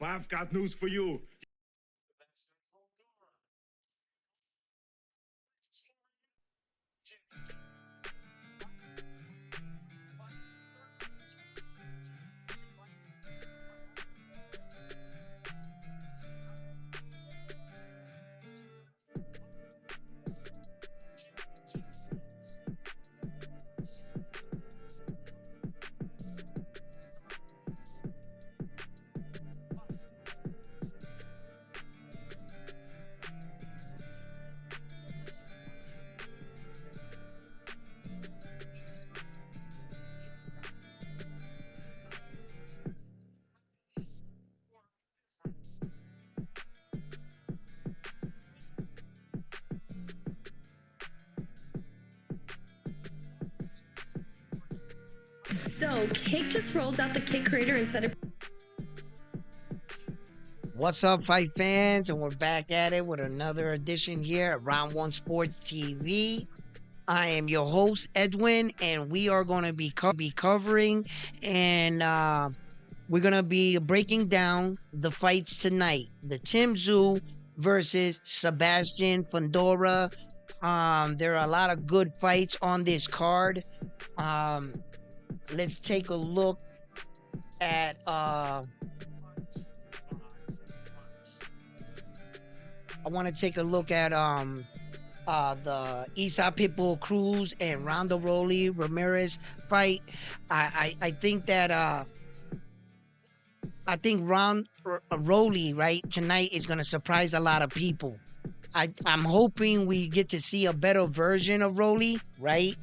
I've got news for you. So, Cake just rolled out the Cake Creator instead of. What's up, fight fans? And we're back at it with another edition here at Round One Sports TV. I am your host, Edwin, and we are going to be covering and we're going to be breaking down the fights tonight. The Tszyu versus Sebastian Fundora. There are a lot of good fights on this card. Let's take a look at I want to take a look at the Isa Pitbull Cruz and Ronda Rolley Ramirez fight. I think that I think Rolley right tonight is gonna surprise a lot of people. I'm hoping we get to see a better version of Rolley, right?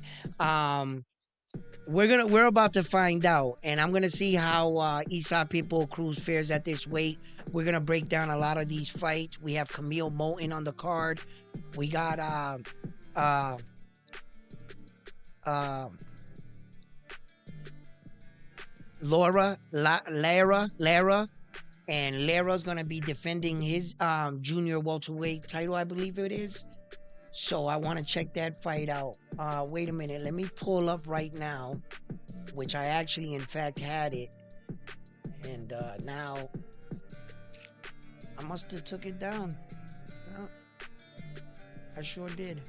We're about to find out, and I'm gonna see how Isa Pitbull Cruz fares at this weight. We're gonna break down a lot of these fights. We have Camille Moulton on the card. We got uh, Lara, and Lara's gonna be defending his junior welterweight title, I believe it is. So I want to check that fight out. Wait a minute, let me pull up right now, which I actually in fact had it, and now I must have took it down. Well, I sure did.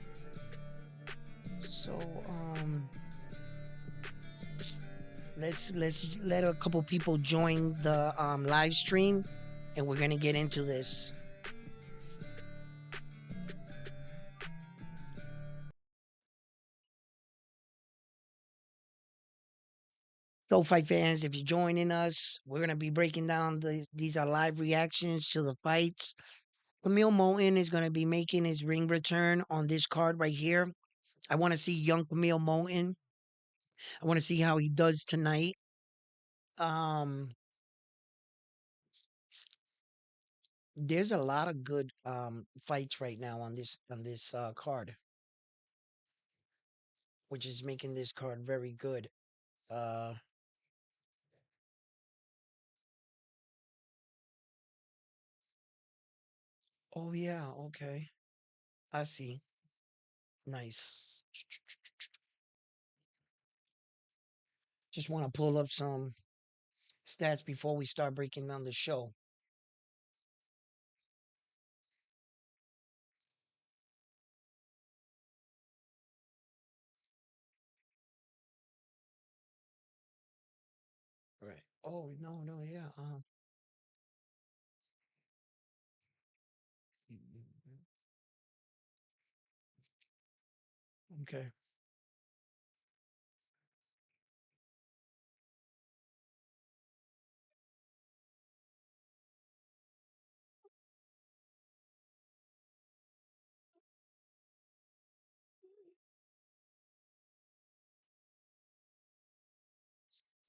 So let's let a couple people join the live stream, and we're gonna get into this. So, fight fans, if you're joining us, we're gonna be breaking down these are live reactions to the fights. Camille Moulton is gonna be making his ring return on this card right here. I want to see young Camille Moulton. I want to see how he does tonight. Um, there's a lot of good fights right now on this card, which is making this card very good. Uh, oh yeah, okay, I see. Nice. Just want to pull up some stats before we start breaking down the show. Right. Oh no, no, yeah. Okay.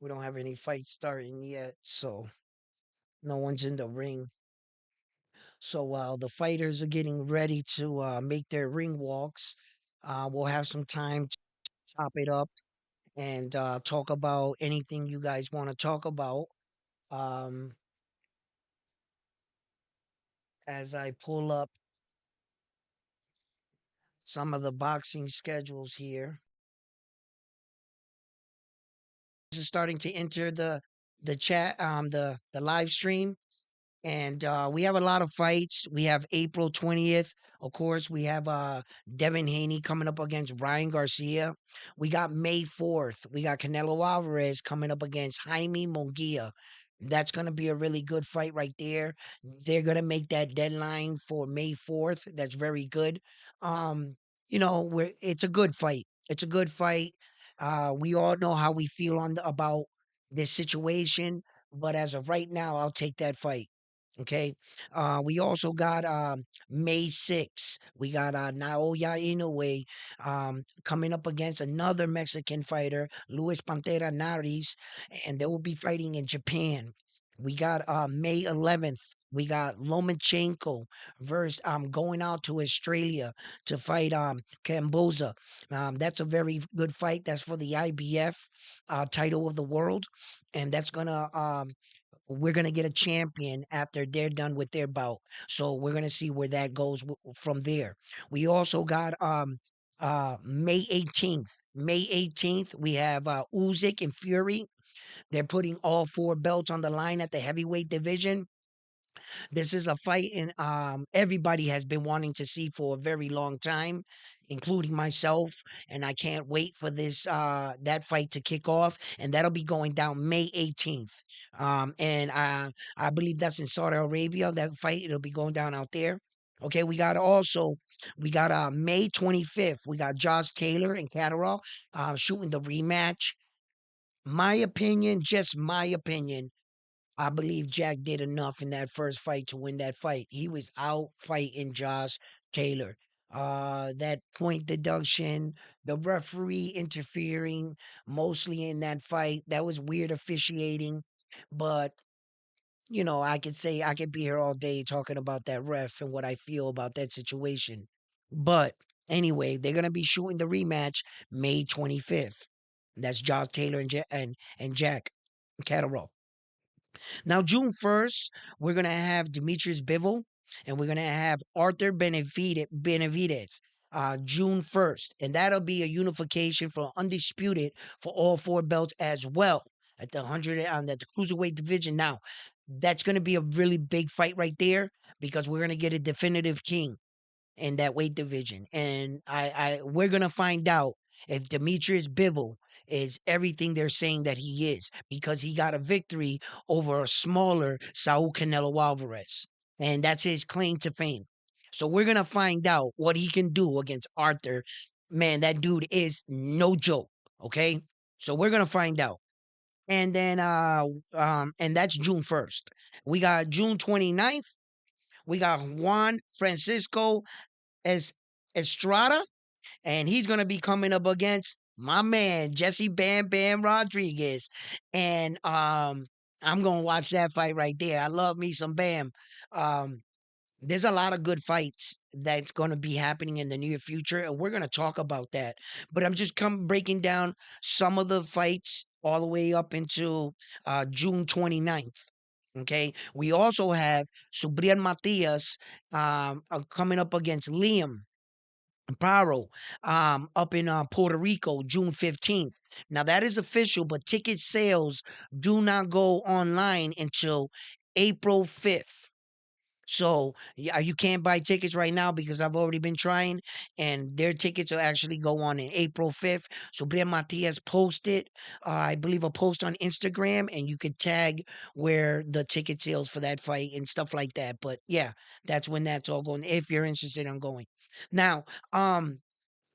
We don't have any fights starting yet, so no one's in the ring. So while the fighters are getting ready to make their ring walks, we'll have some time to chop it up and talk about anything you guys want to talk about. Um, as I pull up some of the boxing schedules here, this is starting to enter the chat, the live stream. And we have a lot of fights. We have April 20th. Of course, we have Devin Haney coming up against Ryan Garcia. We got May 4th. We got Canelo Alvarez coming up against Jaime Munguia. That's going to be a really good fight right there. They're going to make that deadline for May 4th. That's very good. Um, it's a good fight. It's a good fight. We all know how we feel about this situation, but as of right now, I'll take that fight. Okay. We also got May 6th. We got Naoya Inoue coming up against another Mexican fighter, Luis Pantera Naris, and they will be fighting in Japan. We got May 11th. We got Lomachenko versus going out to Australia to fight Camboza. That's a very good fight. That's for the IBF title of the world, and that's gonna we're going to get a champion after they're done with their bout. So we're going to see where that goes from there. We also got May 18th. May 18th, we have Usyk and Fury. They're putting all four belts on the line at the heavyweight division. This is a fight and everybody has been wanting to see for a very long time, including myself, and I can't wait for this that fight to kick off, and that'll be going down May 18th. And I believe that's in Saudi Arabia. That fight it'll be going down out there. Okay, we got May 25th. We got Josh Taylor and Catterall shooting the rematch. My opinion, just my opinion, I believe Jack did enough in that first fight to win that fight. He was out fighting Josh Taylor. That point deduction, the referee interfering mostly in that fight, that was weird officiating. But, I could be here all day talking about that ref and what I feel about that situation. But anyway, they're going to be shooting the rematch May 25th. That's Josh Taylor and Jack Catterall. Now, June 1st, we're going to have Demetrius Bivol and we're going to have Arthur Benavidez. June 1st, and that'll be a unification for undisputed for all four belts as well at the 100 at the cruiserweight division. Now, that's going to be a really big fight right there because we're going to get a definitive king in that weight division. And we're gonna find out if Demetrius Bivol is everything they're saying that he is, because he got a victory over a smaller Saul Canelo Alvarez. And that's his claim to fame. So we're gonna find out what he can do against Arthur. Man, that dude is no joke. Okay. So we're gonna find out. And then and that's June 1st. We got June 29th. We got Juan Francisco as Estrada, and he's gonna be coming up against my man Jesse Bam Bam Rodriguez, and I'm gonna watch that fight right there. I love me some Bam. Um, there's a lot of good fights that's gonna be happening in the near future, and we're gonna talk about that. But I'm just come breaking down some of the fights all the way up into June 29th. Okay, we also have Subriel Matias coming up against Liam Paro up in Puerto Rico, June 15th. Now that is official, but ticket sales do not go online until April 5th. So yeah, you can't buy tickets right now because I've already been trying, and their tickets will actually go on in April 5th. So Brian Matias posted, I believe, a post on Instagram, and you could tag where the ticket sales for that fight and stuff like that. But yeah, that's when that's all going. If you're interested in going, now,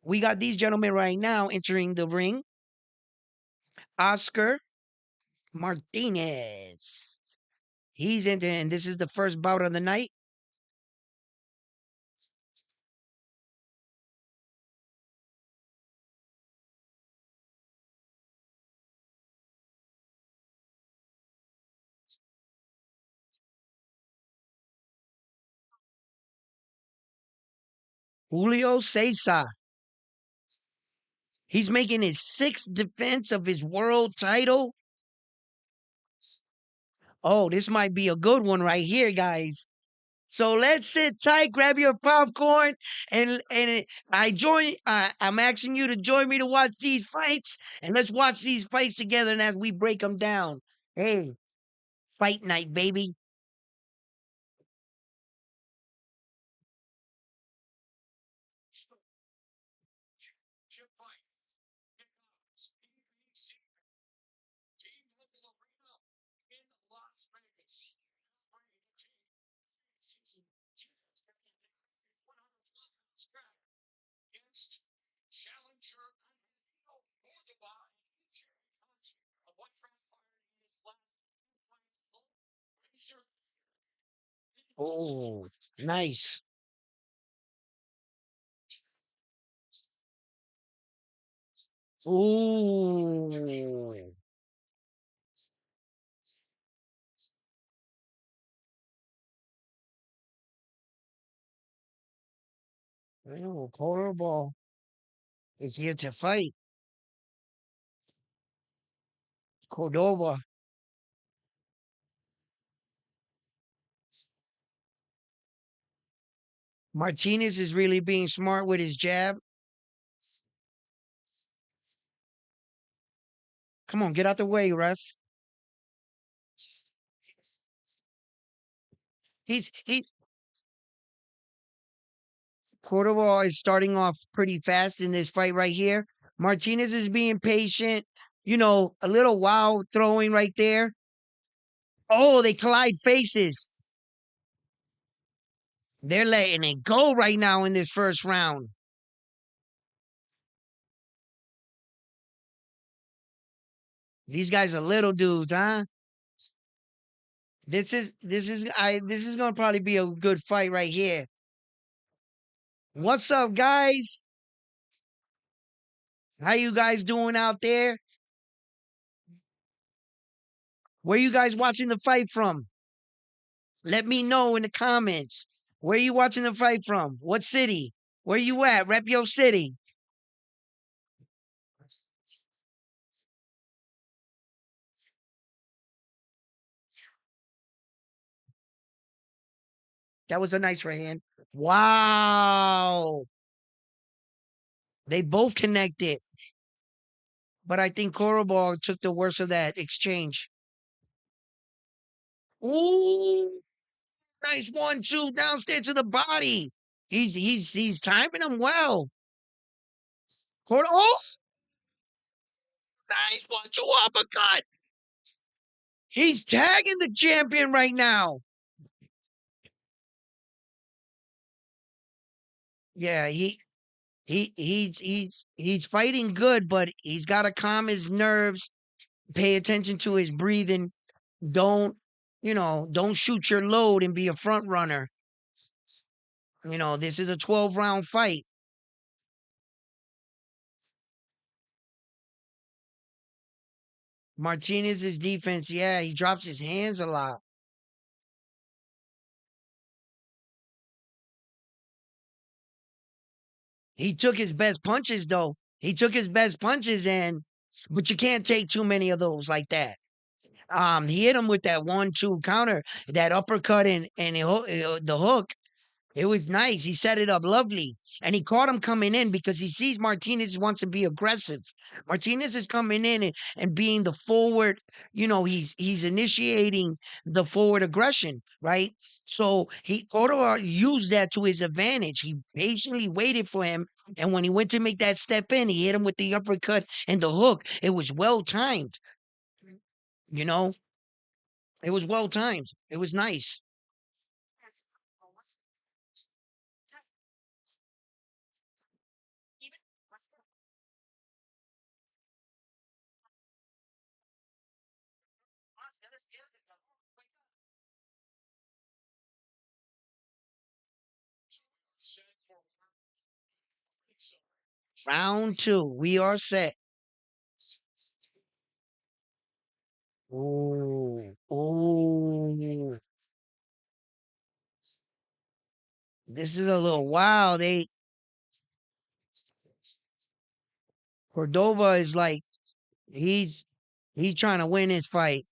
we got these gentlemen right now entering the ring. Oscar Martinez. He's in, and this is the first bout of the night. Julio Cesar. He's making his sixth defense of his world title. Oh, this might be a good one right here, guys. So let's sit tight, grab your popcorn, and I'm asking you to join me to watch these fights, and let's watch these fights together. And as we break them down, hey, fight night, baby. Oh, nice. Ooh. Oh, Cordova is here to fight. Cordova. Martinez is really being smart with his jab. Come on, get out the way, ref. He's Cordova is starting off pretty fast in this fight right here. Martinez is being patient. A little wow throwing right there. Oh, they collide faces. They're letting it go right now in this first round. These guys are little dudes, huh? This is gonna probably be a good fight right here. What's up, guys? How you guys doing out there? Where you guys watching the fight from? Let me know in the comments. Where you watching the fight from? What city? Where you at? Rep your city. That was a nice right hand. Wow. They both connected. But I think Korobov took the worst of that exchange. Ooh, nice 1-2 downstairs to the body. He's timing him well. Oh, nice 1-2 uppercut. He's tagging the champion right now. Yeah, he's fighting good, but he's got to calm his nerves, pay attention to his breathing. Don't, don't shoot your load and be a front runner. This is a 12-round fight. Martinez's defense, yeah, he drops his hands a lot. He took his best punches though. He took his best punches but you can't take too many of those like that. He hit him with that 1-2 counter, that uppercut and the hook. It was nice. He set it up lovely. And he caught him coming in because he sees Martinez wants to be aggressive. Martinez is coming in and being the forward, he's initiating the forward aggression, right? So Cordova used that to his advantage. He patiently waited for him. And when he went to make that step in, he hit him with the uppercut and the hook. It was well timed, you know? It was well timed. It was nice. Round two. We are set. Ooh, ooh. This is a little wild. Cordova is like he's he's trying to win his fight,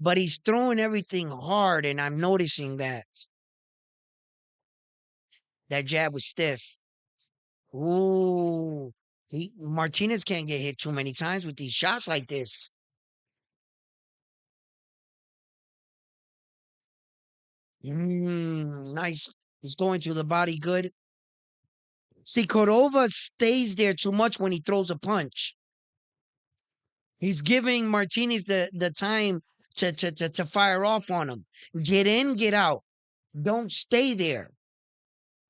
but he's throwing everything hard, and I'm noticing that jab was stiff. Ooh, he Martinez can't get hit too many times with these shots like this. Nice. He's going to the body good. See, Cordova stays there too much when he throws a punch. He's giving Martinez the time to fire off on him. Get in, get out. Don't stay there.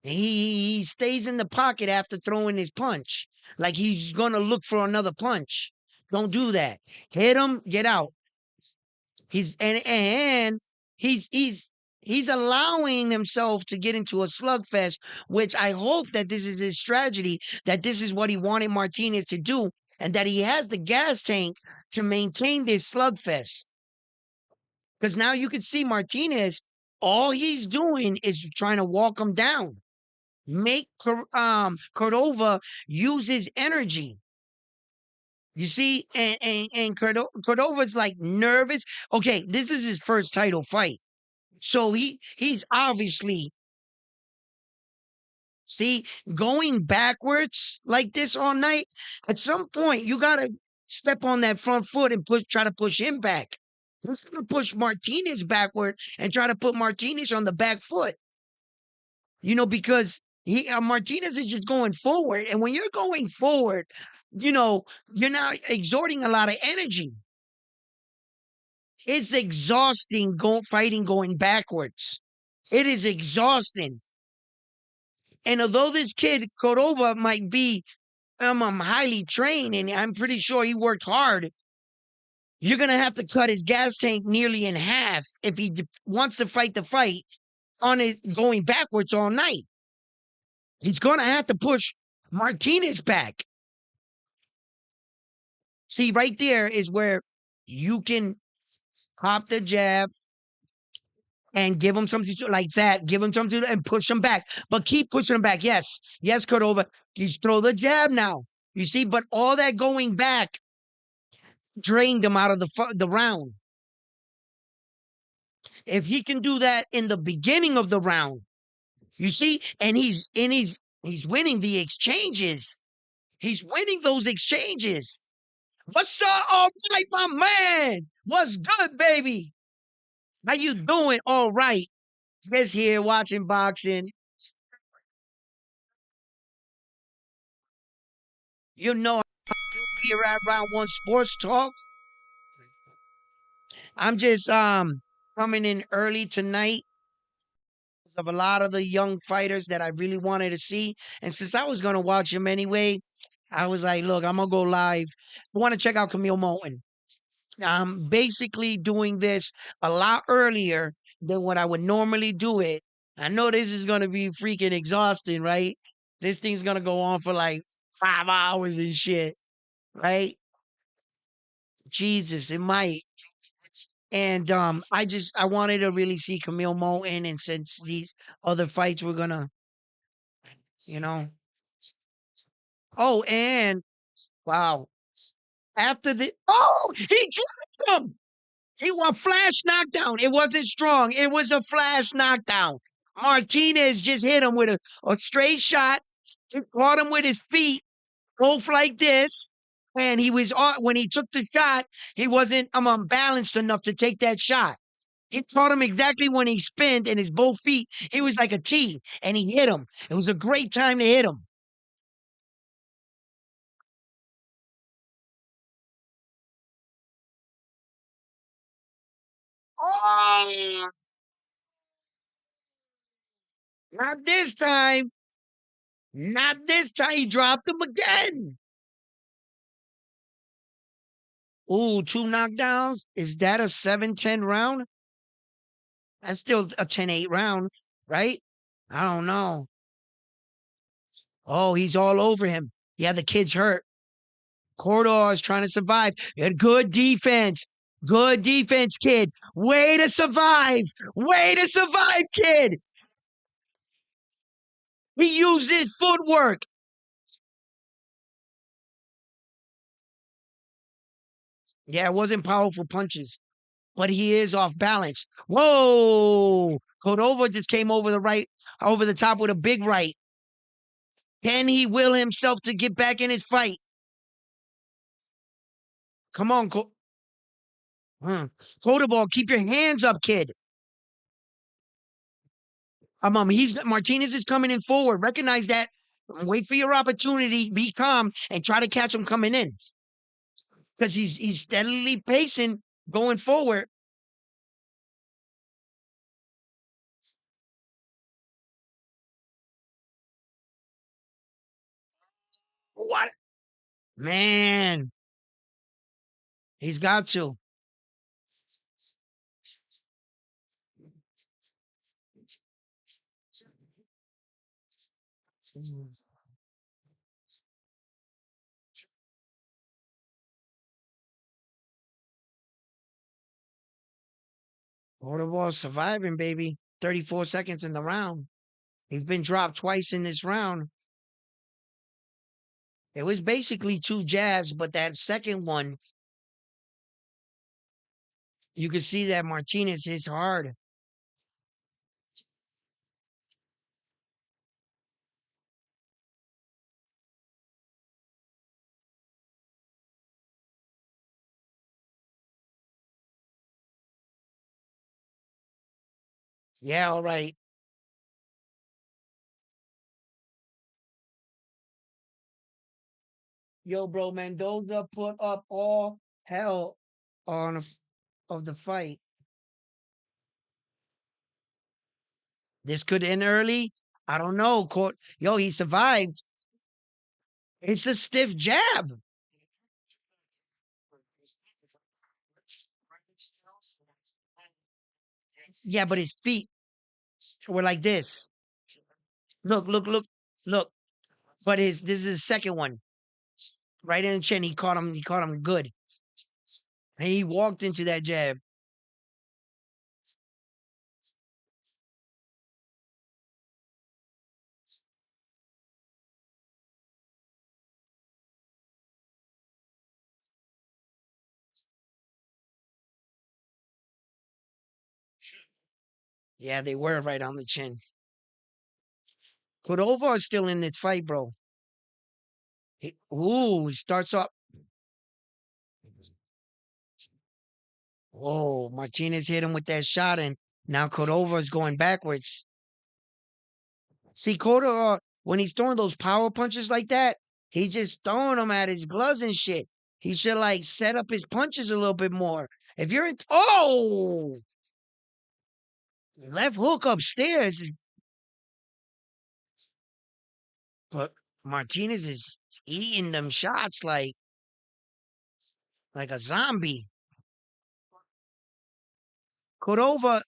He stays in the pocket after throwing his punch. Like he's gonna look for another punch. Don't do that. Hit him, get out. And he's allowing himself to get into a slugfest, which I hope that this is his strategy, that this is what he wanted Martinez to do, and that he has the gas tank to maintain this slugfest. Because now you can see Martinez, all he's doing is trying to walk him down. Make Cordova use his energy. You see, and Cordova's like nervous. Okay, this is his first title fight. So he's obviously, see, going backwards like this all night, at some point you gotta step on that front foot and try to push him back. He's gonna push Martinez backward and try to put Martinez on the back foot. Because Martinez is just going forward, and when you're going forward, you're now exerting a lot of energy. It's exhausting fighting going backwards. It is exhausting. And although this kid Cordova might be highly trained, and I'm pretty sure he worked hard, you're gonna have to cut his gas tank nearly in half if he wants to fight the fight on it going backwards all night. He's gonna have to push Martinez back. See, right there is where you can pop the jab and give him something like that. Give him something and push him back. But keep pushing him back. Yes. Yes, Cordova. You throw the jab now. You see, but all that going back drained him out of the round. If he can do that in the beginning of the round, you see, and he's winning the exchanges. He's winning those exchanges. What's up? All right, my man. What's good, baby? How you doing? All right. Just here watching boxing. Here at Round One Sports Talk. I'm just coming in early tonight of a lot of the young fighters that I really wanted to see. And since I was gonna watch them anyway, I was like, look, I'm gonna go live. I want to check out Camille Moulton. I'm basically doing this a lot earlier than what I would normally do it. I know this is going to be freaking exhausting, right? This thing's going to go on for like 5 hours and shit, right? Jesus, it might. And I wanted to really see Camille Moulton, and since these other fights were gonna, you know. Oh, and wow. He dropped him. He was flash knockdown. It wasn't strong. It was a flash knockdown. Martinez just hit him with a straight shot. He caught him with his feet, both like this. And when he took the shot, he wasn't unbalanced enough to take that shot. He caught him exactly when he spinned, and his both feet, he was like a T, and he hit him. It was a great time to hit him. Oh, not this time. Not this time. He dropped him again. Ooh, 2 knockdowns. Is that a 7-10 round? That's still a 10-8 round, right? I don't know. Oh, he's all over him. Yeah, the kid's hurt. Cordova is trying to survive. Good defense. Good defense, kid. Way to survive. Way to survive, kid. He used his footwork. Yeah, it wasn't powerful punches, but he is off balance. Whoa! Cordova just came over the top with a big right. Can he will himself to get back in his fight? Come on, Cordova, keep your hands up, kid. Martinez is coming in forward. Recognize that. Wait for your opportunity. Be calm and try to catch him coming in because he's steadily pacing going forward. What man? He's got to. Cordova surviving, baby. 34 seconds in the round. He's been dropped twice in this round. It was basically two jabs, but that second one, you could see that Martinez hits hard. Yeah, all right. Yo, bro, Mendoza put up all hell on of the fight. This could end early. I don't know. Yo, he survived. It's a stiff jab. Yeah, but his feet were like this. Look, look, look, look. But his this is the second one. Right in the chin. He caught him good. And he walked into that jab. Yeah, they were right on the chin. Cordova is still in this fight, bro. He starts up. Whoa, Martinez hit him with that shot, and now Cordova is going backwards. See, Cordova, when he's throwing those power punches like that, he's just throwing them at his gloves and shit. He should like set up his punches a little bit more. If you're in, left hook upstairs, but Martinez is eating them shots like a zombie. Cordova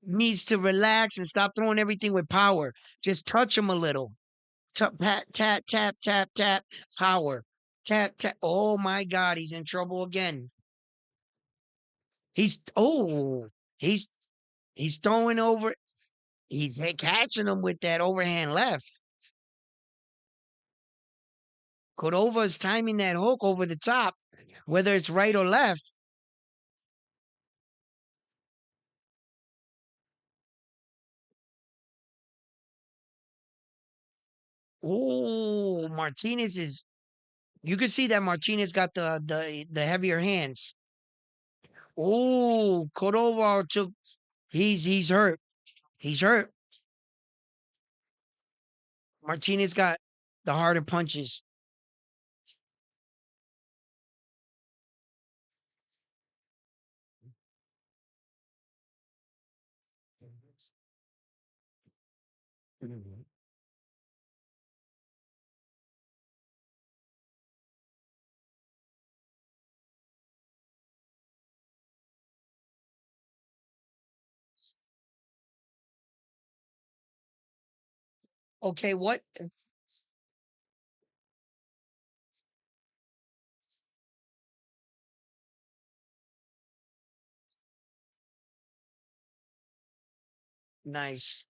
needs to relax and stop throwing everything with power. Just touch him a little. Tap, tap, tap, tap, tap, tap, power. Tap, tap. Oh my God, he's in trouble again. He's he's he's throwing over. He's catching him with that overhand left. Cordova's timing that hook over the top, whether it's right or left. Oh, Martinez is. You can see that Martinez got the heavier hands. Oh, Cordova took. He's hurt. He's hurt. Martinez got the harder punches. Okay, what? Nice.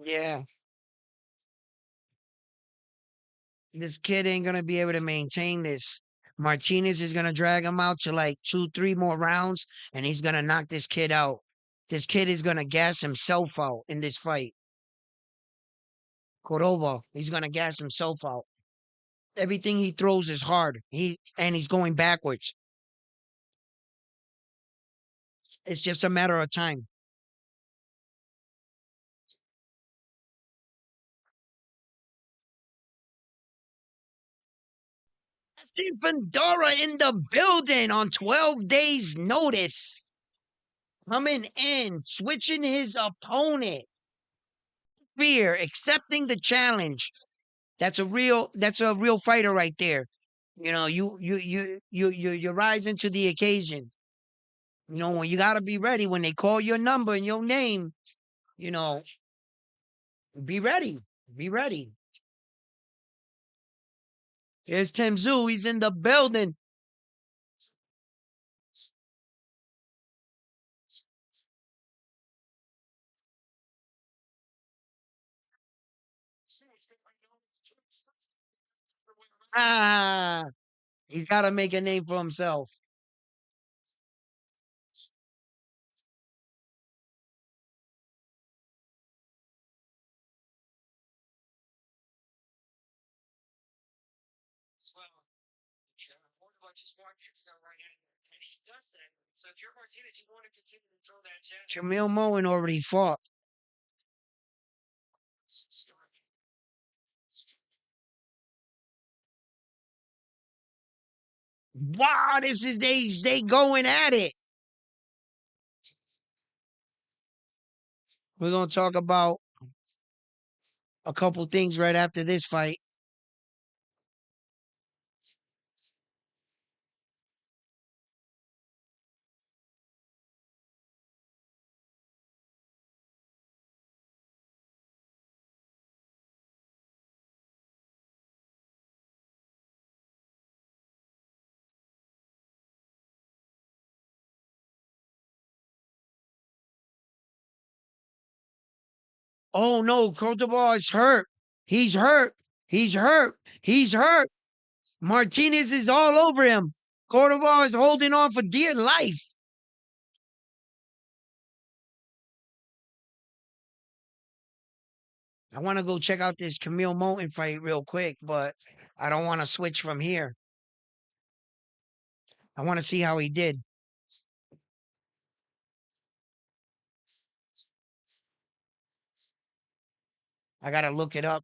Yeah, this kid ain't gonna be able to maintain this. Martinez is gonna drag him out to like 2, 3 more rounds, and he's gonna knock this kid out. This kid is gonna gas himself out in this fight. Cordova, he's gonna gas himself out. Everything he throws is hard. He's going backwards. It's just a matter of time. Sebastian Fundora in the building on 12 days' notice. Coming in, switching his opponent. Fear, accepting the challenge. That's a real fighter right there. You know, you rise into the occasion. You know, when you gotta be ready when they call your number and your name, you know, be ready. Be ready. Here's Tszyu. He's in the building. Ah, he's got to make a name for himself. Camille Moen already fought. Wow, this is they going at it. We're gonna talk about a couple things right after this fight. Oh no, Cordova is hurt. He's hurt. He's hurt. He's hurt. Martinez is all over him. Cordova is holding on for dear life. I want to go check out this Camille Moten fight real quick, but I don't want to switch from here. I want to see how he did. I gotta look it up.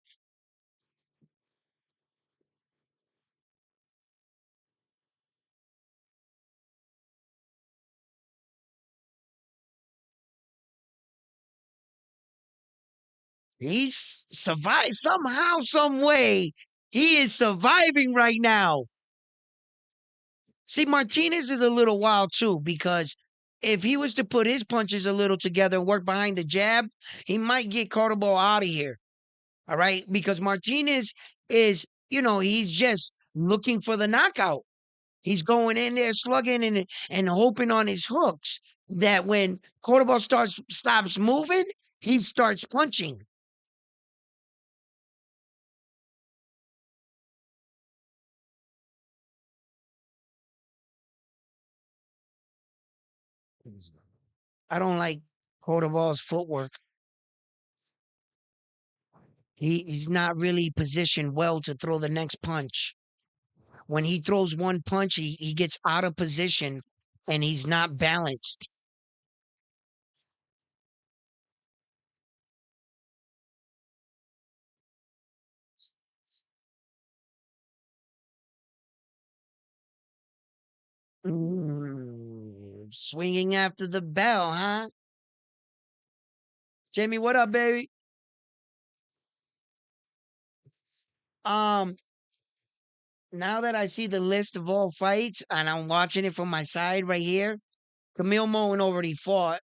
He's survived somehow, some way. He is surviving right now. See, Martinez is a little wild too, because if he was to put his punches a little together and work behind the jab, he might get Cordova out of here. All right. Because Martinez is, he's just looking for the knockout. He's going in there slugging and hoping on his hooks that when Cordova stops moving, he starts punching. I don't like Cordova's footwork. He's not really positioned well to throw the next punch. When he throws one punch, he gets out of position and he's not balanced. Swinging after the bell, huh? Jamie, what up, baby? Um, now that I see the list of all fights and I'm watching it from my side right here, Camille Moen already fought.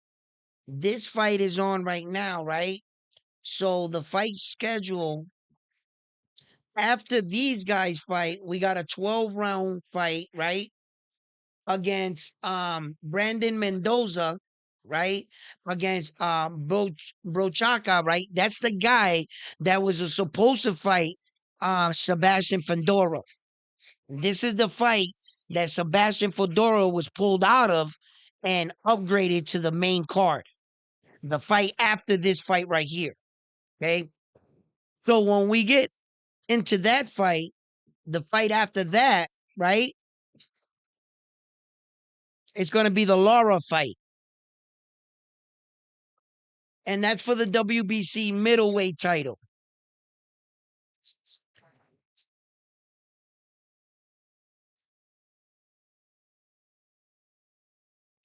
This fight is on right now, right? So the fight schedule after these guys fight, we got a 12-round fight, right? Against Brandon Mendoza, right? Against Brochaka, right? That's the guy that was supposed to fight Sebastian Fundora, This is the fight that Sebastian Fundora was pulled out of and upgraded to the main card. The fight after this fight right here. Okay. So when we get into that fight, the fight after that, right? It's going to be the Lara fight. And that's for the WBC middleweight title.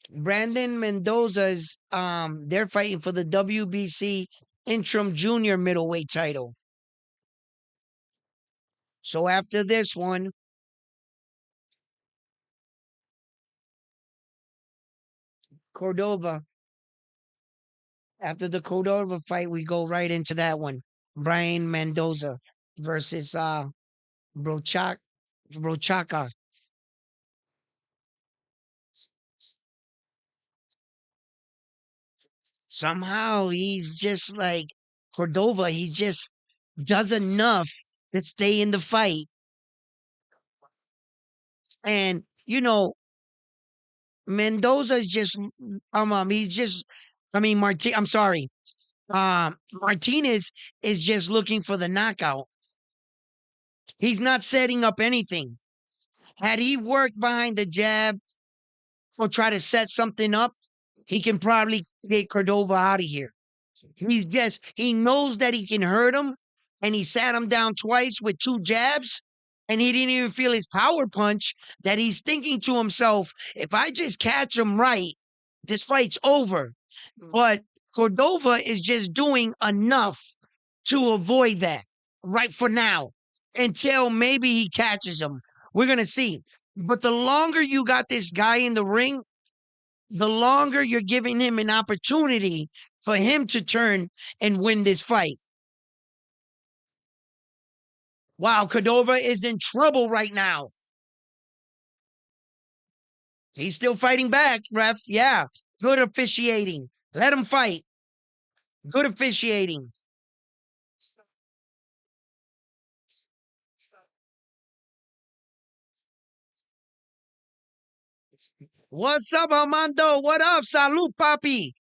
Brandon Mendoza's they're fighting for the WBC interim junior middleweight title. So after this one, Cordova. After the Cordova fight, we go right into that one. Brian Mendoza versus Brochak Brochaka. Somehow he's just like Cordova, he just does enough to stay in the fight. And Mendoza is just he's just I'm sorry. Martinez is just looking for the knockout. He's not setting up anything. Had he worked behind the jab or try to set something up, he can probably get Cordova out of here. He knows that he can hurt him, and he sat him down twice with two jabs, and he didn't even feel his power punch. That he's thinking to himself, if I just catch him right, this fight's over. But Cordova is just doing enough to avoid that right for now until maybe he catches him. We're going to see. But the longer you got this guy in the ring, the longer you're giving him an opportunity for him to turn and win this fight. Wow, Cordova is in trouble right now. He's still fighting back, ref. Yeah, good officiating. Let him fight. Good officiating. What's up, Armando? What up? Salud, papi.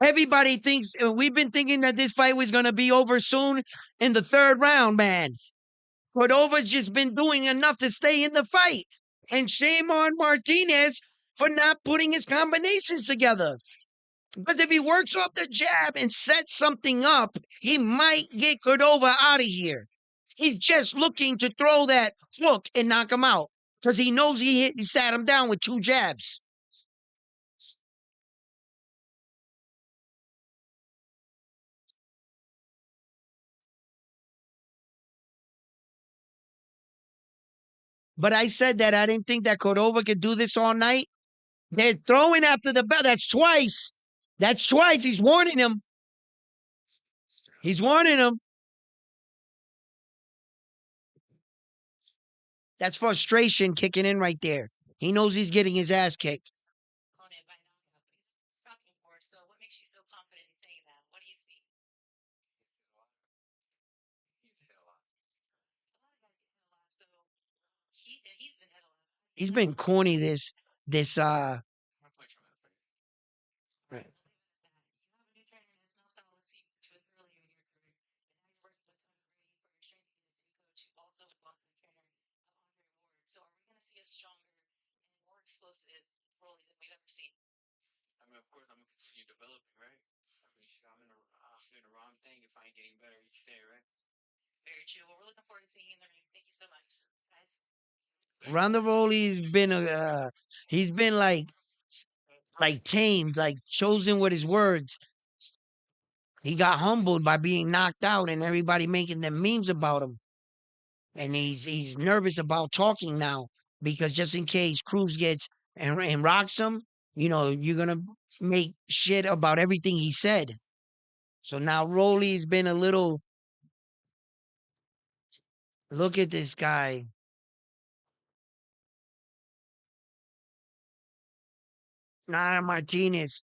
Everybody thinks we've been thinking that this fight was going to be over soon in the third round, man. Cordova's just been doing enough to stay in the fight. And shame on Martinez for not putting his combinations together. Because if he works off the jab and sets something up, he might get Cordova out of here. He's just looking to throw that hook and knock him out. Because he knows he sat him down with two jabs. But I said that I didn't think that Cordova could do this all night. They're throwing after the bell. That's twice. That's twice. He's warning him. He's warning him. That's frustration kicking in right there. He knows he's getting his ass kicked. He's been corny this. Ronda he's been like tamed, like chosen with his words. He got humbled by being knocked out and everybody making them memes about him. And he's nervous about talking now because just in case Cruz gets and rocks him, you're gonna make shit about everything he said. So now Rolly's been a little. Look at this guy. Martinez.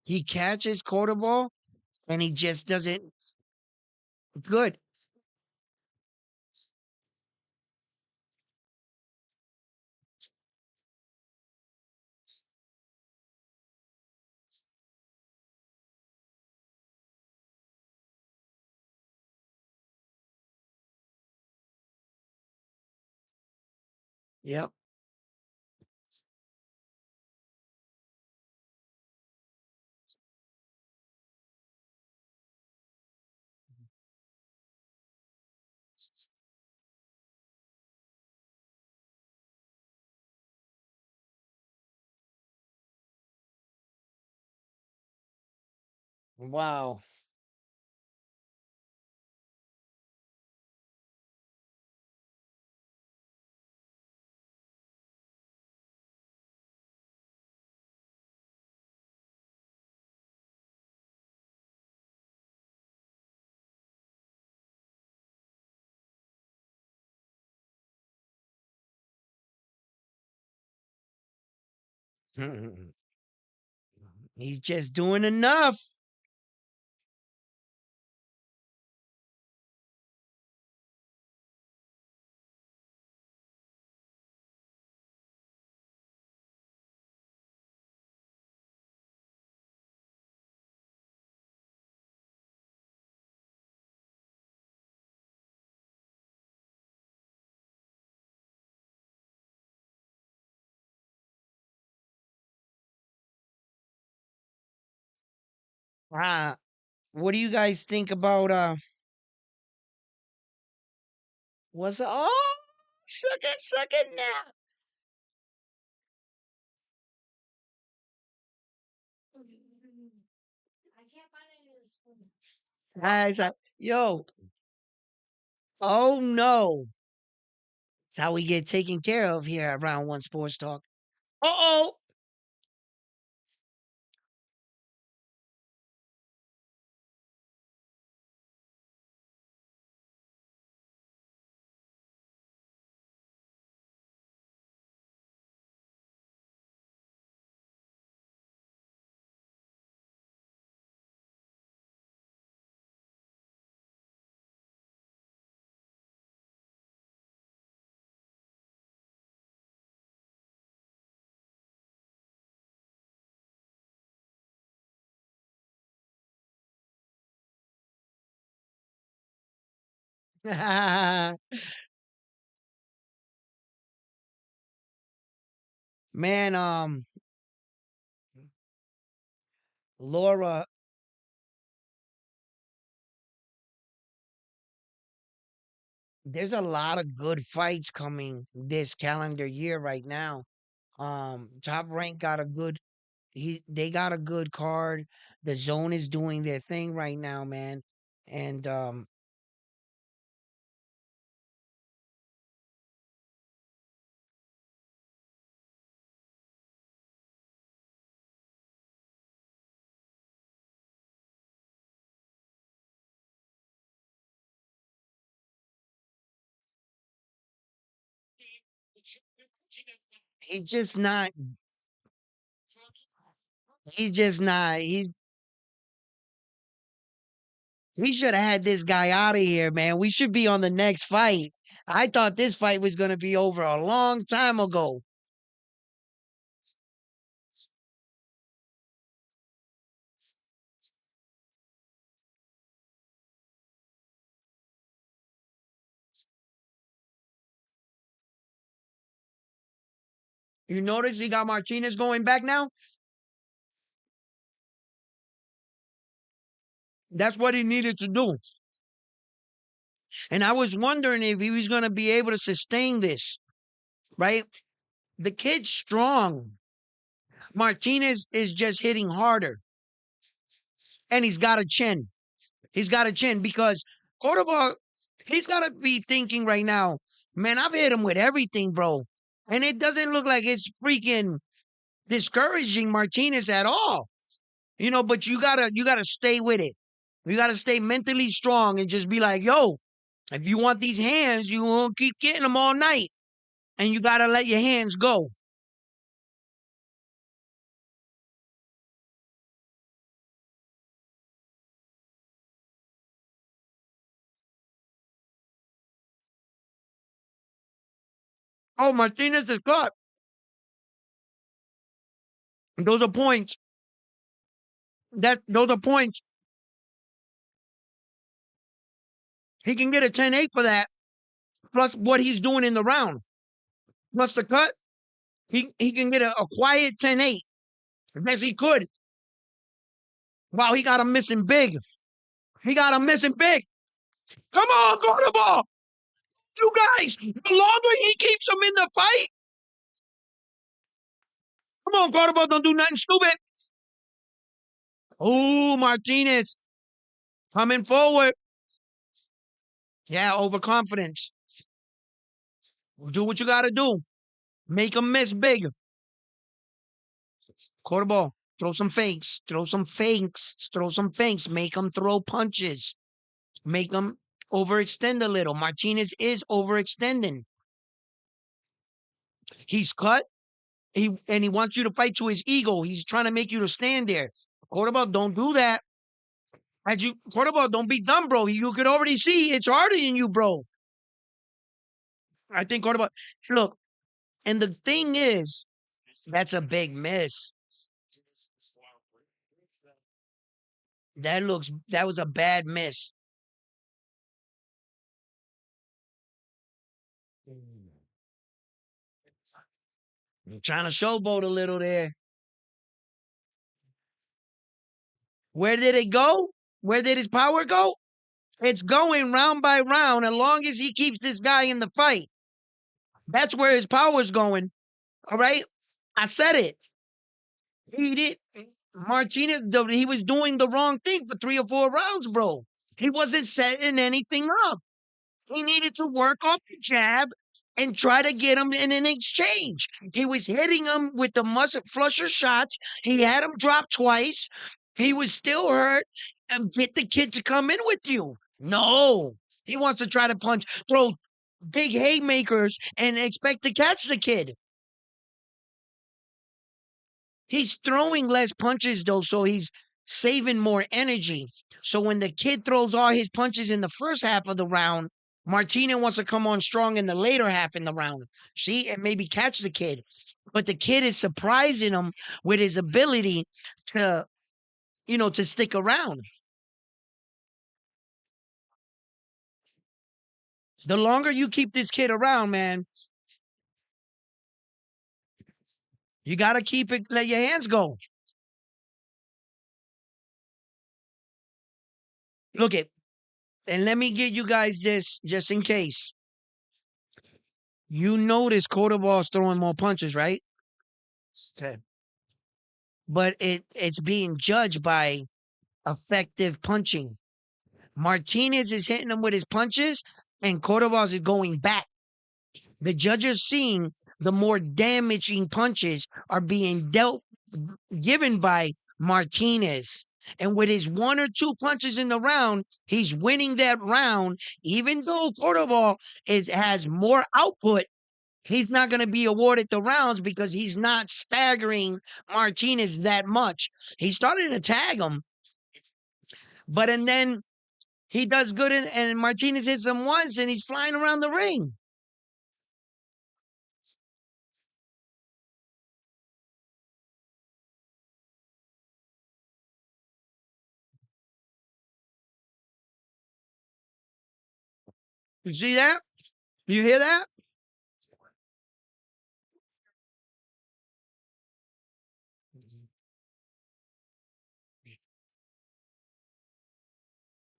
He catches quarter ball and he just doesn't good. Yep. Wow. He's just doing enough. Ah, what do you guys think about what's oh suck it now. Guys, yo, oh no. It's how we get taken care of here at Round One Sports Talk. Uh-oh. Man, Laura, there's a lot of good fights coming this calendar year right now. Top Rank got a good they got a good card. The Zone is doing their thing right now, man. And he's just not he's just not we should have had this guy out of here, man. We should be on the next fight. I thought this fight was gonna be over a long time ago. You notice he got Martinez going back now? That's what he needed to do. And I was wondering if he was going to be able to sustain this, right? The kid's strong. Martinez is just hitting harder. And he's got a chin. He's got a chin because Cordova, he's got to be thinking right now, man, I've hit him with everything, bro. And it doesn't look like it's freaking discouraging Martinez at all. But you gotta stay with it. You gotta stay mentally strong and just be like, yo, if you want these hands, you won't keep getting them all night. And you gotta let your hands go. Oh, Martinez is cut. Those are points. Those are points. He can get a 10-8 for that, plus what he's doing in the round. plus the cut, he can get a quiet 10-8. Yes, he could. Wow, he got him missing big. He got him missing big. Come on, Cordova. You guys, the longer he keeps him in the fight, come on, Cordova, don't do nothing stupid. Oh, Martinez coming forward. Yeah, overconfidence. Do what you got to do. Make him miss big. Cordova, throw some fakes. Throw some fakes. Throw some fakes. Make him throw punches. Make him overextend a little. Martinez is overextending. He's cut. He wants you to fight to his ego. He's trying to make you to stand there. Cordova, don't do that. Cordova, don't be dumb, bro. You could already see it's harder than you, bro. I think Cordova. Look, and the thing is, that's a big miss. That was a bad miss. I'm trying to showboat a little there. Where did it go? Where did his power go? It's going round by round as long as he keeps this guy in the fight. That's where his power's going. All right? I said it. He did. Martinez, he was doing the wrong thing for 3 or 4 rounds, bro. He wasn't setting anything up. He needed to work off the jab and try to get him in an exchange. He was hitting him with the muscle flusher shots. He had him drop twice. He was still hurt. And get the kid to come in with you. No. He wants to try to throw big haymakers and expect to catch the kid. He's throwing less punches, though, so he's saving more energy. So when the kid throws all his punches in the first half of the round, Martinez wants to come on strong in the later half in the round. See, and maybe catch the kid. But the kid is surprising him with his ability to, to stick around. The longer you keep this kid around, man, you got to keep it, let your hands go. Look it. And let me give you guys this just in case. You notice Cordova's throwing more punches, right? Okay. But it's being judged by effective punching. Martinez is hitting him with his punches, and Cordova's is going back. The judges seeing the more damaging punches are being given by Martinez. And with his 1 or 2 punches in the round, he's winning that round. Even though Cordova has more output, he's not going to be awarded the rounds because he's not staggering Martinez that much. He's starting to tag him. And then he does good, and Martinez hits him once, and he's flying around the ring. You see that? You hear that?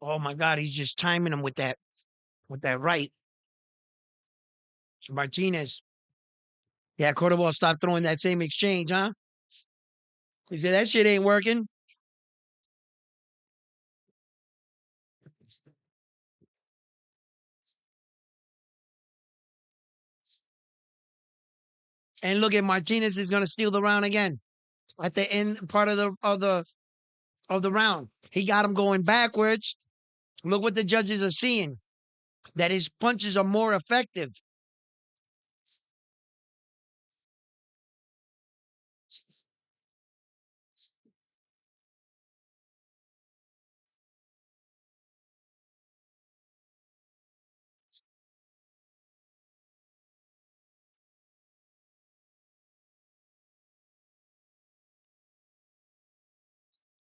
Oh my God, he's just timing him with that right. Martinez. Yeah, Cordova stopped throwing that same exchange, huh? He said that shit ain't working. And look at Martinez is gonna steal the round again. At the end part of the round. He got him going backwards. Look what the judges are seeing. That his punches are more effective.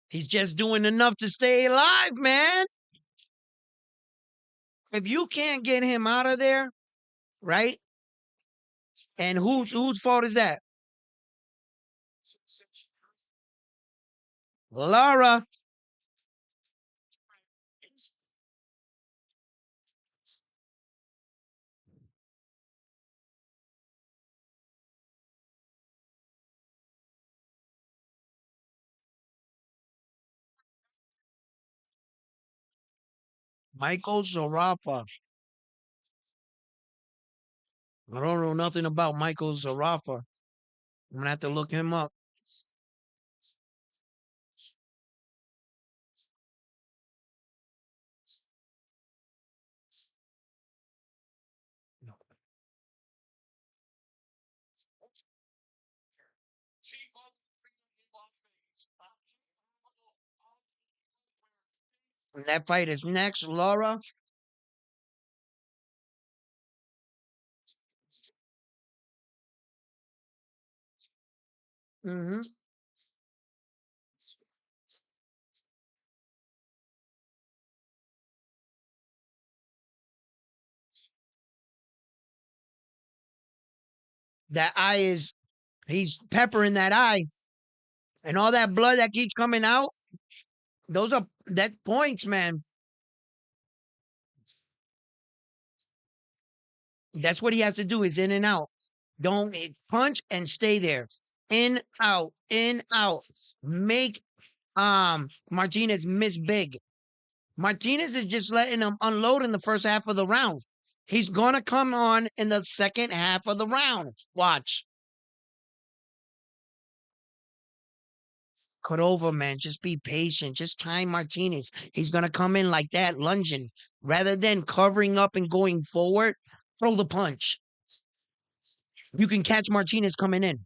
He's just doing enough to stay alive, man. If you can't get him out of there, right? And whose fault is that? Lara. Michael Zarafa. I don't know nothing about Michael Zarafa. I'm gonna have to look him up. And that fight is next, Laura. Hmm. That eye is he's peppering that eye, and all that blood that keeps coming out. Those are that points, man. That's what he has to do. Is in and out. Don't punch and stay there. In out, in out. Make Martinez miss big. Martinez is just letting him unload in the first half of the round. He's gonna come on in the second half of the round. Watch. Cordova, man, just be patient. Just time Martinez. He's gonna come in like that, lunging. Rather than covering up and going forward, throw the punch. You can catch Martinez coming in.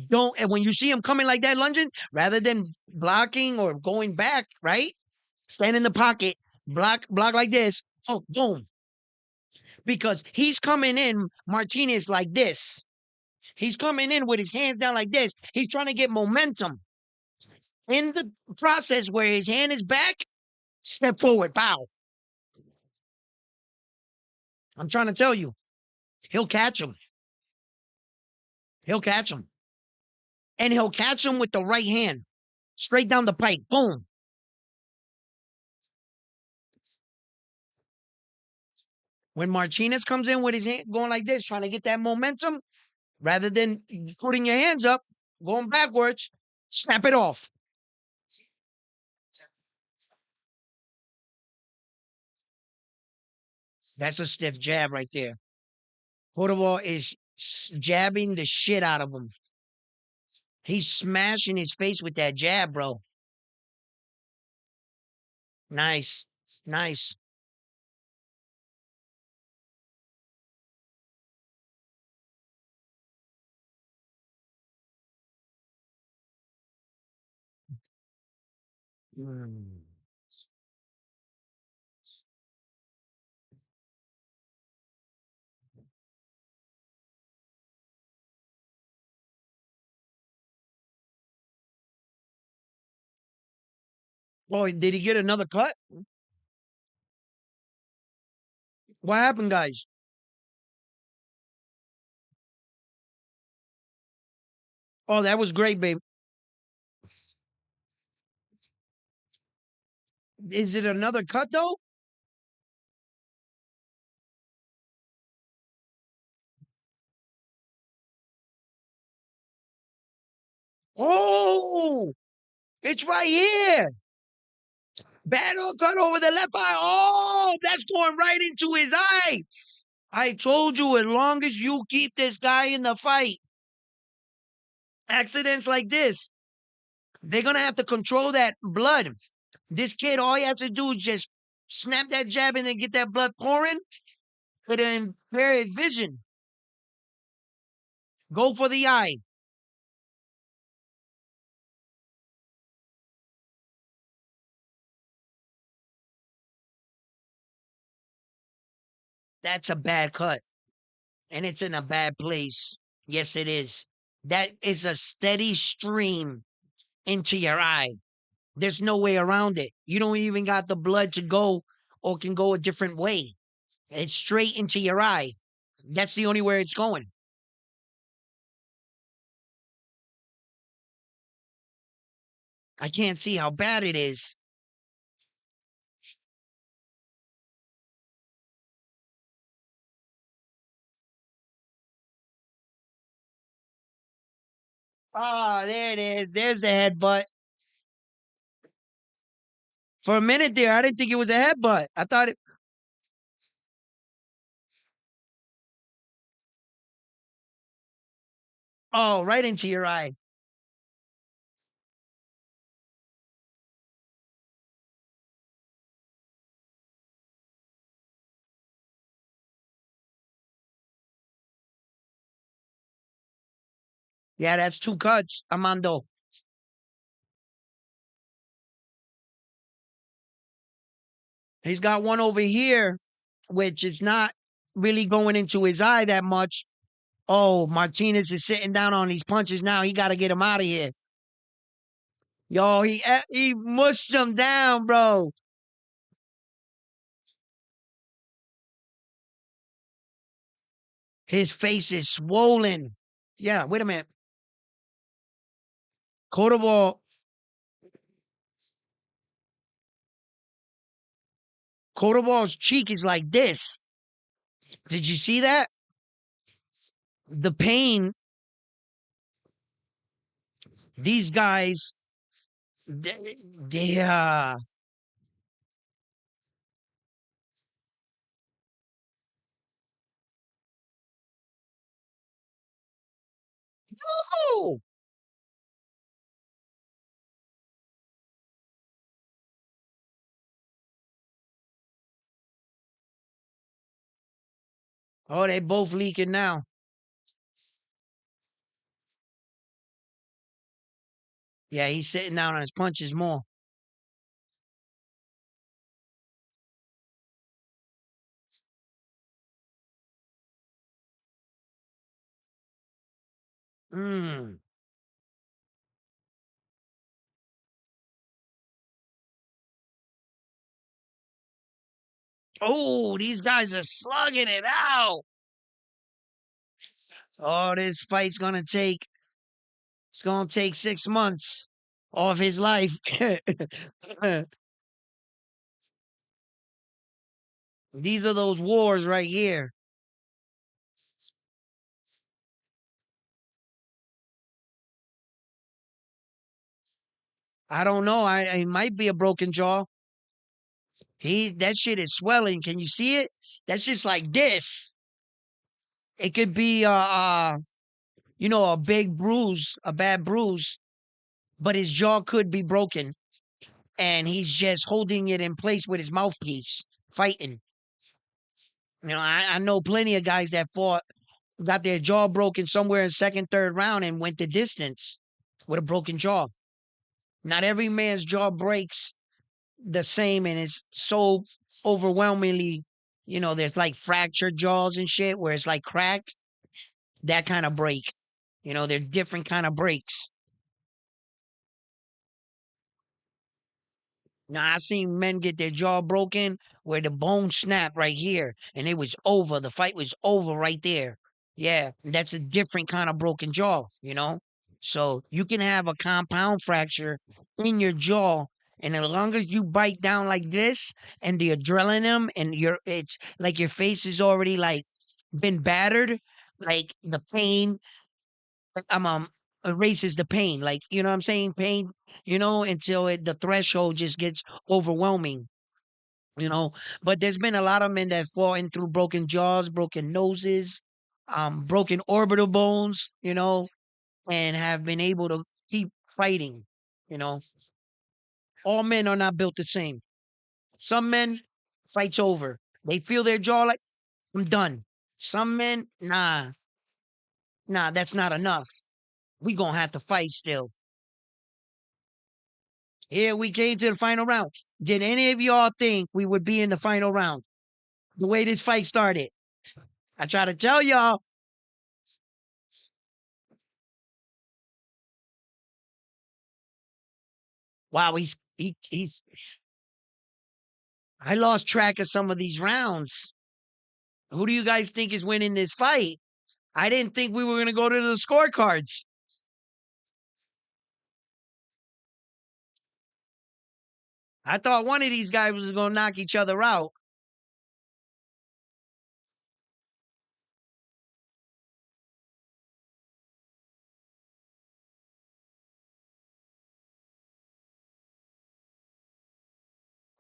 Don't and when you see him coming like that, lunging, rather than blocking or going back, right? Stand in the pocket, block like this. Oh, boom. Because he's coming in, Martinez, like this. He's coming in with his hands down like this. He's trying to get momentum. In the process where his hand is back, step forward, bow. I'm trying to tell you, he'll catch him. He'll catch him. And he'll catch him with the right hand. Straight down the pike. Boom. When Martinez comes in with his hand going like this, trying to get that momentum, rather than putting your hands up, going backwards, snap it off. That's a stiff jab right there. Cordova is jabbing the shit out of him. He's smashing his face with that jab, bro. Nice. Nice. Mm. Oh, did he get another cut? What happened, guys? Oh, that was great, babe. Is it another cut, though? Oh, it's right here. Battle cut over the left eye. Oh, that's going right into his eye. I told you, as long as you keep this guy in the fight, accidents like this, they're going to have to control that blood. This kid, all he has to do is just snap that jab and then get that blood pouring. Could impair his vision. Go for the eye. That's a bad cut. And it's in a bad place. Yes, it is. That is a steady stream into your eye. There's no way around it. You don't even got the blood to go or can go a different way. It's straight into your eye. That's the only way it's going. I can't see how bad it is. Oh, there it is. There's the headbutt. For a minute there, I didn't think it was a headbutt. I thought it. Oh, right into your eye. Yeah, that's two cuts, Amando. He's got one over here, which is not really going into his eye that much. Oh, Martinez is sitting down on these punches now. He got to get him out of here. Yo, he mushed him down, bro. His face is swollen. Yeah, wait a minute. Cordova, Cordova's cheek is like this. Did you see that? The pain. These guys, they. Oh, oh, they both leaking now. Yeah, he's sitting down on his punches more. Mm. Oh, these guys are slugging it out. Oh, this fight's gonna take. It's gonna take 6 months off his life. These are those wars right here. I don't know. I might be a broken jaw. That shit is swelling. Can you see it? That's just like this. It could be a big bruise, a bad bruise, but his jaw could be broken. And he's just holding it in place with his mouthpiece, fighting. I know plenty of guys that fought, got their jaw broken somewhere in second, third round and went the distance with a broken jaw. Not every man's jaw breaks the same and it's so overwhelmingly, there's like fractured jaws and shit where it's like cracked, that kind of break. They're different kind of breaks. Now I seen men get their jaw broken where the bone snapped right here and it was over. The fight was over right there. Yeah, that's a different kind of broken jaw. So you can have a compound fracture in your jaw, and as long as you bite down like this, and the adrenaline, and it's like your face is already like been battered, like the pain, erases the pain. Like what I'm saying, pain. Until the threshold just gets overwhelming you know. But there's been a lot of men that fallen through broken jaws, broken noses, broken orbital bones, and have been able to keep fighting. You know, all men are not built the same. Some men, fight's over. They feel their jaw like I'm done. Some men, nah, that's not enough. We gonna have to fight still. Here we came to the final round. Did any of y'all think we would be in the final round? The way this fight started. I try to tell y'all. Wow, he's I lost track of some of these rounds. Who do you guys think is winning this fight? I didn't think we were going to go to the scorecards. I thought one of these guys was going to knock each other out.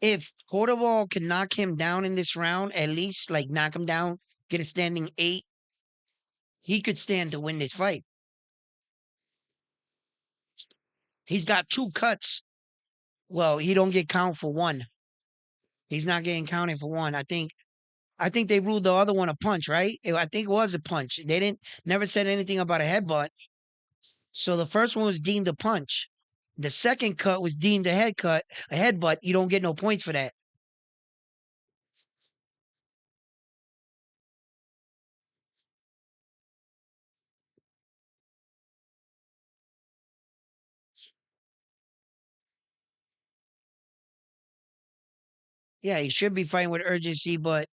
If Cordova can knock him down in this round, at least like knock him down, get a standing 8, he could stand to win this fight. He's got 2 cuts. Well, he don't get count for 1. He's not getting counted for 1. I think they ruled the other one a punch, right? I think it was a punch. They didn't never said anything about a headbutt. So the first one was deemed a punch. The second cut was deemed a headbutt. You don't get no points for that. Yeah, he should be fighting with urgency, but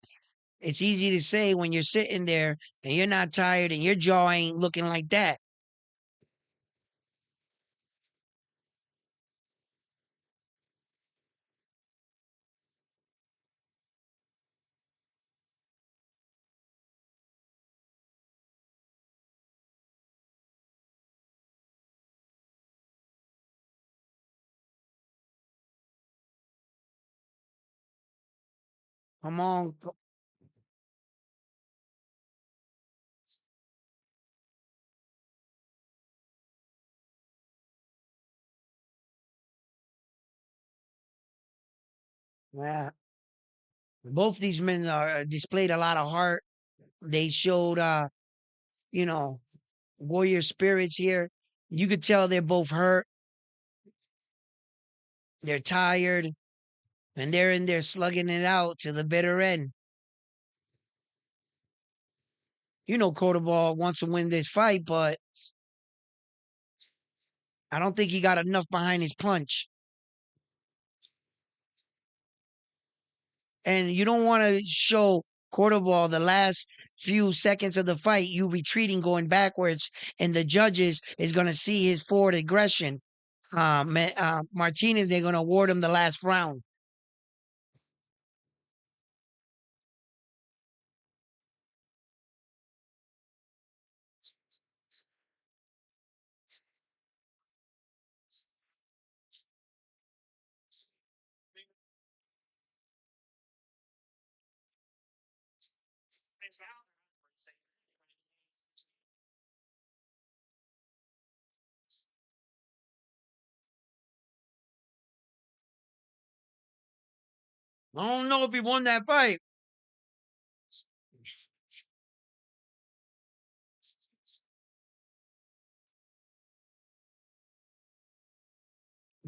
it's easy to say when you're sitting there and you're not tired and your jaw ain't looking like that. Come on. Yeah. Both these men are displayed a lot of heart. They showed you know, warrior spirits here. You could tell they're both hurt. They're tired. And they're in there slugging it out to the bitter end. You know, Cordova wants to win this fight, but I don't think he got enough behind his punch. And you don't want to show Cordova the last few seconds of the fight, you retreating, going backwards, and the judges is going to see his forward aggression. Martinez, they're going to award him the last round. I don't know if he won that fight.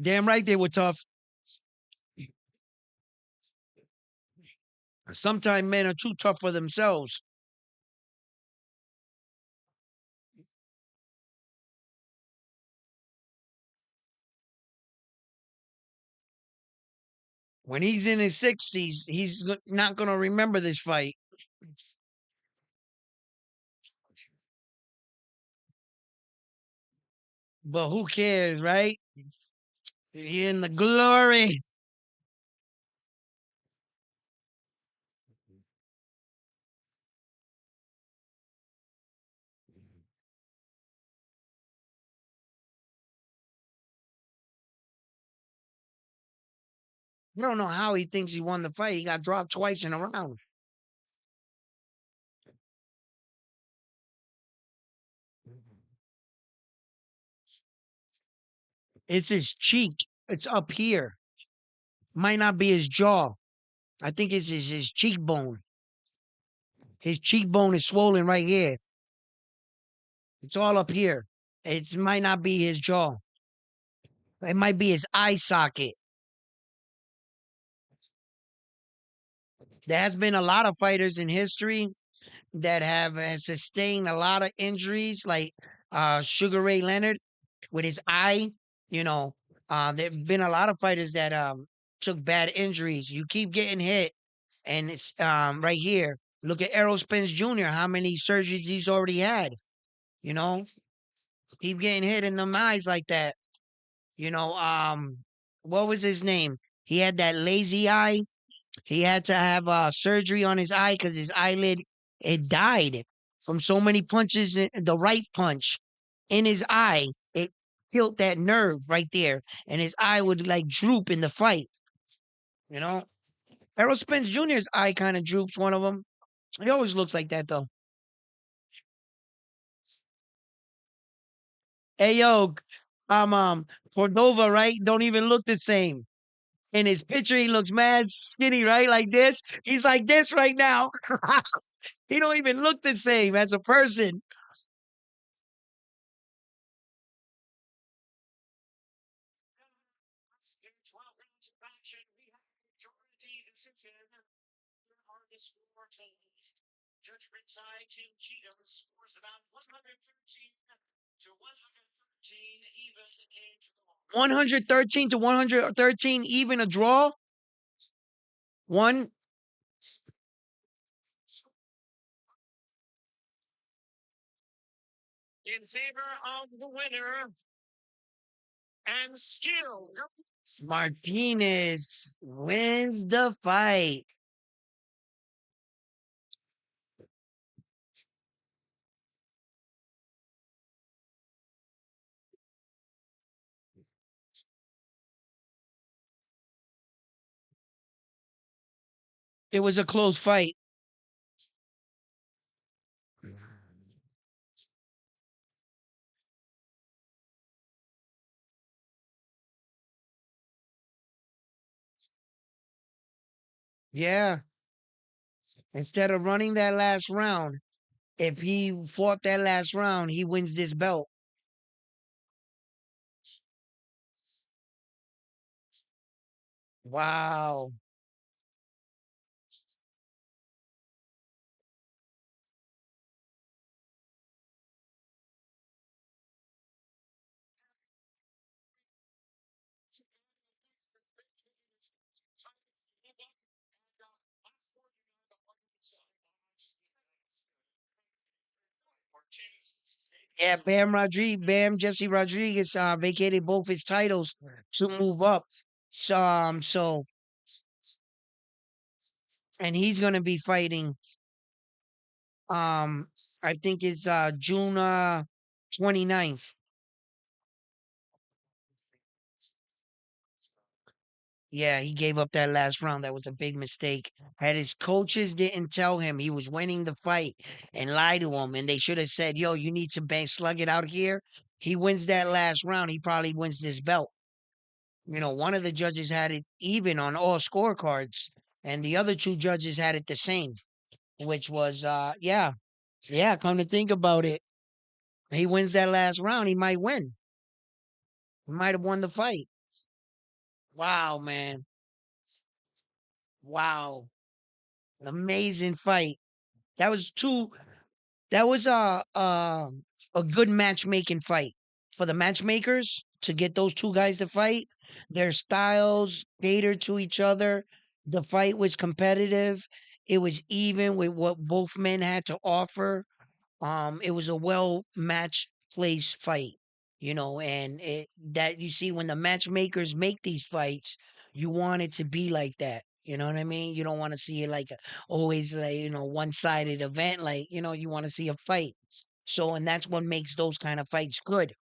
Damn right they were tough. Sometimes men are too tough for themselves. When he's in his 60s, he's not going to remember this fight. But who cares, right? He in the glory. I don't know how he thinks he won the fight. He got dropped twice in a round. It's his cheek. It's up here. Might not be his jaw. I think it's his cheekbone. His cheekbone is swollen right here. It's all up here. It might not be his jaw. It might be his eye socket. There has been a lot of fighters in history that have sustained a lot of injuries, like Sugar Ray Leonard with his eye. You know, there've been a lot of fighters that took bad injuries. You keep getting hit, and it's right here. Look at Errol Spence Jr., how many surgeries he's already had. You know, keep getting hit in the eyes like that. You know, what was his name? He had that lazy eye. He had to have surgery on his eye because his eyelid it died from so many punches. The right punch in his eye, it killed that nerve right there, and his eye would like droop in the fight. You know, Errol Spence Jr.'s eye kind of droops. One of them. He always looks like that though. Hey yo, Cordova, right? Don't even look the same. In his picture, he looks mad skinny, right? Like this. He's like this right now. He don't even look the same as a person. To 113 to 113, even a draw. One in favor of the winner, and still Martinez wins the fight. It was a close fight. Yeah. Instead of running that last round, if he fought that last round, he wins this belt. Wow. Yeah, Bam Jesse Rodriguez vacated both his titles to move up. So and he's gonna be fighting um I think it's June 29th. Yeah, he gave up that last round. That was a big mistake. Had his coaches didn't tell him he was winning the fight and lie to him, and they should have said, "Yo, you need to bang slug it out here." He wins that last round. He probably wins this belt. You know, one of the judges had it even on all scorecards, and the other two judges had it the same, which was yeah, yeah. Come to think about it, he wins that last round. He might win. He might have won the fight. Wow, man. Wow, amazing fight. That was two. That was a good matchmaking fight for the matchmakers to get those two guys to fight. Their styles catered to each other. The fight was competitive. It was even with what both men had to offer. It was a well matched place fight, you know, and it that you see when the matchmakers make these fights, you want it to be like that. You know what I mean? You don't want to see it like always like, one sided event. Like, you want to see a fight. So, and that's what makes those kind of fights good.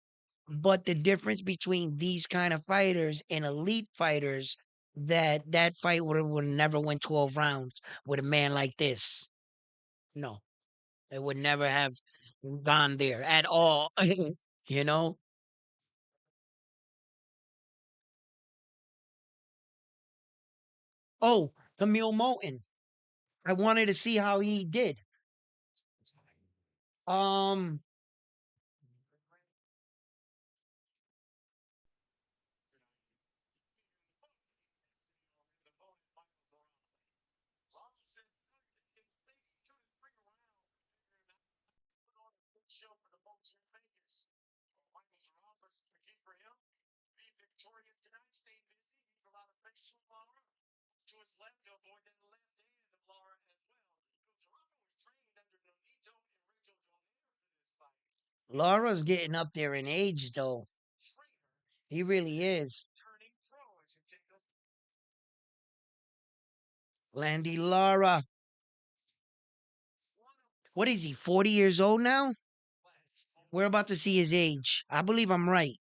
But the difference between these kind of fighters and elite fighters, that fight would never went 12 rounds with a man like this. No. It would never have gone there at all. you know? Oh, Camille Moulton. I wanted to see how he did. Um, Lara's getting up there in age, though. He really is. Landy Lara. What is he, 40 years old now? We're about to see his age. I believe I'm right.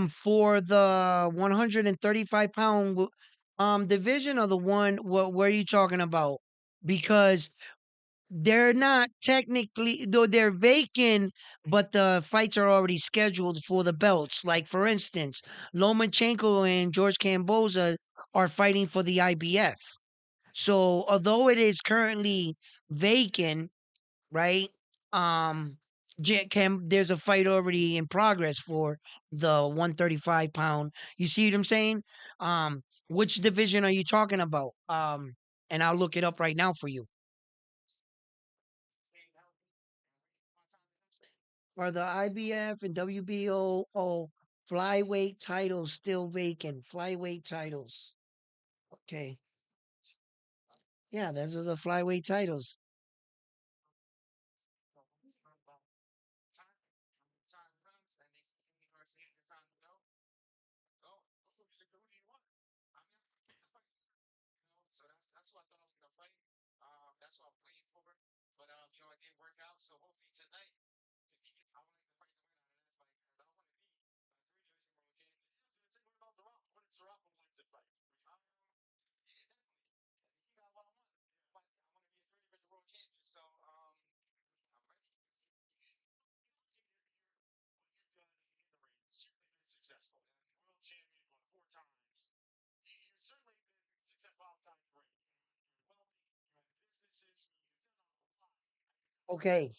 For the 135 pound division, or the one, what are you talking about? Because they're not technically, though they're vacant, but the fights are already scheduled for the belts. Like, for instance, Lomachenko and George Kamboza are fighting for the IBF. So although it is currently vacant, right? There's a fight already in progress for the 135 pound. You see what I'm saying? Which division are you talking about? And I'll look it up right now for you. Are the IBF and WBO flyweight titles still vacant? Flyweight titles. Okay. Yeah, those are the flyweight titles. Okay.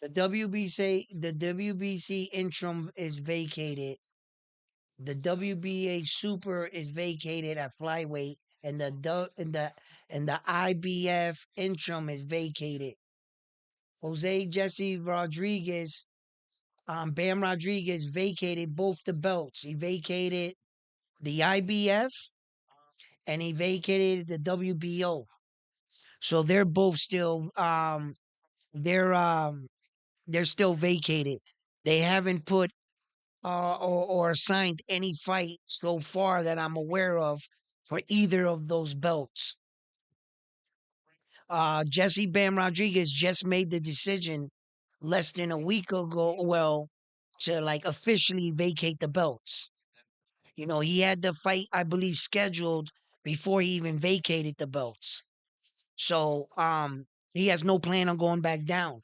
The WBC interim is vacated. The WBA super is vacated at flyweight, and the IBF interim is vacated. Jose Jesse Rodriguez, Bam Rodriguez vacated both the belts. He vacated the IBF and he vacated the WBO. So they're both still they're um they're still vacated. They haven't put or assigned any fight so far that I'm aware of for either of those belts. Jesse Bam Rodriguez just made the decision less than a week ago, well, to like officially vacate the belts. You know, he had the fight, I believe, scheduled before he even vacated the belts. So he has no plan on going back down.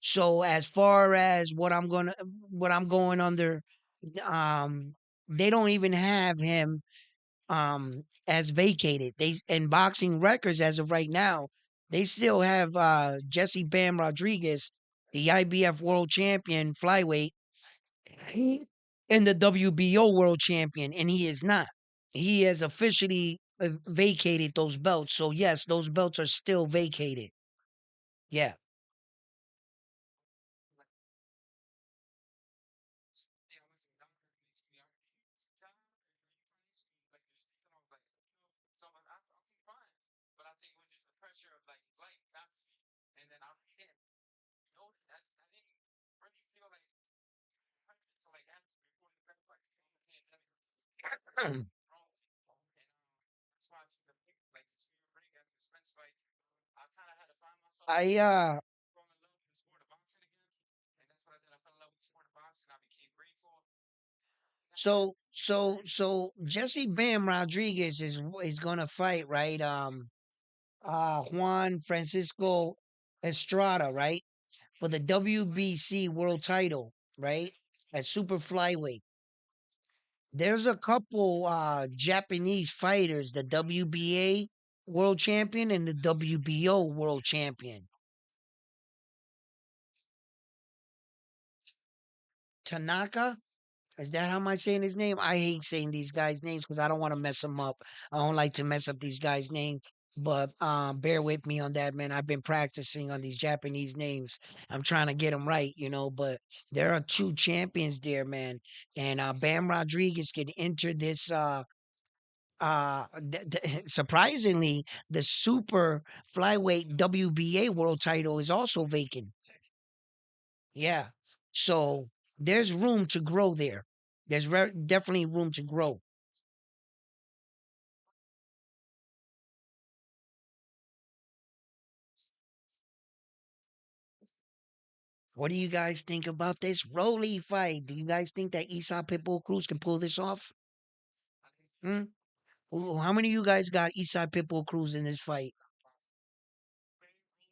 So as far as what I'm going under, um, they don't even have him as vacated. They in boxing records as of right now, they still have Jesse Bam Rodriguez, the IBF world champion flyweight, and the WBO world champion, and he is not. He has officially vacated those belts. So yes, those belts are still vacated. Yeah. I So Jesse Bam Rodriguez is gonna fight, right? Juan Francisco Estrada, right? For the WBC world title, right? At super flyweight. There's a couple Japanese fighters, the WBA world champion and the WBO world champion. Tanaka, is that how am I saying his name? I hate saying these guys' names because I don't want to mess them up. I don't like to mess up these guys' names. But bear with me on that, man. I've been practicing on these Japanese names. I'm trying to get them right, But there are two champions there, man. And Bam Rodriguez can enter this. Surprisingly, the super flyweight WBA world title is also vacant. Yeah. So there's room to grow there. There's definitely room to grow. What do you guys think about this Rolly fight? Do you guys think that Esau Pitbull Cruz can pull this off? Hmm? How many of you guys got Esau Pitbull Cruz in this fight?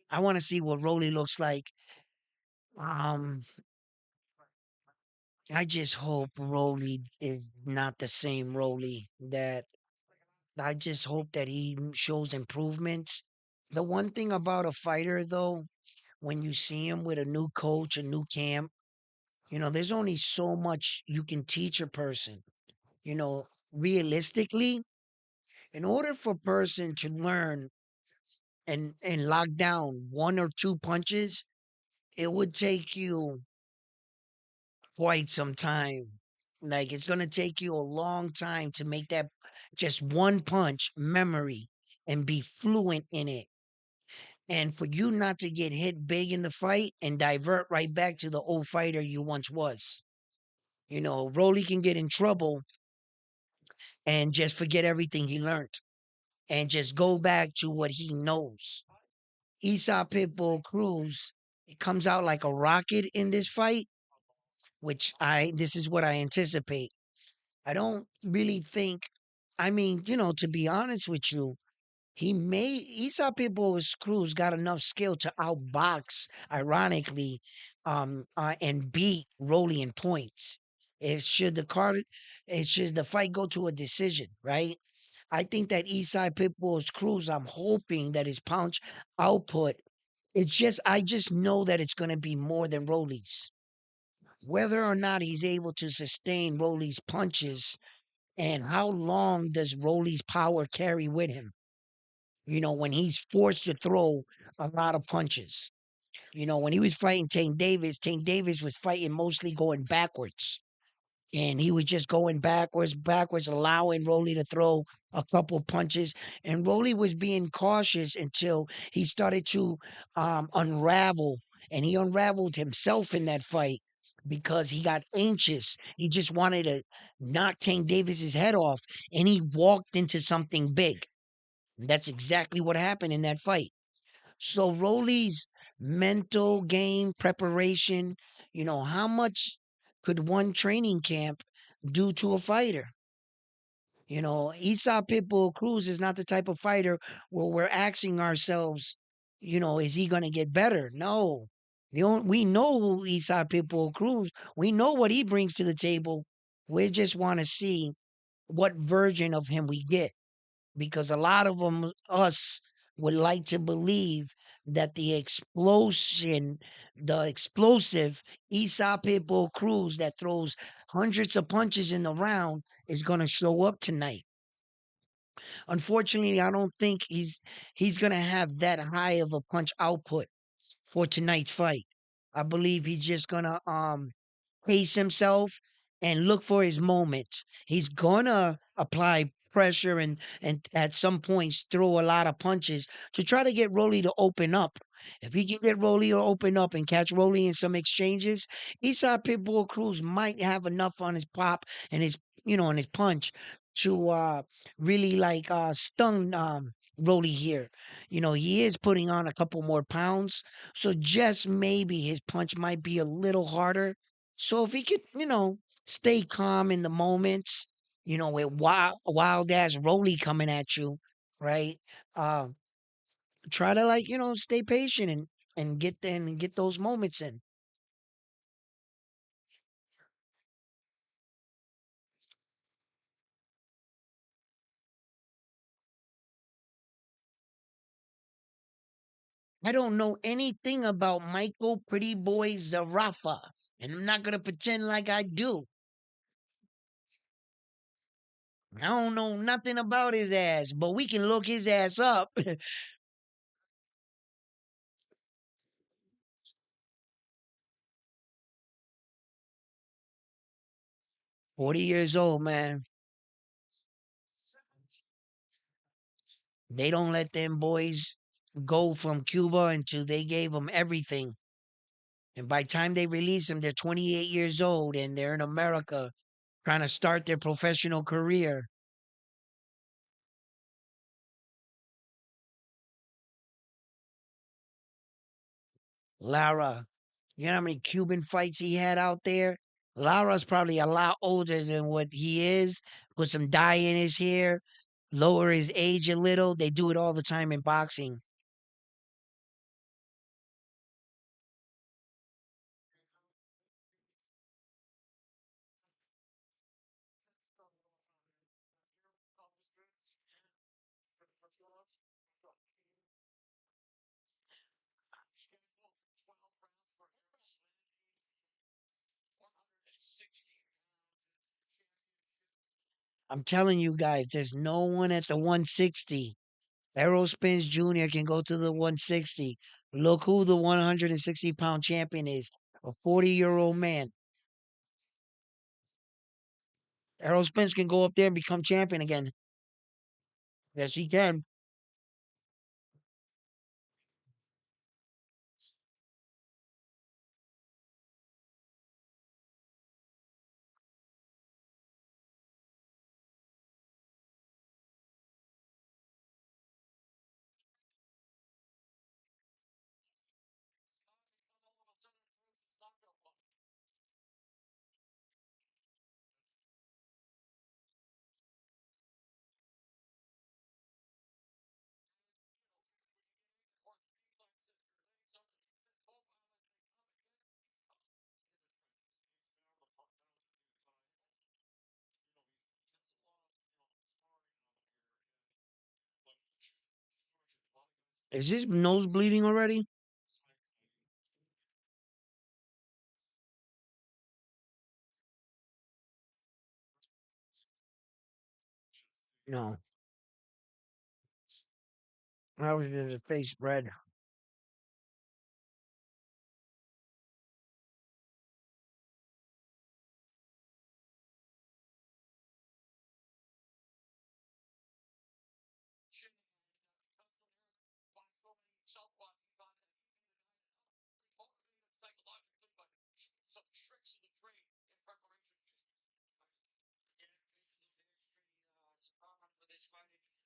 I want to see what Rolly looks like. Um, I just hope Rolly is not the same Rolly that I just hope that he shows improvements. The one thing about a fighter, though, when you see him with a new coach, a new camp, there's only so much you can teach a person. Realistically, in order for a person to learn and lock down one or two punches, it would take you quite some time. Like it's gonna take you a long time to make that just one punch memory and be fluent in it. And for you not to get hit big in the fight and divert right back to the old fighter you once was. Rolly can get in trouble and just forget everything he learned and just go back to what he knows. Esau Pitbull Cruz, it comes out like a rocket in this fight, which this is what I anticipate. I don't really think, I mean, to be honest with you, Esau Pitbull's Cruz got enough skill to outbox, ironically, and beat Rolly in points. It should the card, it should the fight go to a decision, right? I think that Eastside Pitbull's Cruz, I'm hoping that his punch output, I just know that it's going to be more than Rolly's. Whether or not he's able to sustain Rolly's punches and how long does Rolly's power carry with him, when he's forced to throw a lot of punches. When he was fighting Tank Davis was fighting mostly going backwards. And he was just going backwards, allowing Rolly to throw a couple punches. And Rolly was being cautious until he started to unravel. And he unraveled himself in that fight because he got anxious. He just wanted to knock Tank Davis's head off. And he walked into something big. And that's exactly what happened in that fight. So Rolly's mental game preparation, how much could one training camp do to a fighter? Esau Pitbull Cruz is not the type of fighter where we're asking ourselves, is he going to get better? No. We know Esau Pitbull Cruz. We know what he brings to the table. We just want to see what version of him we get because a lot of them, us, would like to believe that the explosive Esau Pitbull Cruz that throws hundreds of punches in the round is going to show up tonight. Unfortunately, I don't think he's going to have that high of a punch output for tonight's fight. I believe he's just going to pace himself and look for his moment. He's gonna apply pressure and at some points throw a lot of punches to try to get Rolly to open up. If he can get Rolly to open up and catch Rolly in some exchanges, Eastside Pitbull Cruz might have enough on his pop and and his punch to really like stun Rolly here. He is putting on a couple more pounds, so just maybe his punch might be a little harder So if he could, stay calm in the moments, with wild ass Rolly coming at you, right? Uh, Try to like, stay patient and get those moments in. I don't know anything about Michael Pretty Boy Zarafa, and I'm not gonna pretend like I do. I don't know nothing about his ass, but we can look his ass up. 40 years old, man. They don't let them boys go from Cuba until they gave them everything. And by the time they release them, they're 28 years old and they're in America trying to start their professional career. Lara, you know how many Cuban fights he had out there? Lara's probably a lot older than what he is. Put some dye in his hair, lower his age a little. They do it all the time in boxing. I'm telling you guys, there's no one at the 160. Errol Spence Jr. can go to the 160. Look who the 160-pound champion is, a 40-year-old man. Errol Spence can go up there and become champion again. Yes, he can. Is his nose bleeding already? No. That was just his face red.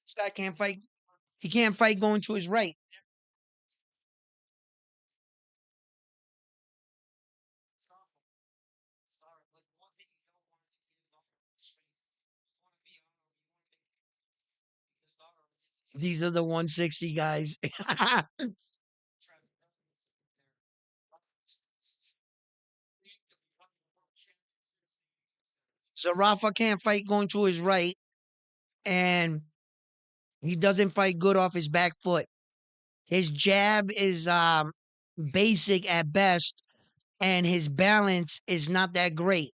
This guy can't fight. He can't fight going to his right. These are the 160 guys. Zarafa can't fight going to his right, and he doesn't fight good off his back foot. His jab is basic at best, and his balance is not that great.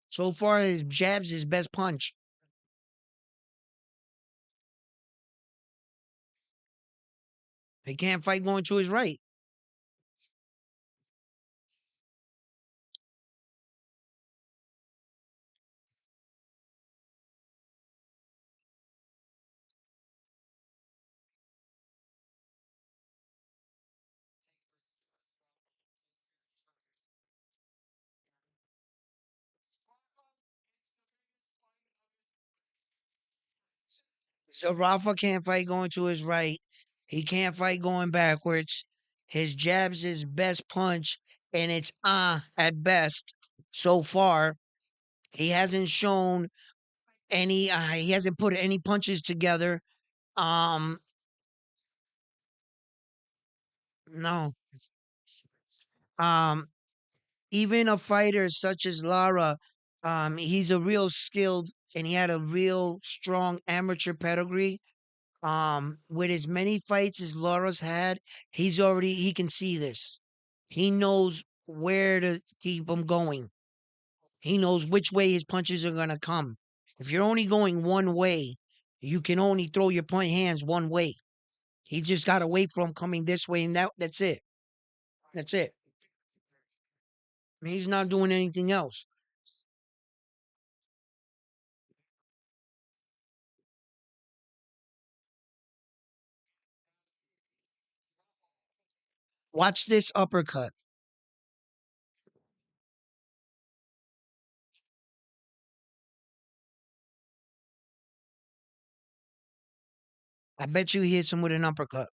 So far, his jab's his best punch. He can't fight going to his right. Zarafa can't fight going to his right. He can't fight going backwards. His jab's his best punch, and it's at best so far. He hasn't shown any. He hasn't put any punches together. Um, no. Um, even a fighter such as Lara, he's a real skilled and he had a real strong amateur pedigree. With as many fights as Lara's had, he can see this. He knows where to keep him going. He knows which way his punches are gonna come. If you're only going one way, you can only throw your point hands one way. He just gotta wait for him coming this way and that's it. That's it. He's not doing anything else. Watch this uppercut. I bet you he hits him with an uppercut.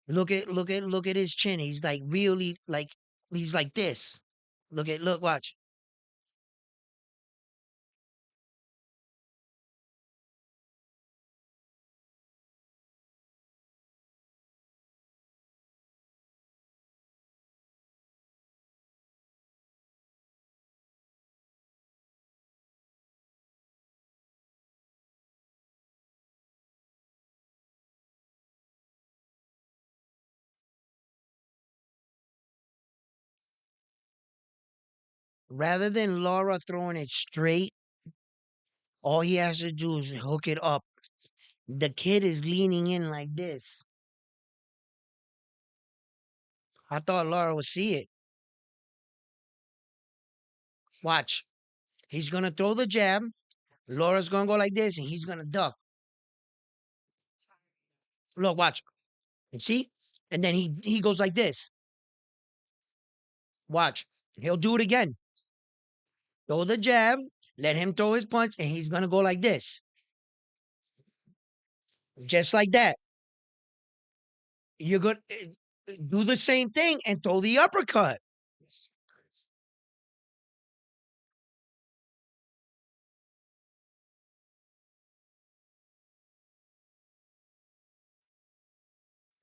Look at his chin. He's like really like he's like this. Watch. Rather than Laura throwing it straight, all he has to do is hook it up. The kid is leaning in like this. I thought Laura would see it. Watch. He's gonna throw the jab. Laura's gonna go like this, and he's gonna duck. Look, watch. You see? And then he goes like this. Watch. He'll do it again. Throw the jab. Let him throw his punch, and he's gonna go like this, just like that. You're gonna do the same thing and throw the uppercut.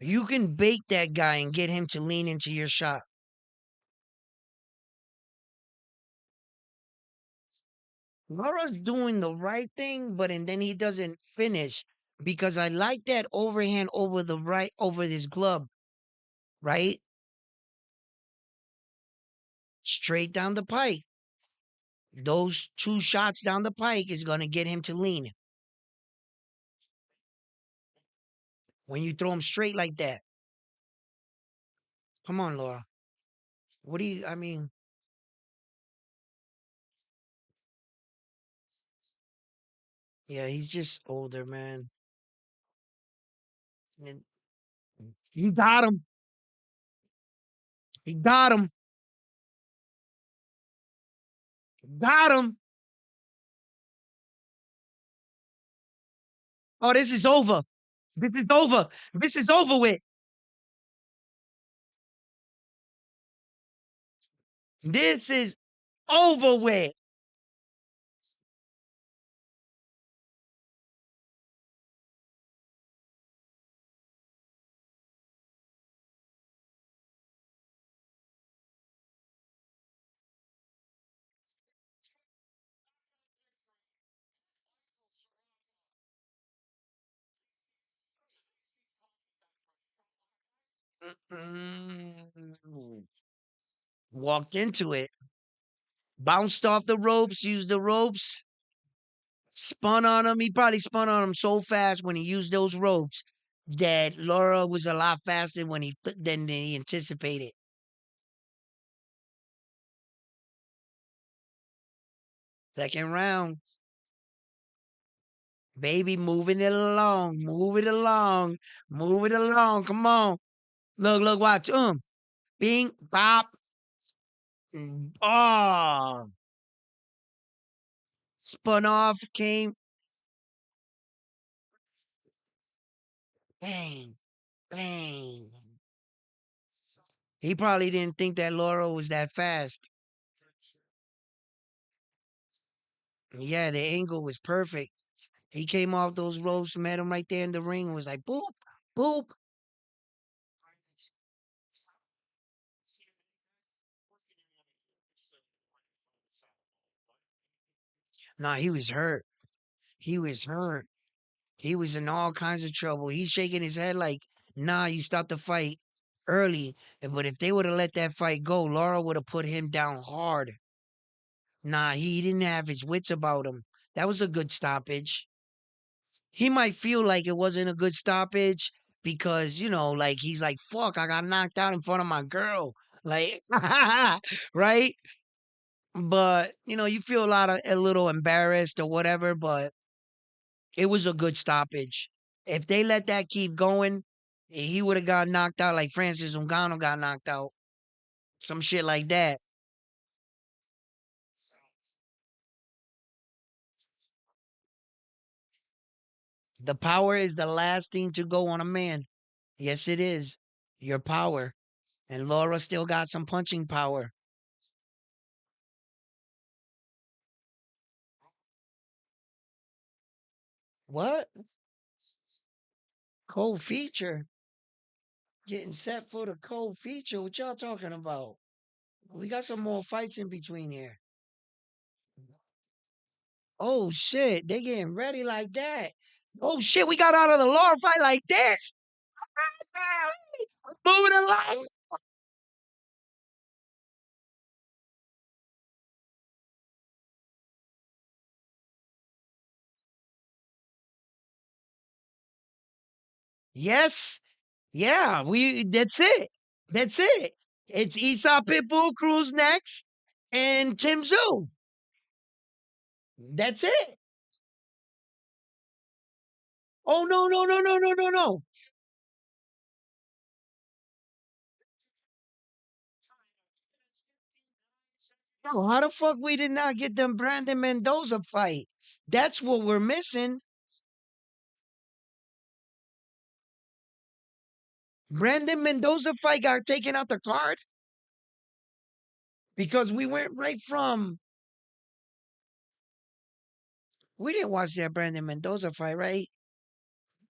You can bait that guy and get him to lean into your shot. Laura's doing the right thing, but and then he doesn't finish because I like that overhand over the right over this glove, right? Straight down the pike. Those two shots down the pike is gonna get him to lean when you throw him straight like that. Come on, Laura. What do you? I mean, yeah, he's just older, man. And he got him. He got him. Got him. Oh, this is over. This is over. This is over with. This is over with. Mm. Walked into it, bounced off the ropes, used the ropes, spun on him. He probably spun on him so fast when he used those ropes that Laura was a lot faster when than he anticipated. Second round, Baby, moving it along, move it along, move it along. Come on. Look, look, watch. Bing, bop. Oh, spun off, came, bang, bang. He probably didn't think that Lara was that fast. Yeah, the angle was perfect. He came off those ropes, met him right there in the ring, and was like, boop, boop. Nah, he was hurt. He was hurt. He was in all kinds of trouble. He's shaking his head like, nah, you stopped the fight early. But if they would have let that fight go, Laura would have put him down hard. Nah, he didn't have his wits about him. That was a good stoppage. He might feel like it wasn't a good stoppage because, like he's like, fuck, I got knocked out in front of my girl. Like, right? But, you feel a little embarrassed or whatever, but it was a good stoppage. If they let that keep going, he would have got knocked out like Francis Ngannou got knocked out. Some shit like that. The power is the last thing to go on a man. Yes, it is. Your power. And Laura still got some punching power. What? Cold feature? Getting set for the cold feature? What y'all talking about? We got some more fights in between here. Oh shit, they getting ready like that. Oh shit, we got out of the Laura fight like this. Moving along. Yes. Yeah, that's it. That's it. It's Esau Pitbull Cruz next and Tim Zoo. That's it. Oh no, no, no, no, no, no, no. No, how the fuck we did not get them Brandon Mendoza fight? That's what we're missing. Brandon Mendoza fight got taken out the card because we went right from. We didn't watch that Brandon Mendoza fight, right?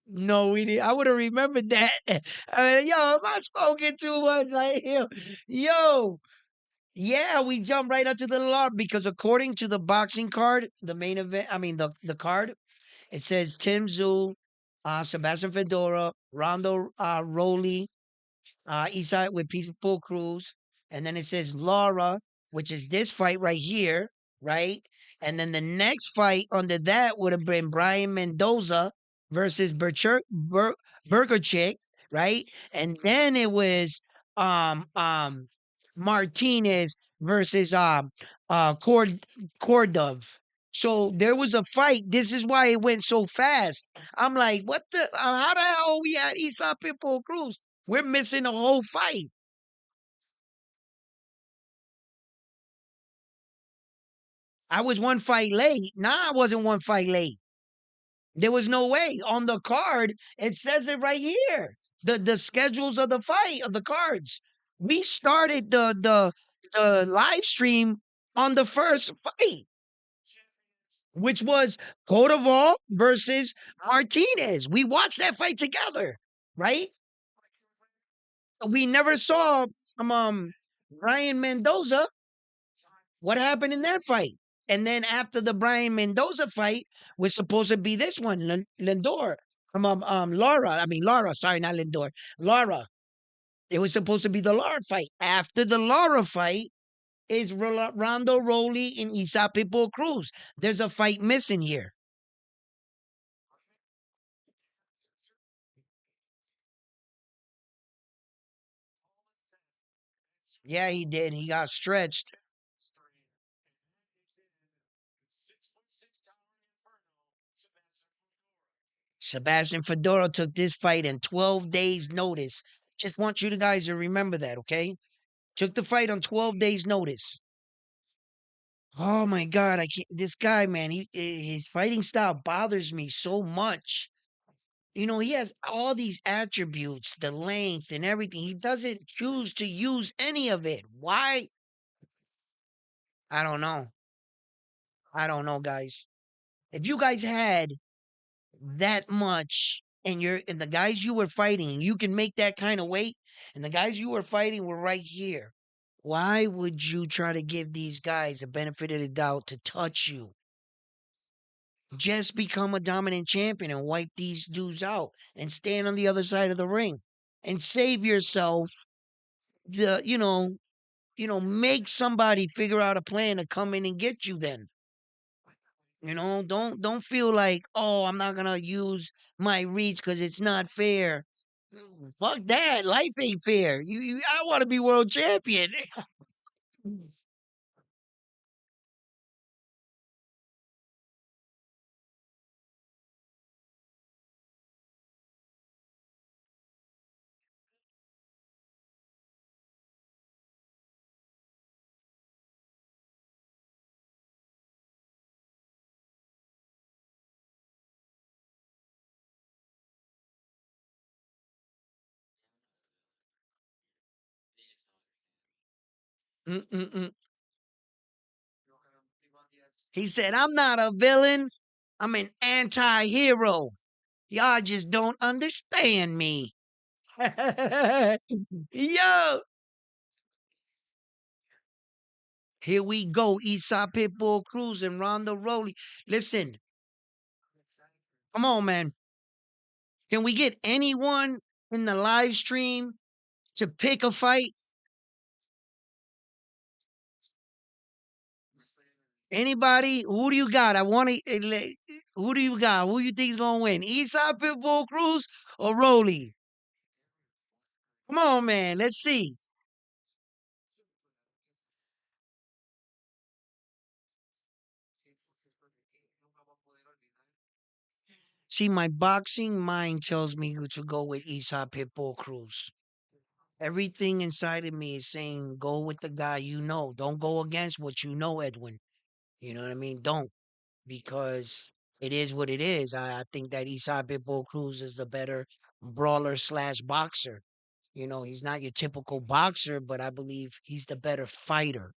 No, we didn't. I would have remembered that. I mean, yo, am I smoking too much? Like, yo, yeah, we jumped right up to the law because according to the boxing card, the main event, I mean the card, it says Tim Zhu, Sebastian Fundora, Rondo Rowley, Eastside with Peaceful Cruz, and then it says Lara, which is this fight right here, right? And then the next fight under that would have been Brian Mendoza versus Burger Chick, right? And then it was um um Martinez versus Cordova. So there was a fight. This is why it went so fast. I'm like, what the? How the hell are we at Eastside Pitbull Cruz? We're missing a whole fight. I was one fight late. Nah, I wasn't one fight late. There was no way. On the card, it says it right here. The schedules of the fight of the cards. We started the live stream on the first fight, which was Cordova versus Martinez. We watched that fight together, right? We never saw Ryan Mendoza. What happened in that fight? And then after the Brian Mendoza fight was supposed to be this one, Lindor. Lara. I mean Lara. Sorry, not Lindor. Lara. It was supposed to be the Lara fight. After the Lara fight is Rondo Rowley and Isa Pitbull Cruz. There's a fight missing here. Yeah, he did. He got stretched. Sebastian Fundora took this fight in 12 days' notice. Just want you guys to remember that, okay? Took the fight on 12 days' notice. Oh my God, I can't. This guy, man, his fighting style bothers me so much. You know, he has all these attributes, the length and everything. He doesn't choose to use any of it. Why? I don't know. I don't know, guys. If you guys had that much and the guys you were fighting, you can make that kind of weight, and the guys you were fighting were right here. Why would you try to give these guys a benefit of the doubt to touch you? Just become a dominant champion and wipe these dudes out and stand on the other side of the ring and save yourself the, make somebody figure out a plan to come in and get you then. Don't feel like, oh, I'm not gonna use my reach because it's not fair. Fuck that. Life ain't fair. I want to be world champion. Mm-mm-mm. He said, I'm not a villain. I'm an anti-hero. Y'all just don't understand me. Yo, here we go. Esau Pitbull Cruz and Ronda Rolley. Listen, come on, man. Can we get anyone in the live stream to pick a fight? Anybody? Who do you got? I want to. Who do you got? Who you think's gonna win? Esau Pitbull Cruz or Roly? Come on, man. Let's see. See, my boxing mind tells me to go with Esau Pitbull Cruz. Everything inside of me is saying go with the guy you know. Don't go against what you know, Edwin. You know what I mean? Don't, because it is what it is. I think that Esau Pitbull Cruz is the better brawler slash boxer. He's not your typical boxer, but I believe he's the better fighter.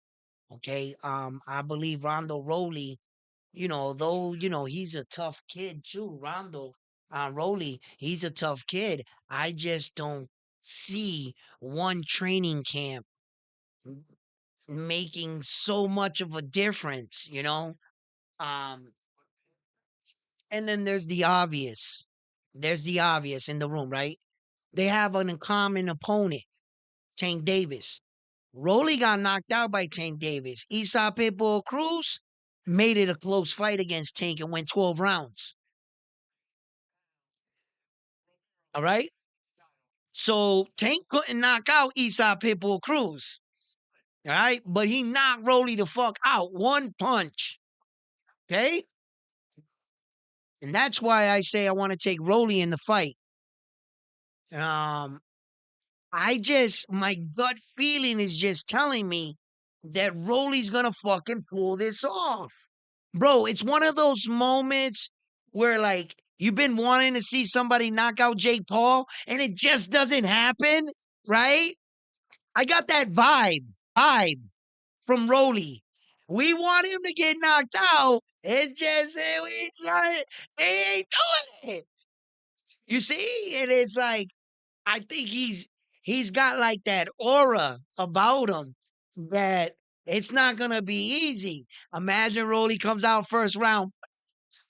Okay. I believe Rondo Rowley, though, he's a tough kid too. Rondo Rowley, he's a tough kid. I just don't see one training camp making so much of a difference. Um, and then there's the obvious. There's the obvious in the room, right? They have an uncommon opponent, Tank Davis. Rolly got knocked out by Tank Davis. Esau Pitbull Cruz made it a close fight against Tank and went 12 rounds. All right. So Tank couldn't knock out Esau Pitbull Cruz. All right. But he knocked Rolly the fuck out. One punch. Okay. And that's why I say I want to take Rolly in the fight. Um, my gut feeling is just telling me that Rolly's gonna fucking pull this off. Bro, it's one of those moments where, like, you've been wanting to see somebody knock out Jake Paul and it just doesn't happen, right? I got that vibe from Rolly. We want him to get knocked out. It's just, he ain't doing it. You see? And it's like, I think he's got like that aura about him that it's not gonna be easy. Imagine Rolly comes out first round.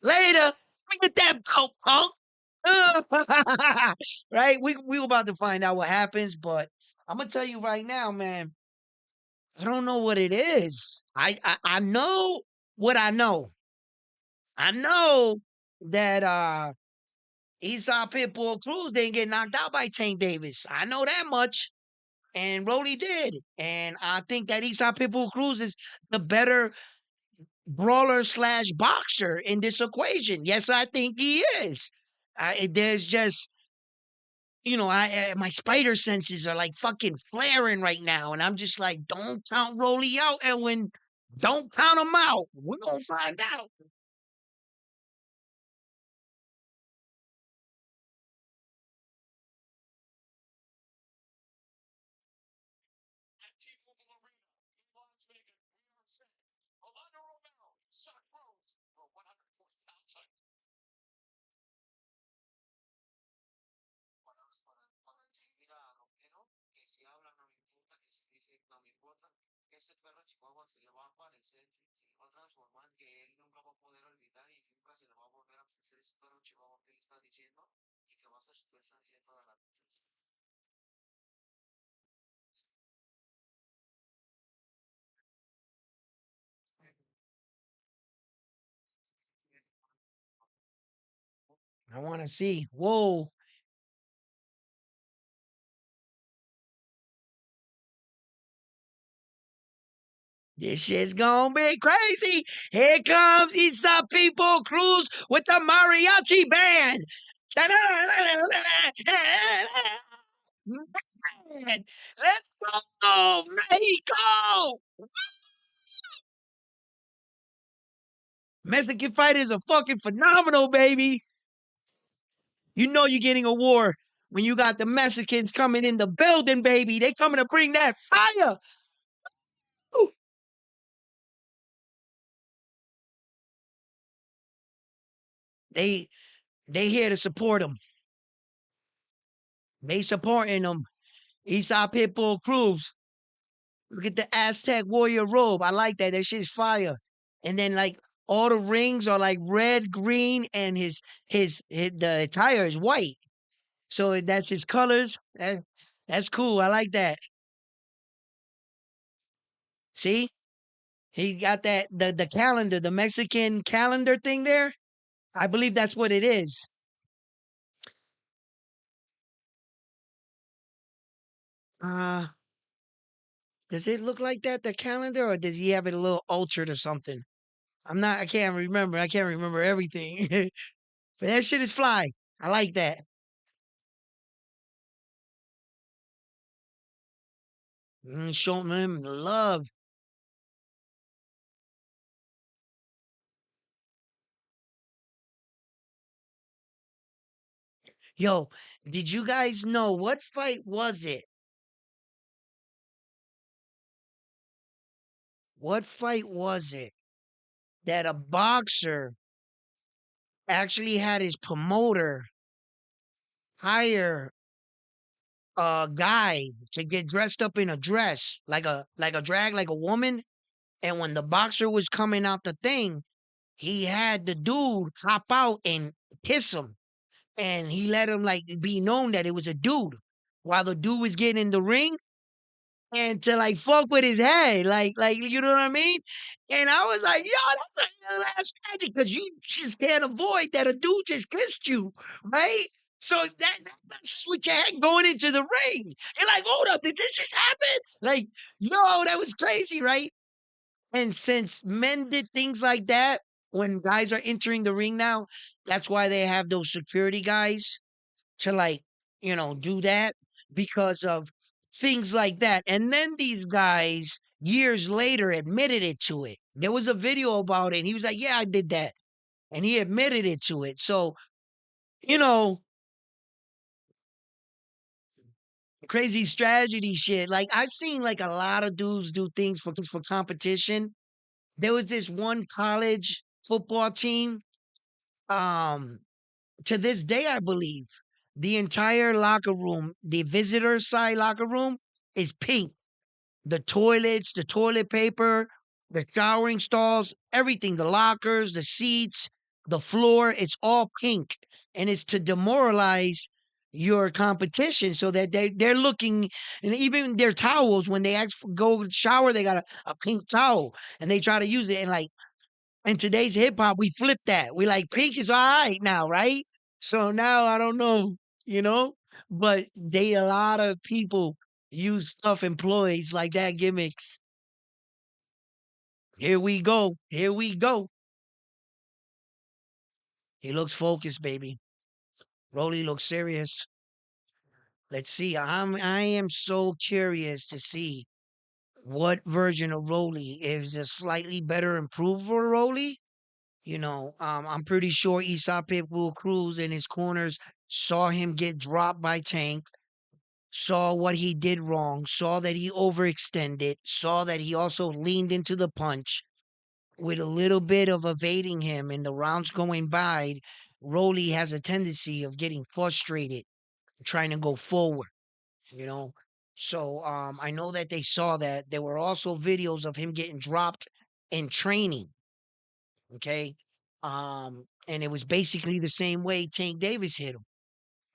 Later, we get that belt, punk. Right? We about to find out what happens, but I'm gonna tell you right now, man. I don't know what it is. I know what I know. I know that Esau Pitbull Cruz didn't get knocked out by Tank Davis. I know that much. And Rolly did. And I think that Esau Pitbull Cruz is the better brawler slash boxer in this equation. Yes, I think he is. There's just, my spider senses are like fucking flaring right now, and I'm just like, don't count Rolly out, Edwin. Don't count him out. We're gonna find out. I want to see. Whoa, this shit's gonna be crazy. Here comes Isa People Cruz with the mariachi band. Man, let's go, Mexico! Mexican fighters are fucking phenomenal, baby. You know you're getting a war when you got the Mexicans coming in the building, baby. They coming to bring that fire. Ooh. They they here to support them. They supporting them. Eastside Pitbull Cruz. Look at the Aztec warrior robe. I like that. That shit's fire. And then like all the rings are like red, green, and his the attire is white. So that's his colors. That's cool. I like that. See? He got that the calendar, the Mexican calendar thing there. I believe that's what it is. Uh, does it look like that, the calendar, or does he have it a little altered or something? I can't remember. I can't remember everything. But that shit is fly. I like that. Showing him the love. Yo, did you guys know what fight was it? What fight was it that a boxer actually had his promoter hire a guy to get dressed up in a dress, like a drag, like a woman. And when the boxer was coming out the thing, he had the dude hop out and kiss him, and he let him like be known that it was a dude, while the dude was getting in the ring. And to like fuck with his head, like you know what I mean? And I was like, yo, that's tragic because you just can't avoid that a dude just kissed you, right? So that's what you had going into the ring. You're like, hold up, did this just happen? Like, yo, that was crazy, right? And since men did things like that when guys are entering the ring now, that's why they have those security guys to like, do that because of things like that. And then these guys years later admitted it to it. There was a video about it. And he was like, yeah, I did that. And he admitted it to it. So, you know, crazy strategy shit. Like I've seen like a lot of dudes do things for competition. There was this one college football team. Um, to this day, I believe the entire locker room, the visitor side locker room, is pink. The toilets, the toilet paper, the showering stalls, everything, the lockers, the seats, the floor, it's all pink. And it's to demoralize your competition so that they're looking, and even their towels, when they go shower, they got a pink towel and they try to use it. And like in today's hip hop, we flip that. We like pink is all right now, right? So now I don't know, you know, but a lot of people use stuff employees like that gimmicks. Here we go. Here we go. He looks focused, baby. Rolly looks serious. Let's see. I am so curious to see what version of Rolly is a slightly better improved for Rolly. I'm pretty sure Esau Pitbull Cruz in his corners saw him get dropped by Tank, saw what he did wrong, saw that he overextended, saw that he also leaned into the punch with a little bit of evading him and the rounds going by. Rolly has a tendency of getting frustrated, trying to go forward, you know. So I know that they saw that. There were also videos of him getting dropped in training. Okay. And it was basically the same way Tank Davis hit him.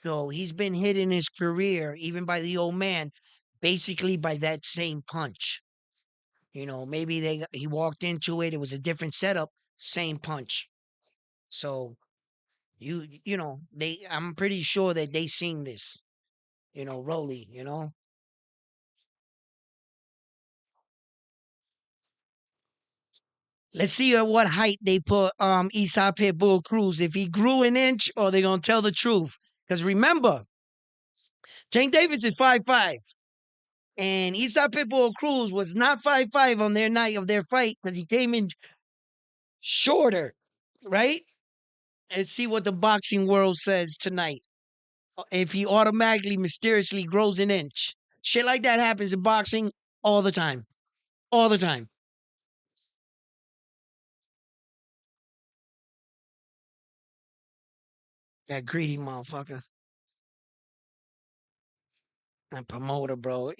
So he's been hit in his career, even by the old man, basically by that same punch. Maybe he walked into it, it was a different setup, same punch. So I'm pretty sure that they seen this, Rolly. Let's see at what height they put Esau Pitbull Cruz. If he grew an inch or they gonna tell the truth. Because remember, Tank Davis is 5'5". And Esau Pitbull Cruz was not 5'5" on their night of their fight because he came in shorter, right? Let's see what the boxing world says tonight. If he automatically, mysteriously grows an inch. Shit like that happens in boxing all the time. All the time. That greedy motherfucker. That promoter, bro.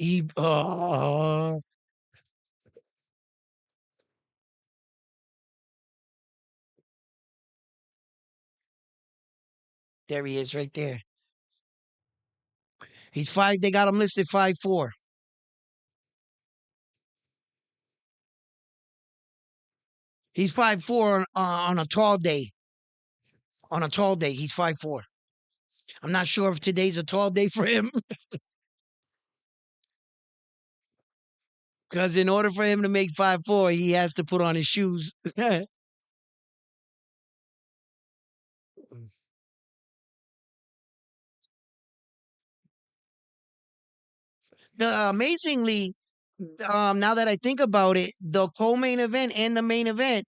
There he is right there. He's five. They got him listed 5'4". He's 5'4" on a tall day. On a tall day, he's 5'4". I'm not sure if today's a tall day for him. Because in order for him to make 5'4", he has to put on his shoes. Amazingly, now that I think about it, the co-main event and the main event,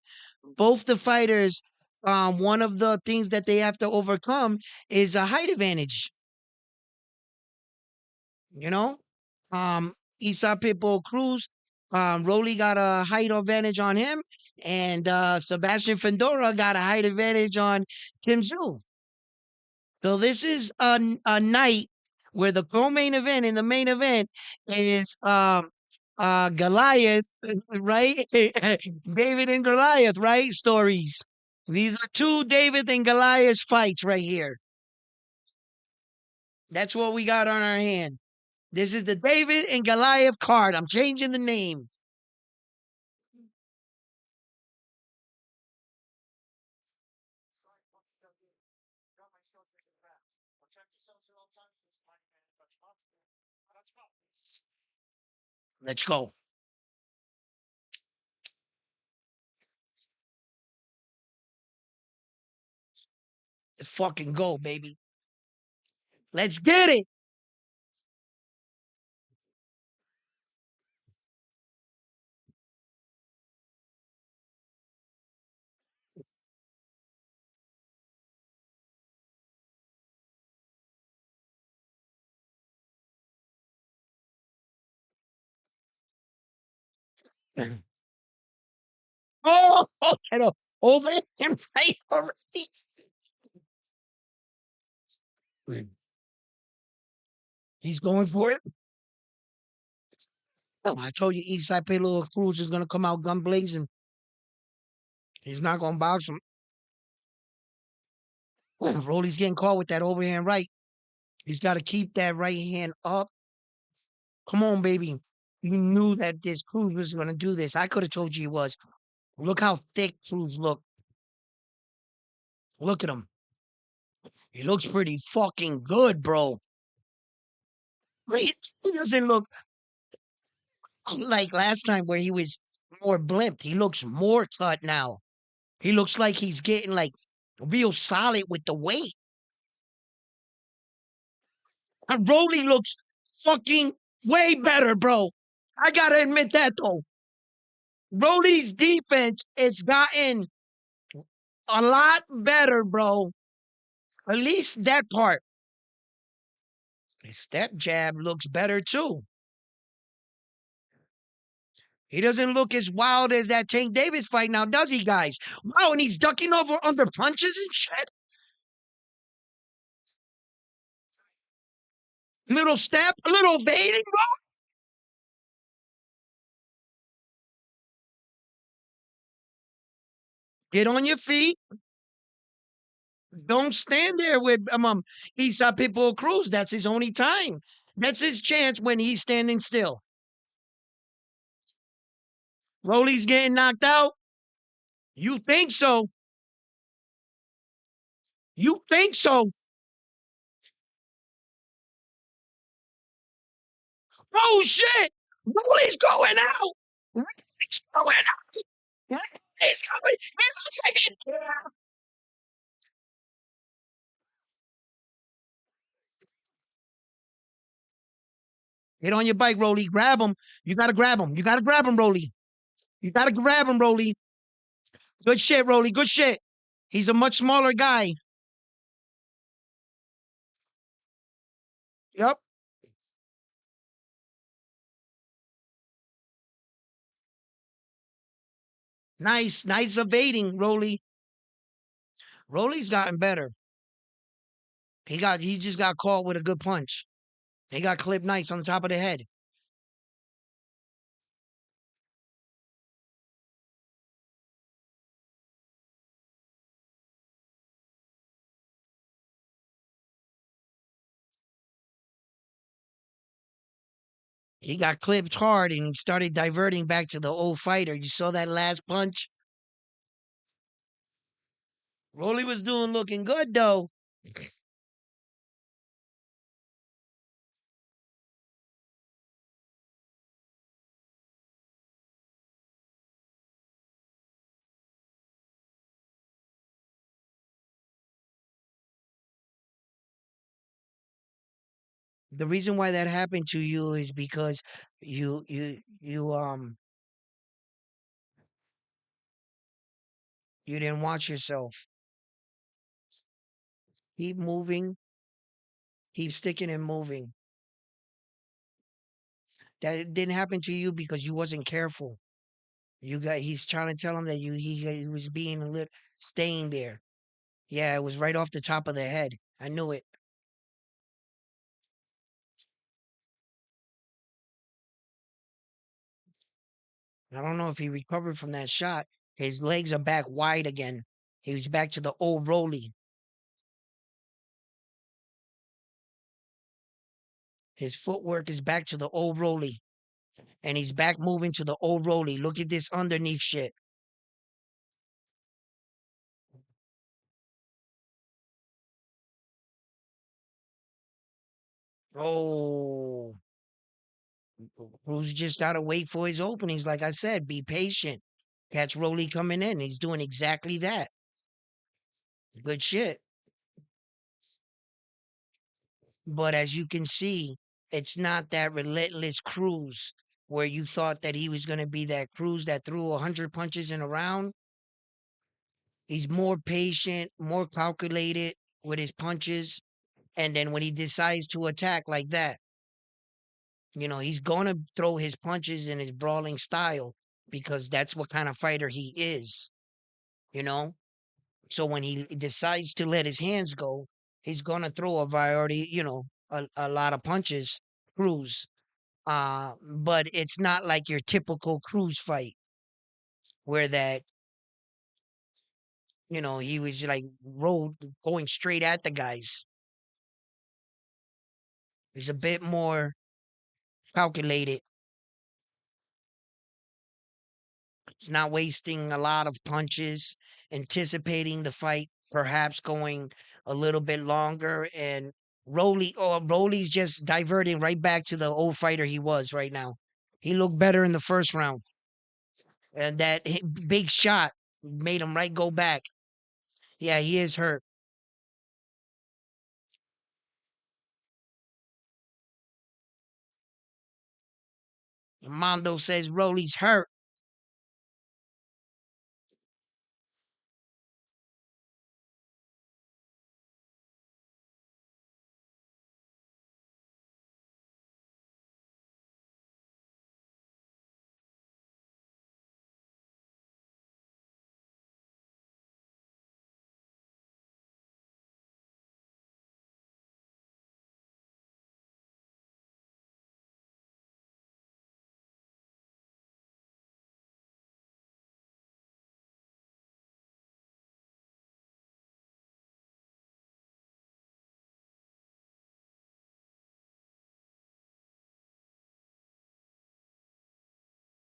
both the fighters, one of the things that they have to overcome is a height advantage. You know, Isa Pitbull Cruz, Rolly got a height advantage on him, and Sebastian Fundora got a height advantage on Tszyu. So this is a night where the co-main event and the main event is Goliath, right? David and Goliath, right? Stories. These are two David and Goliath fights right here. That's what we got on our hand. This is the David and Goliath card. I'm changing the name. Let's go. Let's fucking go, baby. Let's get it. Oh, I don't over him right already. He's going for it. Oh, I told you Eastside Payload Cruz is gonna come out gun blazing. He's not gonna box him. Rolly's getting caught with that overhand right. He's got to keep that right hand up. Come on, baby. You knew that this Cruz was gonna do this. I could have told you he was. Look how thick Cruz look. Look at him. He looks pretty fucking good, bro. He doesn't look like last time where he was more blimped. He looks more cut now. He looks like he's getting like real solid with the weight. And Rolly looks fucking way better, bro. I gotta admit that though. Rolly's defense has gotten a lot better, bro. At least that part. His step jab looks better too. He doesn't look as wild as that Tank Davis fight now, does he, guys? Wow, and he's ducking over under punches and shit. Little step, a little evading, bro. Get on your feet. Don't stand there with Isa Pitbull Cruz. That's his only time. That's his chance when he's standing still. Rolly's getting knocked out. You think so? You think so? Oh shit! Rolly's going out. Rolly's going out. Rolly's going. It looks like it. Get on your bike, Rolly. Grab him. You gotta grab him. You gotta grab him, Rolly. You gotta grab him, Rolly. Good shit, Rolly. Good shit. He's a much smaller guy. Yep. Nice. Nice evading, Rolly. Rolly's gotten better. He just got caught with a good punch. He got clipped nice on the top of the head. He got clipped hard and started diverting back to the old fighter. You saw that last punch? Rolly was doing looking good though. The reason why that happened to you is because you you didn't watch yourself. Keep moving, keep sticking and moving. That didn't happen to you because you wasn't careful. He's trying to tell him that he was being a little staying there. Yeah, it was right off the top of the head. I knew it. I don't know if he recovered from that shot. His legs are back wide again. He was back to the old Rolly. His footwork is back to the old Rolly. And he's back moving to the old Rolly. Look at this underneath shit. Oh, Cruz just gotta wait for his openings. Like I said, be patient. Catch Rolly coming in. He's doing exactly that. Good shit. But as you can see, it's not that relentless Cruz where you thought that he was going to be that Cruz that threw 100 punches in a round. He's more patient, more calculated with his punches. And then when he decides to attack like that, he's going to throw his punches in his brawling style because that's what kind of fighter he is, you know? So when he decides to let his hands go, he's going to throw a variety, a lot of punches, Cruz. But it's not like your typical Cruz fight where he was like road going straight at the guys. He's a bit more calculated. He's not wasting a lot of punches, anticipating the fight, perhaps going a little bit longer. And Rolly's just diverting right back to the old fighter he was right now. He looked better in the first round. And that big shot made him right go back. Yeah, he is hurt. Mondo says Rolly's hurt.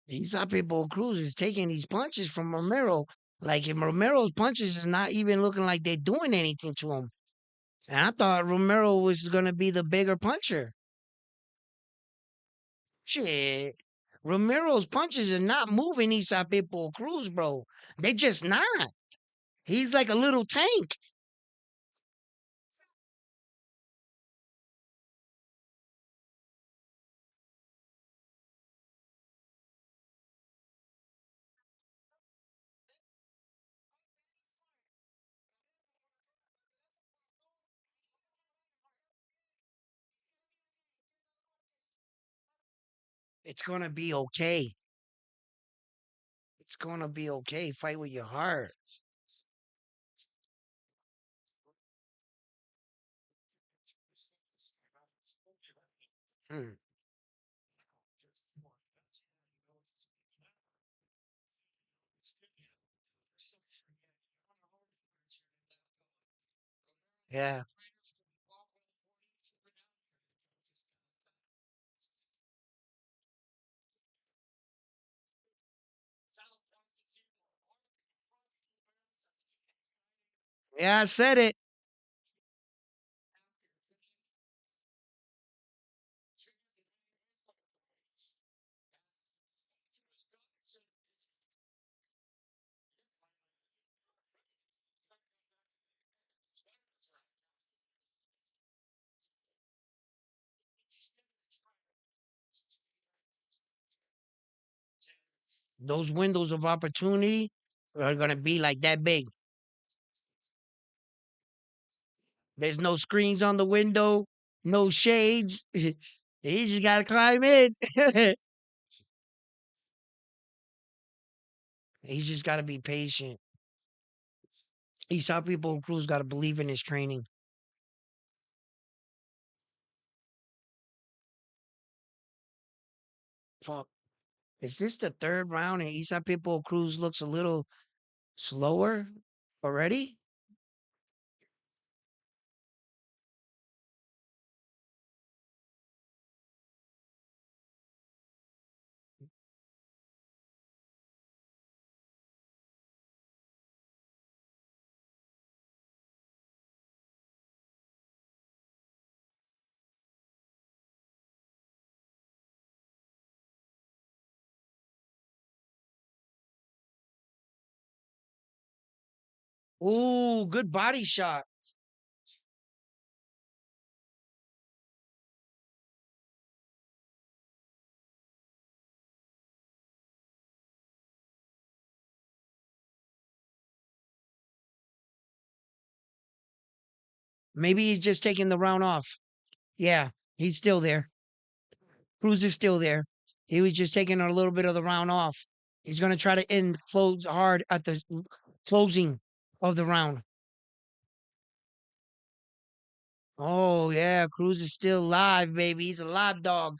These are people Cruz is taking these punches from Romero. Like if Romero's punches is not even looking like they're doing anything to him. And I thought Romero was gonna be the bigger puncher. Shit. Romero's punches are not moving Isapepo Cruz, bro. They just not. He's like a little tank. It's gonna be okay. It's gonna be okay. Fight with your heart. Hmm. Yeah. Yeah, I said it. Those windows of opportunity are gonna be like that big. There's no screens on the window, no shades. He just gotta climb in. He's just gotta be patient. He saw people Cruz gotta believe in his training. Fuck. Is this the third round and Isa Pitbull Cruz looks a little slower already? Ooh, good body shot. Maybe he's just taking the round off. Yeah, he's still there. Cruz is still there. He was just taking a little bit of the round off. He's gonna try to end close hard at the closing of the round. Oh yeah, Cruz is still live, baby. He's a live dog.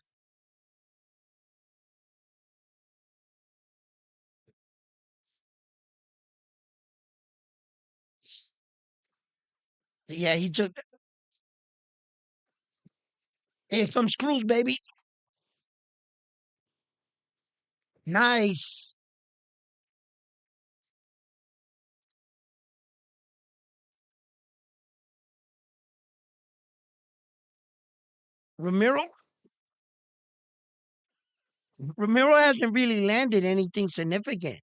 Yeah, he took. Here comes Cruz, baby. Nice, Romero. Romero hasn't really landed anything significant.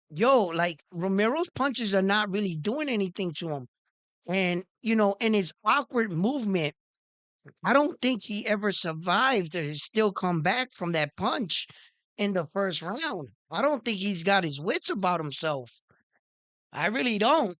Yo, like Romero's punches are not really doing anything to him. And, in his awkward movement, I don't think he ever survived to still come back from that punch in the first round. I don't think he's got his wits about himself. I really don't.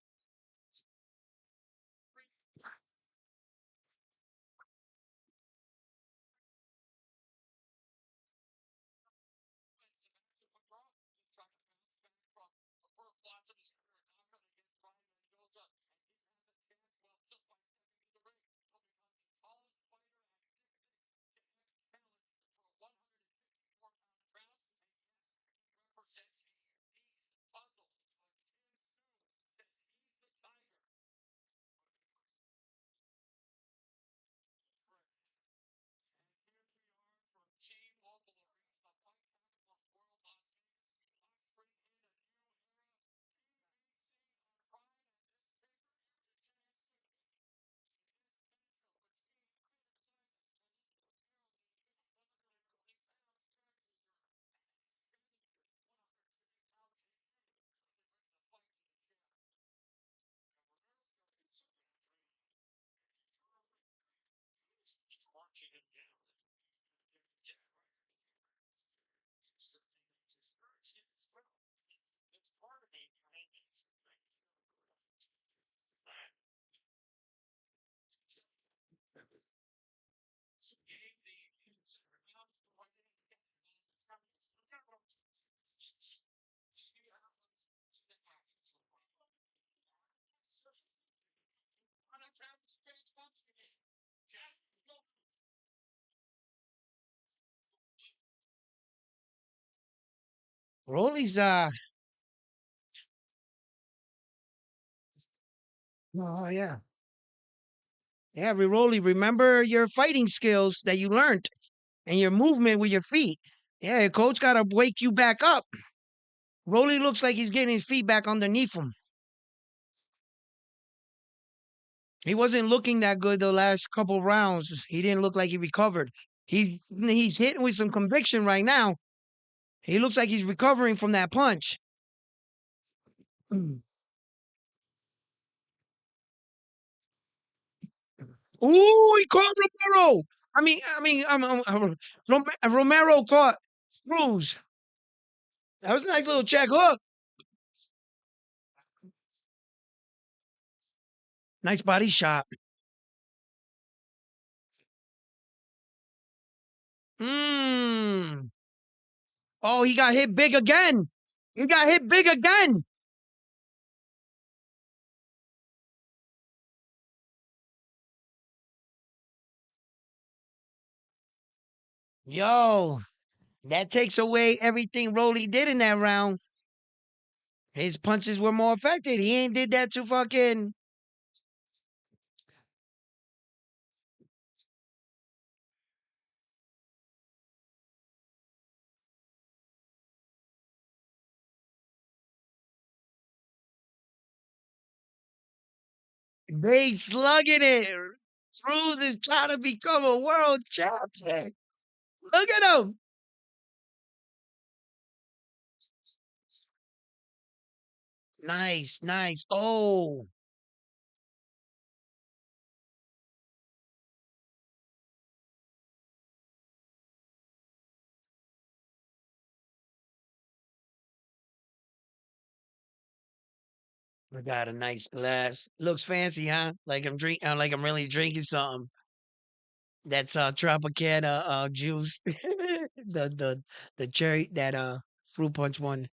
Rolly's oh yeah. Yeah, Rolly, remember your fighting skills that you learned and your movement with your feet. Yeah, your coach gotta wake you back up. Rolly looks like he's getting his feet back underneath him. He wasn't looking that good the last couple rounds. He didn't look like he recovered. He's hitting with some conviction right now. He looks like he's recovering from that punch. Ooh, he caught Romero. Romero caught Cruz. That was a nice little check hook. Nice body shot. Mmm. Oh, he got hit big again. He got hit big again. Yo, that takes away everything Rolly did in that round. His punches were more effective. He ain't did that to fucking they slugging it. Cruz is trying to become a world champion. Look at him. Nice, nice. Oh, I got a nice glass. Looks fancy, huh? Like I'm really drinking something. That's Tropicana juice. The cherry that fruit punch one.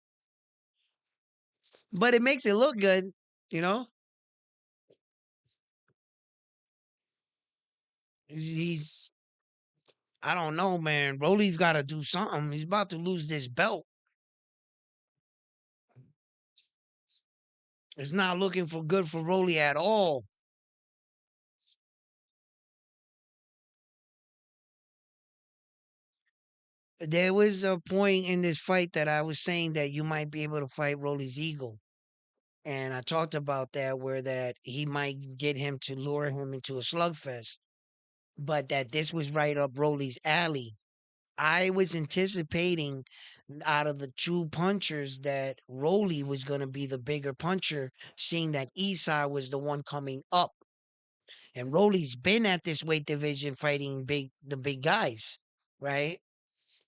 But it makes it look good, you know? He's I don't know, man. Rolly's gotta do something. He's about to lose this belt. It's not looking for good for Rolly at all. There was a point in this fight that I was saying that you might be able to fight Rolly's ego. And I talked about that where that he might get him to lure him into a slugfest, but that this was right up Rolly's alley. I was anticipating out of the two punchers that Rolly was going to be the bigger puncher, seeing that Esai was the one coming up. And Rolly's been at this weight division fighting the big guys, right?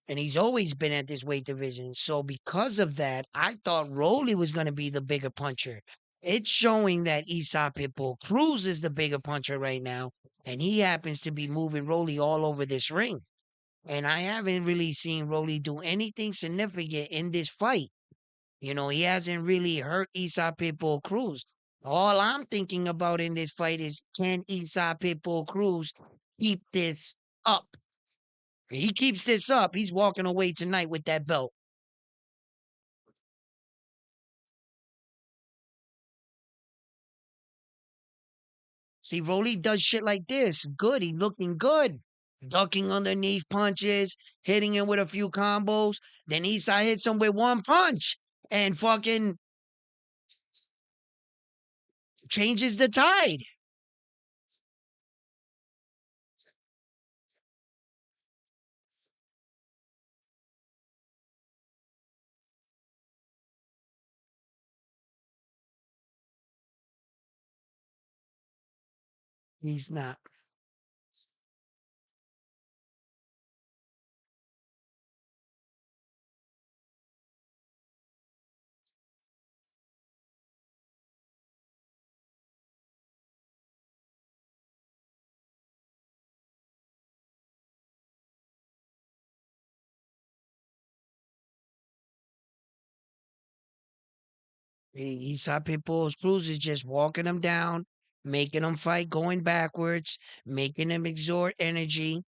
And he's always been at this weight division. So because of that, I thought Rolly was going to be the bigger puncher. It's showing that Isaac Pitbull Cruz is the bigger puncher right now, and he happens to be moving Rolly all over this ring. And I haven't really seen Rolly do anything significant in this fight. You know, he hasn't really hurt Isaac Pitbull Cruz. All I'm thinking about in this fight is, can Isaac Pitbull Cruz keep this up? He keeps this up, he's walking away tonight with that belt. See, Rolly does shit like this. Good. He's looking good. Ducking underneath punches, hitting him with a few combos. Then Isai hits him with one punch and fucking changes the tide. He's not. Isai Pitbull Cruz is just walking him down, making him fight, going backwards, making him exert energy.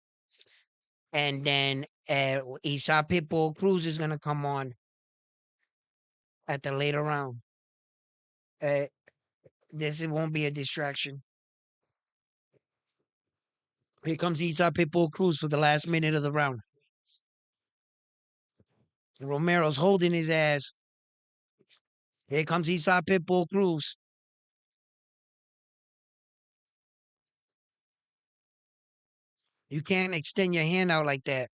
And then Isai Pitbull Cruz is going to come on at the later round. Uh, this it won't be a distraction. Here comes Isai Pitbull Cruz for the last minute of the round. Romero's holding his ass. Here comes Isai Pitbull Cruz. You can't extend your hand out like that.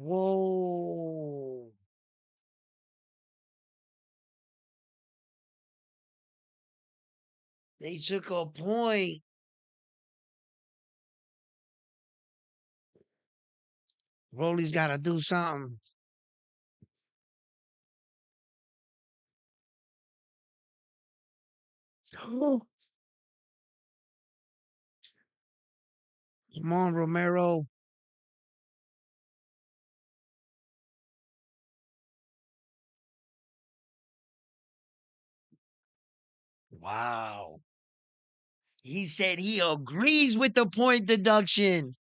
Whoa. They took a point. Rolly's got to do something. Come on, Romero. Wow. He said he agrees with the point deduction.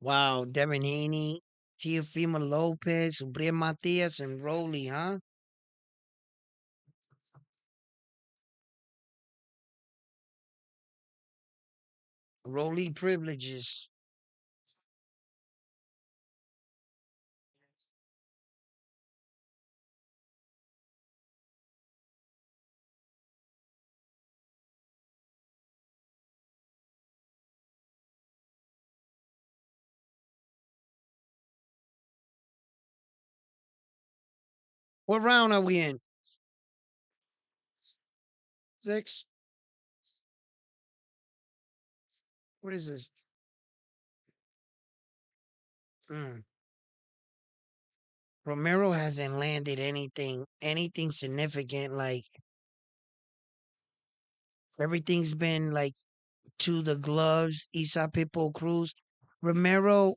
Wow, Devin Haney, Teofimo Lopez, Bria Matias, and Rolly, huh? Rolly privileges. What round are we in? Six? What is this? Mm. Romero hasn't landed anything significant. Like everything's been like to the gloves. Isa Pitbull Cruz. Romero,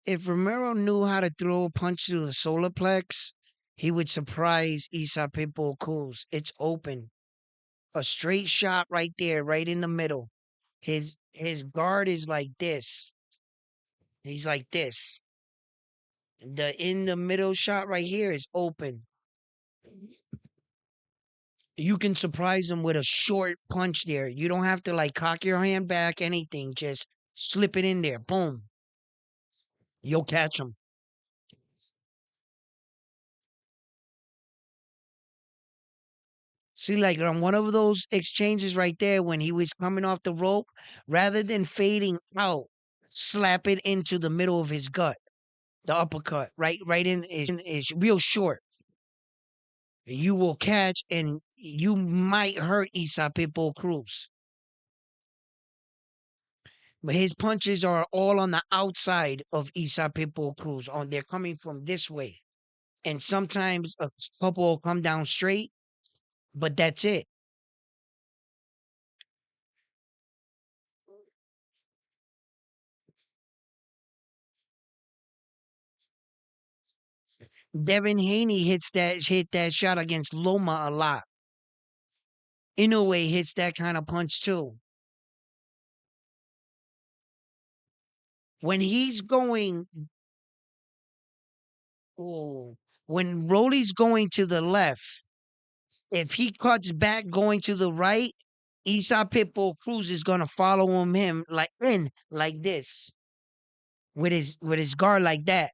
if Romero knew how to throw a punch to the solar plex, he would surprise Isa Pitbull Cruz. It's open. A straight shot right there, right in the middle. His guard is like this. He's like this. The in the middle shot right here is open. You can surprise him with a short punch there. You don't have to like cock your hand back, anything. Just slip it in there. Boom. You'll catch him. See, like on one of those exchanges right there, when he was coming off the rope, rather than fading out, slap it into the middle of his gut. The uppercut, right in is real short. You will catch, and you might hurt Isa Pitbull Cruz. But his punches are all on the outside of Isa Pitbull Cruz. On they're coming from this way. And sometimes a couple will come down straight, but that's it. Devin Haney hit that shot against Loma a lot. Inoue hits that kind of punch too. When he's going, oh, when Rolly's going to the left, if he cuts back going to the right, Isa Pitbull Cruz is gonna follow him like in like this with his guard like that,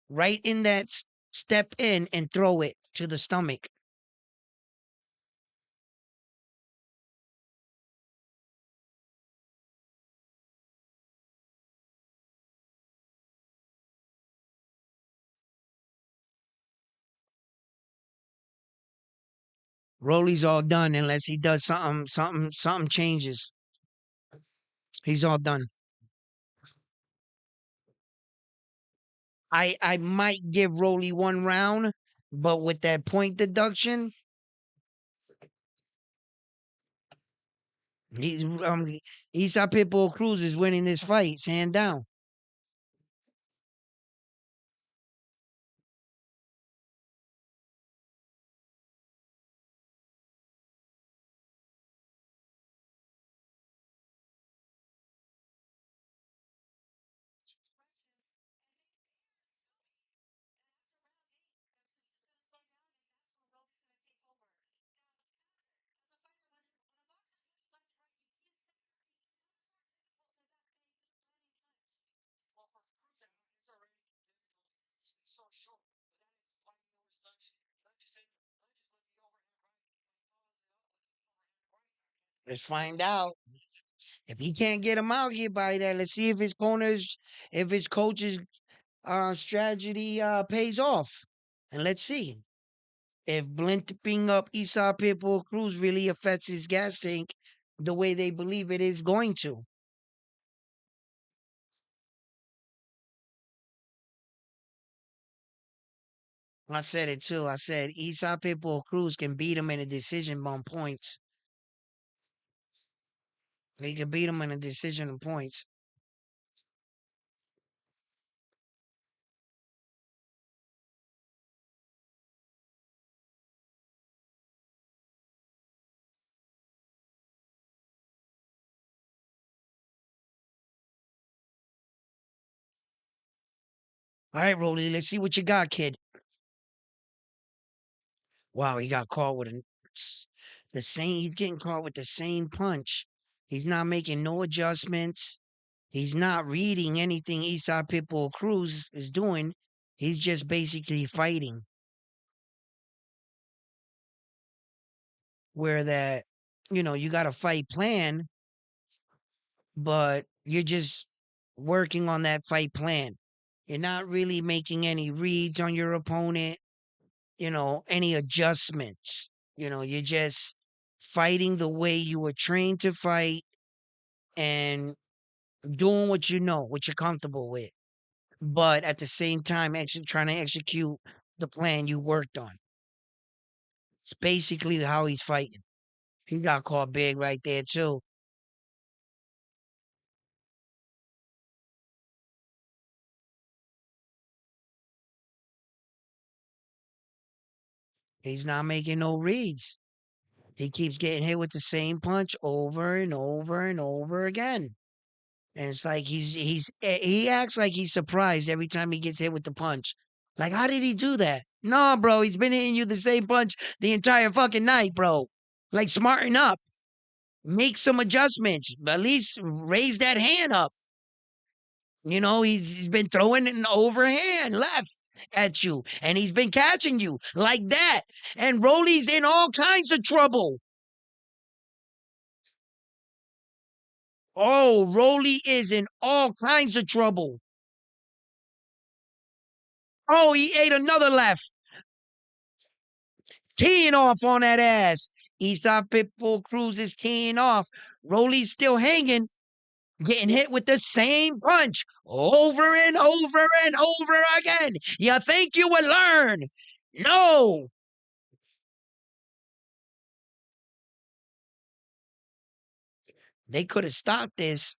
right in that step in and throw it to the stomach. Rolly's all done unless he does something changes. He's all done. I might give Rolly one round, but with that point deduction, he's Isa Pitbull Cruz is winning this fight, hand down. Let's find out. If he can't get him out here by that, let's see if his corners, if his coach's strategy pays off. And let's see if blinking up Isa Pitbull Cruz really affects his gas tank the way they believe it is going to. I said it too. I said Isa Pitbull Cruz can beat him in a decision on points. He can beat him in a decision on points. All right, Rolly, let's see what you got, kid. Wow, he got caught with the same. He's getting caught with the same punch. He's not making no adjustments. He's not reading anything Isa Pitbull Cruz is doing. He's just basically fighting. Where that, you got a fight plan, but you're just working on that fight plan. You're not really making any reads on your opponent, any adjustments. You're just fighting the way you were trained to fight and doing what you know, what you're comfortable with. But at the same time, actually trying to execute the plan you worked on. It's basically how he's fighting. He got caught big right there too. He's not making no reads. He keeps getting hit with the same punch over and over and over again. And it's like he acts like he's surprised every time he gets hit with the punch. Like, how did he do that? No, bro, he's been hitting you the same punch the entire fucking night, bro. Like, smarten up. Make some adjustments. At least raise that hand up. You know, he's been throwing an overhand left at you, and he's been catching you like that. And Rolly's in all kinds of trouble. Oh, Rolly is in all kinds of trouble. Oh, he ate another left. Teeing off on that ass. Eastside Pitbull Cruz is teeing off. Rolly's still hanging, getting hit with the same punch over and over and over again. You think you would learn? No. They could have stopped this.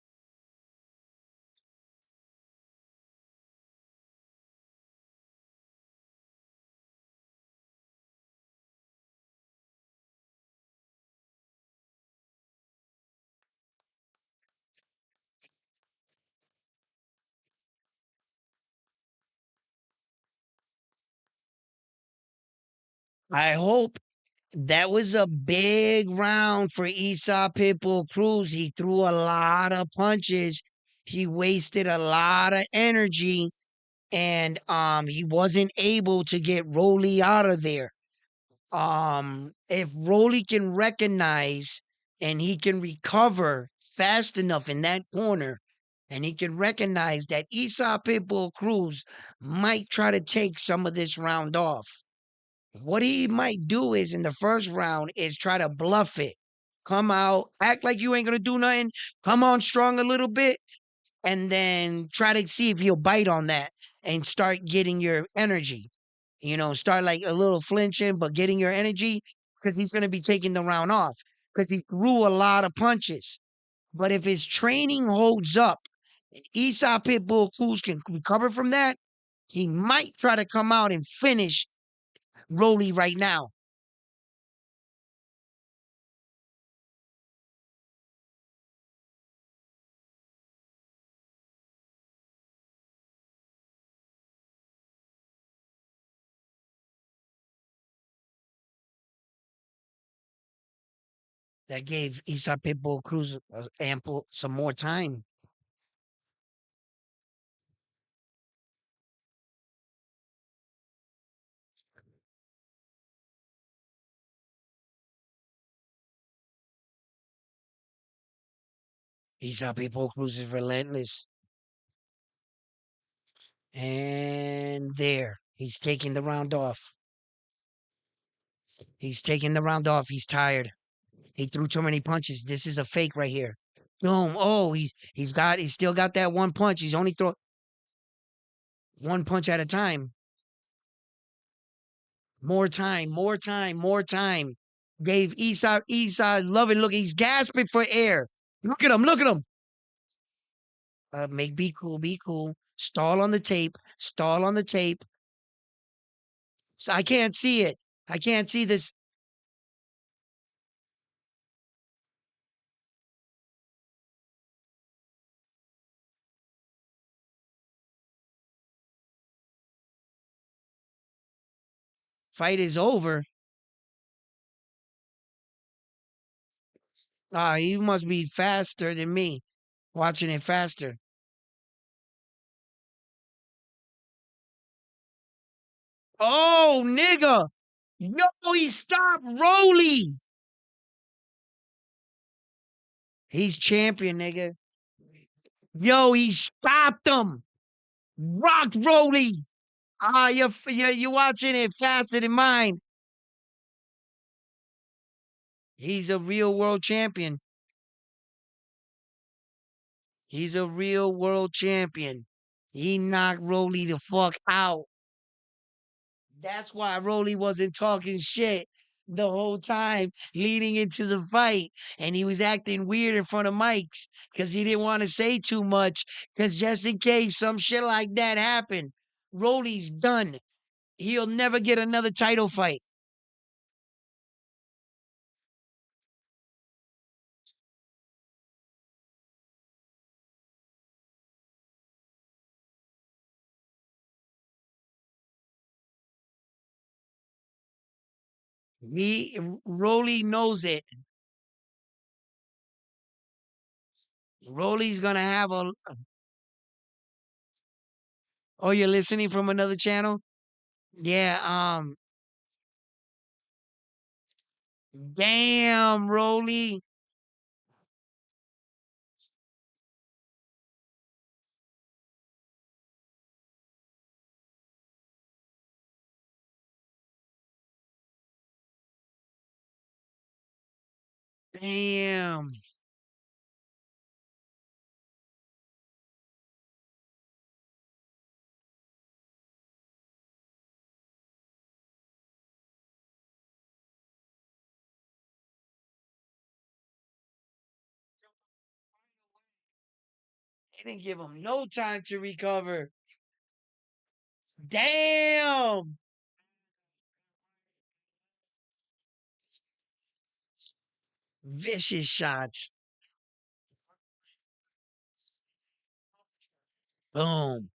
I hope. That was a big round for Esau Pitbull Cruz. He threw a lot of punches. He wasted a lot of energy, and he wasn't able to get Rolly out of there. If Rolly can recognize and he can recover fast enough in that corner, and he can recognize that Esau Pitbull Cruz might try to take some of this round off. What he might do is in the first round is try to bluff it. Come out, act like you ain't gonna do nothing, come on strong a little bit, and then try to see if he'll bite on that and start getting your energy. You know, start like a little flinching, but getting your energy because he's gonna be taking the round off because he threw a lot of punches. But if his training holds up, and Esau Pitbull Cruz can recover from that, he might try to come out and finish Rolly right now. That gave Isa Pitbull Cruz ample some more time. Isa Pitbull Cruz is relentless. And there, he's taking the round off. He's taking the round off. He's tired. He threw too many punches. This is a fake right here. Boom. Oh, he's still got that one punch. He's only throw one punch at a time. More time, more time, more time. Gave Isa loving look. He's gasping for air. Look at him, look at him. Make be cool, be cool. Stall on the tape. Stall on the tape. So I can't see it. I can't see this. Fight is over. Ah, you must be faster than me. Watching it faster. Oh, nigga. Yo, he stopped Rolly. He's champion, nigga. Yo, he stopped him. Rock Rolly. Ah, you're watching it faster than mine. He's a real world champion. He's a real world champion. He knocked Rolly the fuck out. That's why Rolly wasn't talking shit the whole time leading into the fight. And he was acting weird in front of mics because he didn't want to say too much because just in case some shit like that happened, Rolly's done. He'll never get another title fight. Rolly knows it. Rolly's gonna have a. Oh, you're listening from another channel? Yeah. Damn, Rolly. Damn. They didn't give him no time to recover. Damn. Vicious shots. Boom.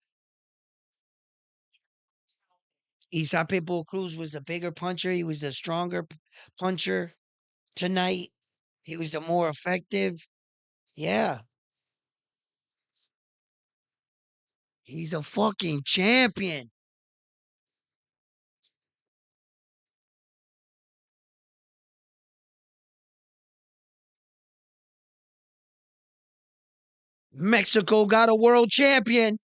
Isapepo Cruz was the bigger puncher. He was the stronger puncher tonight. He was the more effective. Yeah. He's a fucking champion. Mexico got a world champion.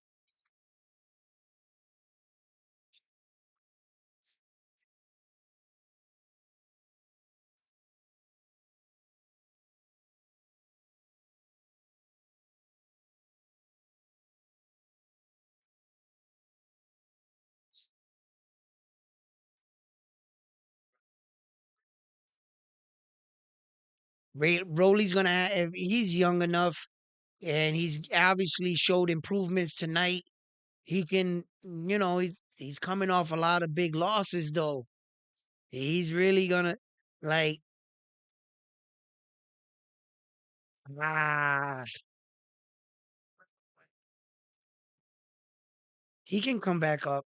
Rolly's gonna have, he's young enough and he's obviously showed improvements tonight. He can, he's coming off a lot of big losses though. He's really gonna like ah he can come back up.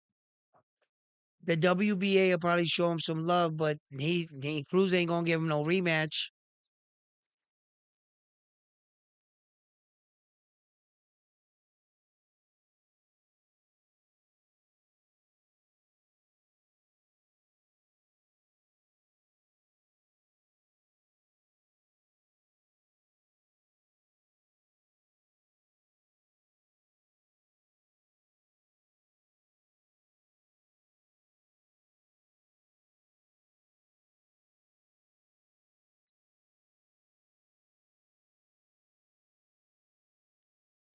The WBA will probably show him some love, but Cruz ain't gonna give him no rematch.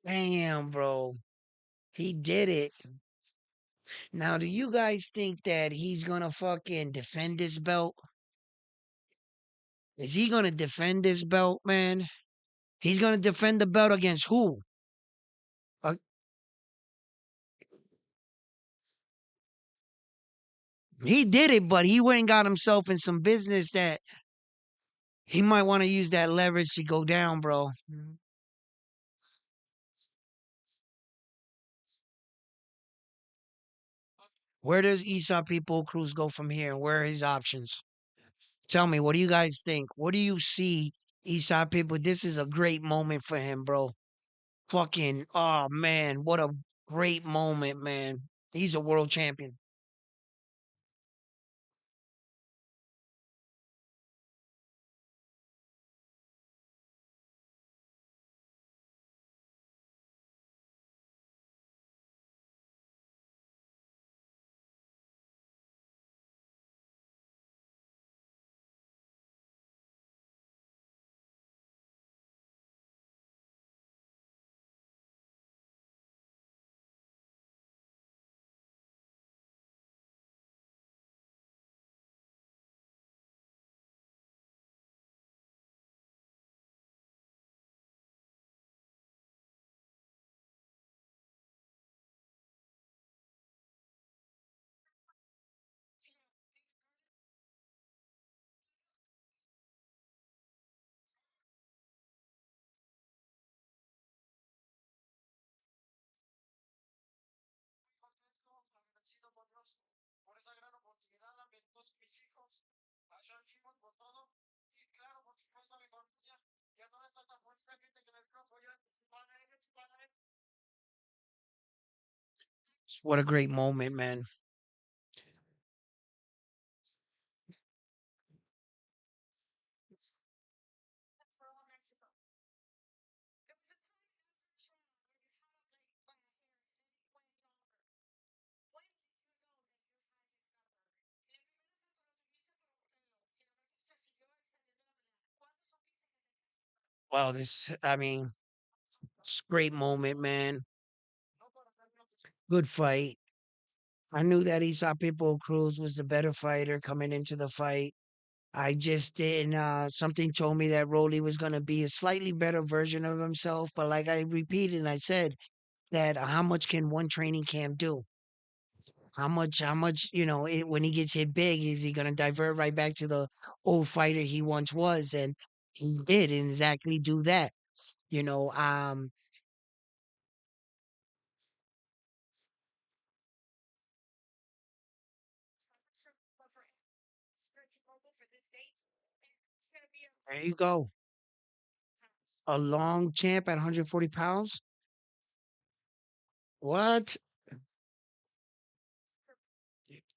Damn, bro. He did it. Now, do you guys think that he's gonna fucking defend this belt? Is he gonna defend this belt, man? He's gonna defend the belt against who? Uh, he did it, but he went and got himself in some business that he might want to use that leverage to go down, bro. Where does Esau People Cruz go from here? Where are his options? Tell me, what do you guys think? What do you see, Esau People? This is a great moment for him, bro. Fucking, oh man, what a great moment, man. He's a world champion. What a great moment, man. Wow, I mean, it's a great moment, man. Good fight. I knew that Esau Pitbull Cruz was the better fighter coming into the fight. I just didn't. Something told me that Rolly was going to be a slightly better version of himself. But like I repeated, and I said that how much can one training camp do? How much, when he gets hit big, is he going to divert right back to the old fighter he once was? And he did exactly do that. You know, there you go. A long champ at 140 pounds. What?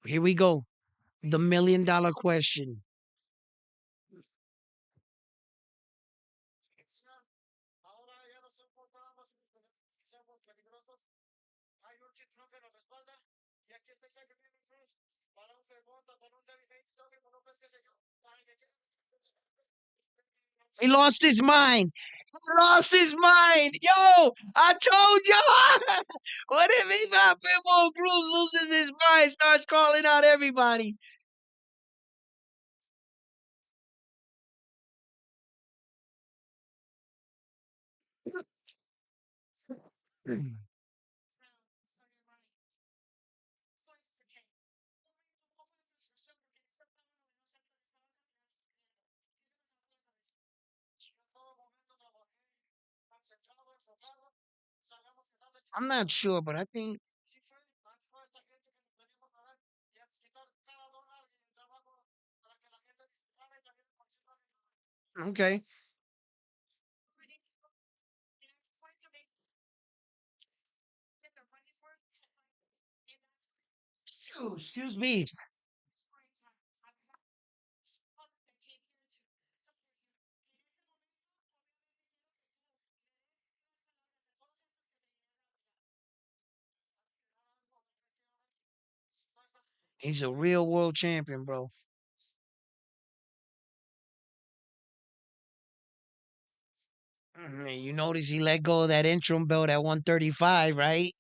Here we go. The $1 million question. He lost his mind. He lost his mind. Yo, I told you. What if he not Pitbull Cruz loses his mind, starts calling out everybody? I'm not sure, but I think okay. Oh, excuse me. He's a real world champion, bro. You notice he let go of that interim belt at 135, right?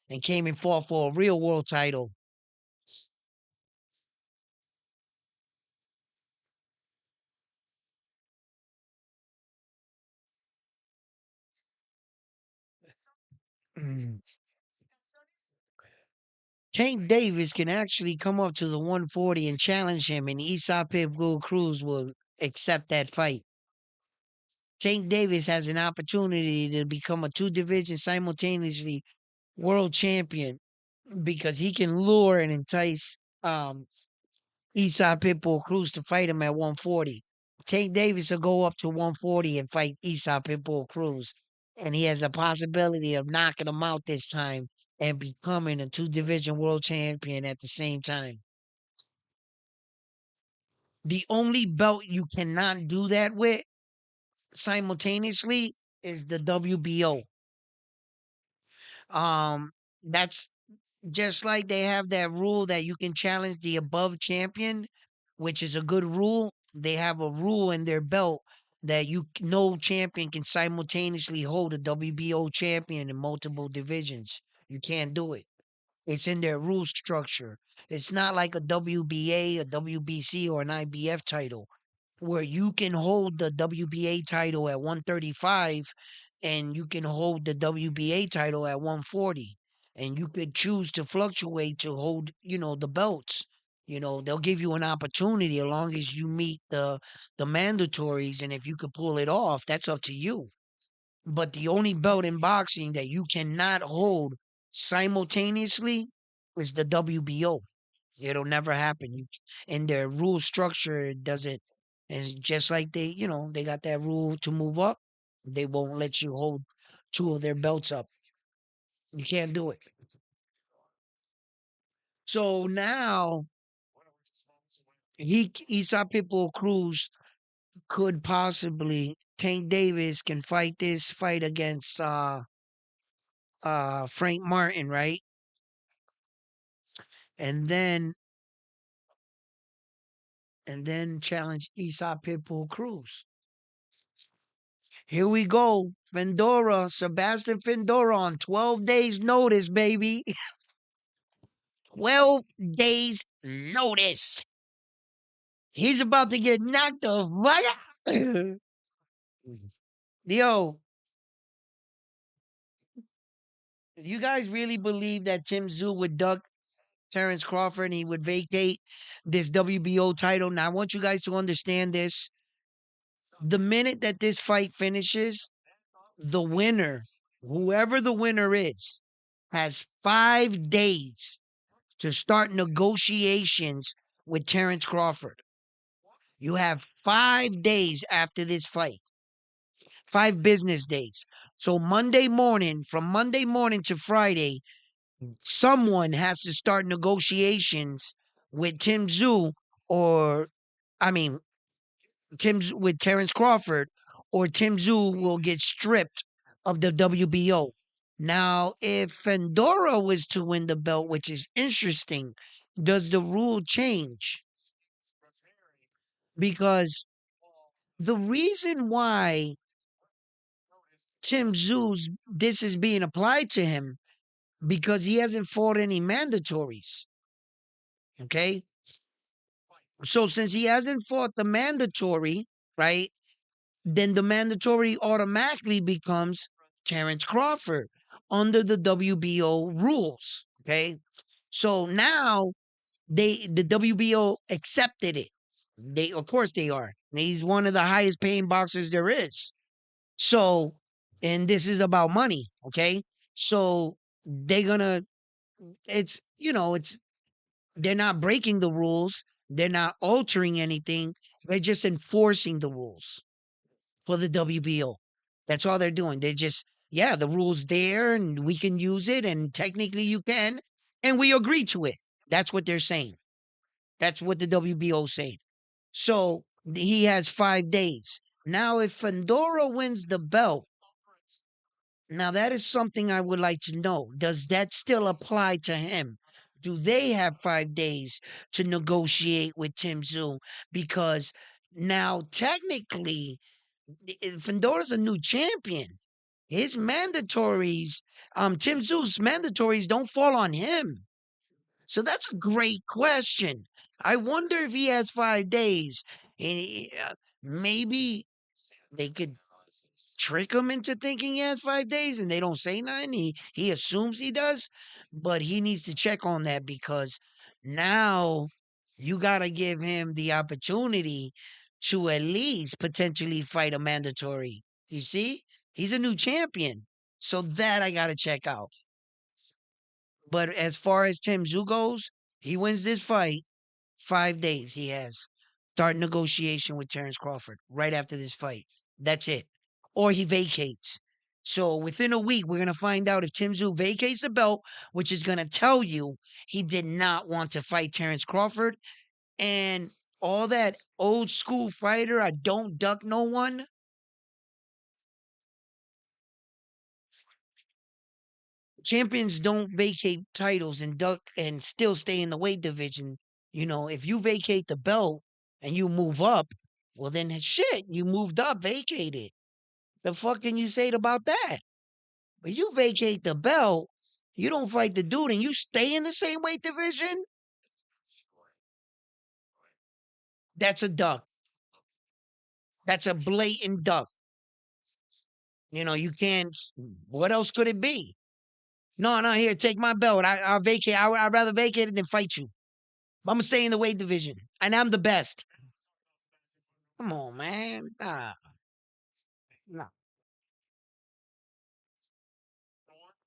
And came and fought for a real world title. Mm. Tank Davis can actually come up to the 140 and challenge him, and Esau Pitbull Cruz will accept that fight. Tank Davis has an opportunity to become a two division simultaneously world champion because he can lure and entice Esau Pitbull Cruz to fight him at 140. Tank Davis will go up to 140 and fight Esau Pitbull Cruz. And he has a possibility of knocking him out this time and becoming a two division world champion at the same time. The only belt you cannot do that with simultaneously is the WBO. Um, that's just like they have that rule that you can challenge the above champion, which is a good rule. They have a rule in their belt that no champion can simultaneously hold a WBO champion in multiple divisions. You can't do it. It's in their rule structure. It's not like a WBA, a WBC, or an IBF title where you can hold the WBA title at 135 and you can hold the WBA title at 140 and you could choose to fluctuate to hold, the belts. They'll give you an opportunity as long as you meet the mandatories, and if you could pull it off, that's up to you. But the only belt in boxing that you cannot hold simultaneously is the WBO. It'll never happen. And their rule structure doesn't. And just like they got that rule to move up, they won't let you hold two of their belts up. You can't do it. So now Isa Pitbull Cruz could possibly Tank Davis can fight this fight against Frank Martin, right? And then challenge Isa Pitbull Cruz. Here we go. Sebastian Fundora on 12 days notice, baby. 12 days notice. He's about to get knocked the fuck out. Yo, you guys really believe that Tszyu would duck Terrence Crawford and he would vacate this WBO title? Now, I want you guys to understand this. The minute that this fight finishes, the winner, whoever the winner is, has 5 days to start negotiations with Terrence Crawford. You have 5 days after this fight, 5 business days. So from Monday morning to Friday, someone has to start negotiations with Tszyu, or I mean with Terrence Crawford, or Tszyu will get stripped of the WBO. Now, if Fundora was to win the belt, which is interesting, does the rule change? Because the reason why Tszyu's this is being applied to him because he hasn't fought any mandatories. Okay, so since he hasn't fought the mandatory, right? Then the mandatory automatically becomes Terrence Crawford under the WBO rules. Okay. So now the WBO accepted it. They of course they are. He's one of the highest paying boxers there is. So, and this is about money, okay? So they're gonna it's they're not breaking the rules, they're not altering anything, they're just enforcing the rules for the WBO. That's all they're doing. They just, yeah, the rules there and we can use it and technically you can, and we agree to it. That's what they're saying. That's what the WBO saying. So he has 5 days. Now, if Fundora wins the belt, now that is something I would like to know. Does that still apply to him? Do they have 5 days to negotiate with Tszyu? Because now technically Fundora's a new champion. His mandatories, Tszyu's mandatories don't fall on him. So that's a great question. I wonder if he has 5 days. And maybe they could trick him into thinking he has 5 days and they don't say nothing. He assumes he does, but he needs to check on that because now you got to give him the opportunity to at least potentially fight a mandatory. You see? He's a new champion. So that I got to check out. But as far as Tim Tszyu goes, he wins this fight. 5 days he has. Start negotiation with Terrence Crawford right after this fight. That's it. Or he vacates. So within a week, we're going to find out if Tim Tszyu vacates the belt, which is going to tell you he did not want to fight Terrence Crawford. And all that old school fighter, I don't duck no one. Champions don't vacate titles and duck and still stay in the weight division. If you vacate the belt and you move up, well then shit, you moved up, vacated. The fuck can you say about that? But you vacate the belt, you don't fight the dude and you stay in the same weight division, that's a duck. That's a blatant duck. You can't, what else could it be? No, no, here, take my belt. I'll vacate. I'd rather vacate it than fight you. I'm gonna stay in the weight division, and I'm the best. Come on, man. No.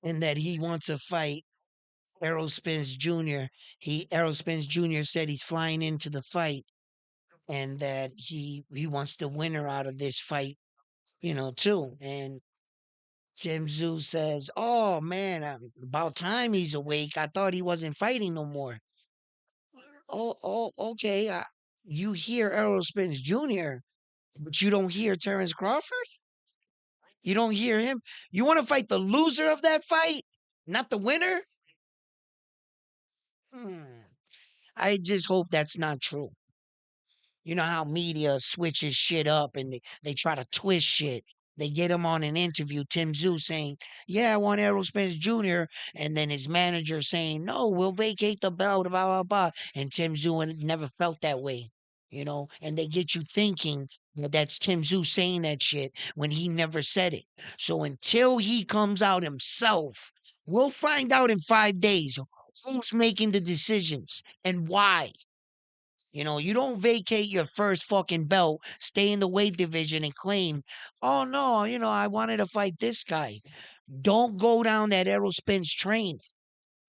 And that he wants to fight. Errol Spence Jr. Errol Spence Jr. said he's flying into the fight and that he wants the winner out of this fight, too. And Tim Tszyu says, "Oh man, about time he's awake. I thought he wasn't fighting no more." Oh, okay. You hear Errol Spence Jr., but you don't hear Terrence Crawford. You don't hear him. You want to fight the loser of that fight, not the winner. Hmm. I just hope that's not true. You know how media switches shit up and they try to twist shit. They get him on an interview, Tim Tszyu saying, "Yeah, I want Errol Spence Jr." And then his manager saying, "No, we'll vacate the belt, blah, blah, blah." And Tim Tszyu never felt that way, and they get you thinking that that's Tim Tszyu saying that shit when he never said it. So until he comes out himself, we'll find out in 5 days who's making the decisions and why. You don't vacate your first fucking belt, stay in the weight division and claim, "Oh no, I wanted to fight this guy." Don't go down that Errol Spence train.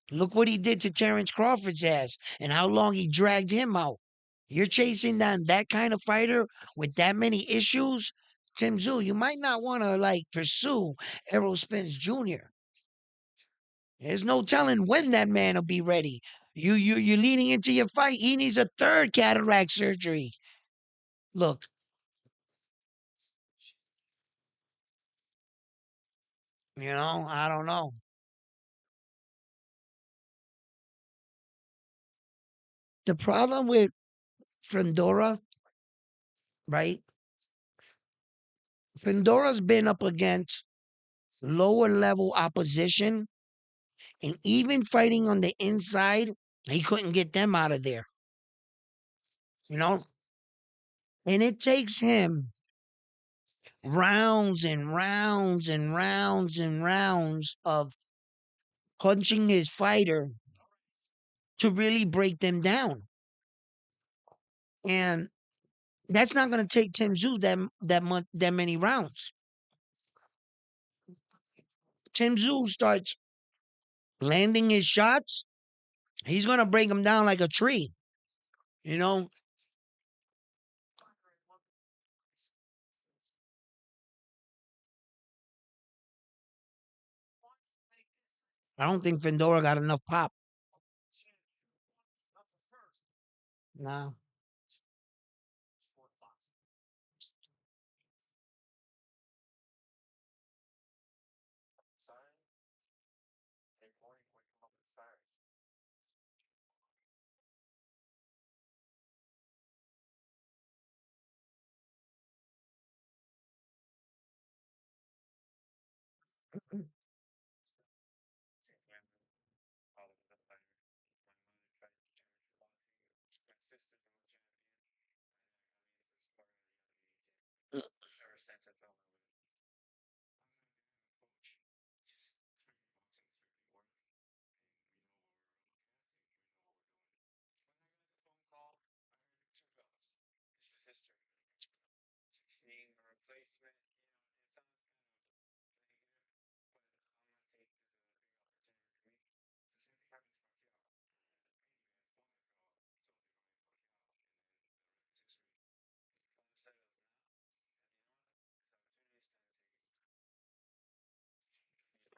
Look what he did to Terrence Crawford's ass and how long he dragged him out. You're chasing down that kind of fighter with that many issues, Tim Tszyu. You might not want to pursue Errol Spence Jr. There's no telling when that man will be ready. You're leading into your fight. He needs a third cataract surgery. Look, I don't know. The problem with Fundora, right? Fundora's been up against lower level opposition and even fighting on the inside, he couldn't get them out of there, you know? And it takes him rounds and rounds and rounds and rounds of punching his fighter to really break them down. And that's not going to take Tim Tszyu that many rounds. Tim Tszyu starts landing his shots, he's gonna break him down like a tree. You know, I don't think Fundora got enough pop. No.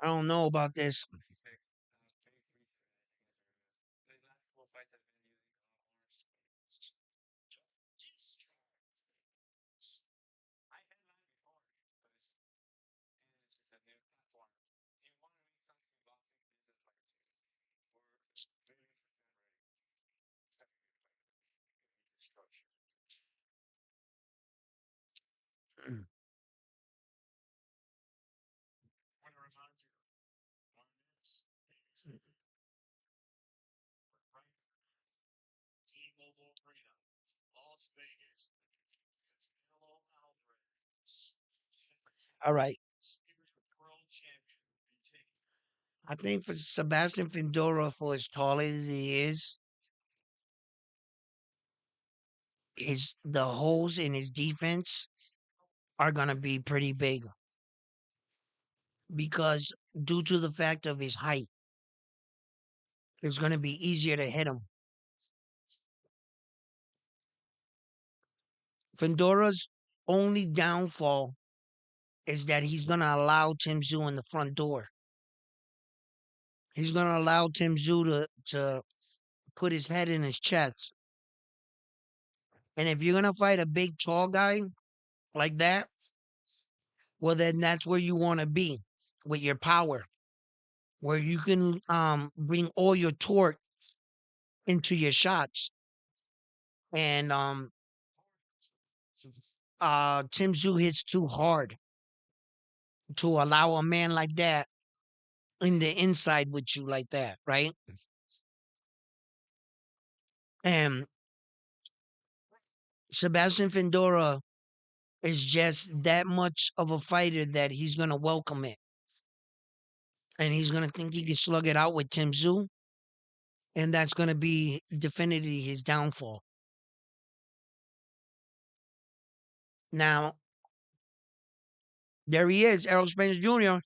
I don't know about this. All right. I think for Sebastian Fundora, for as tall as he is, the holes in his defense are gonna be pretty big because due to the fact of his height. it's going to be easier to hit him. Fundora's only downfall is that he's going to allow Tszyu in the front door. He's going to allow Tszyu to put his head in his chest. And if you're going to fight a big, tall guy like that, well, then that's where you want to be with your power, where you can bring all your torque into your shots. And Tszyu hits too hard to allow a man like that in the inside with you like that, right? And Sebastian Fundora is just that much of a fighter that he's gonna welcome it, and he's gonna think he can slug it out with Tszyu, and that's gonna be definitively his downfall. Now, there he is, Errol Spence Jr.,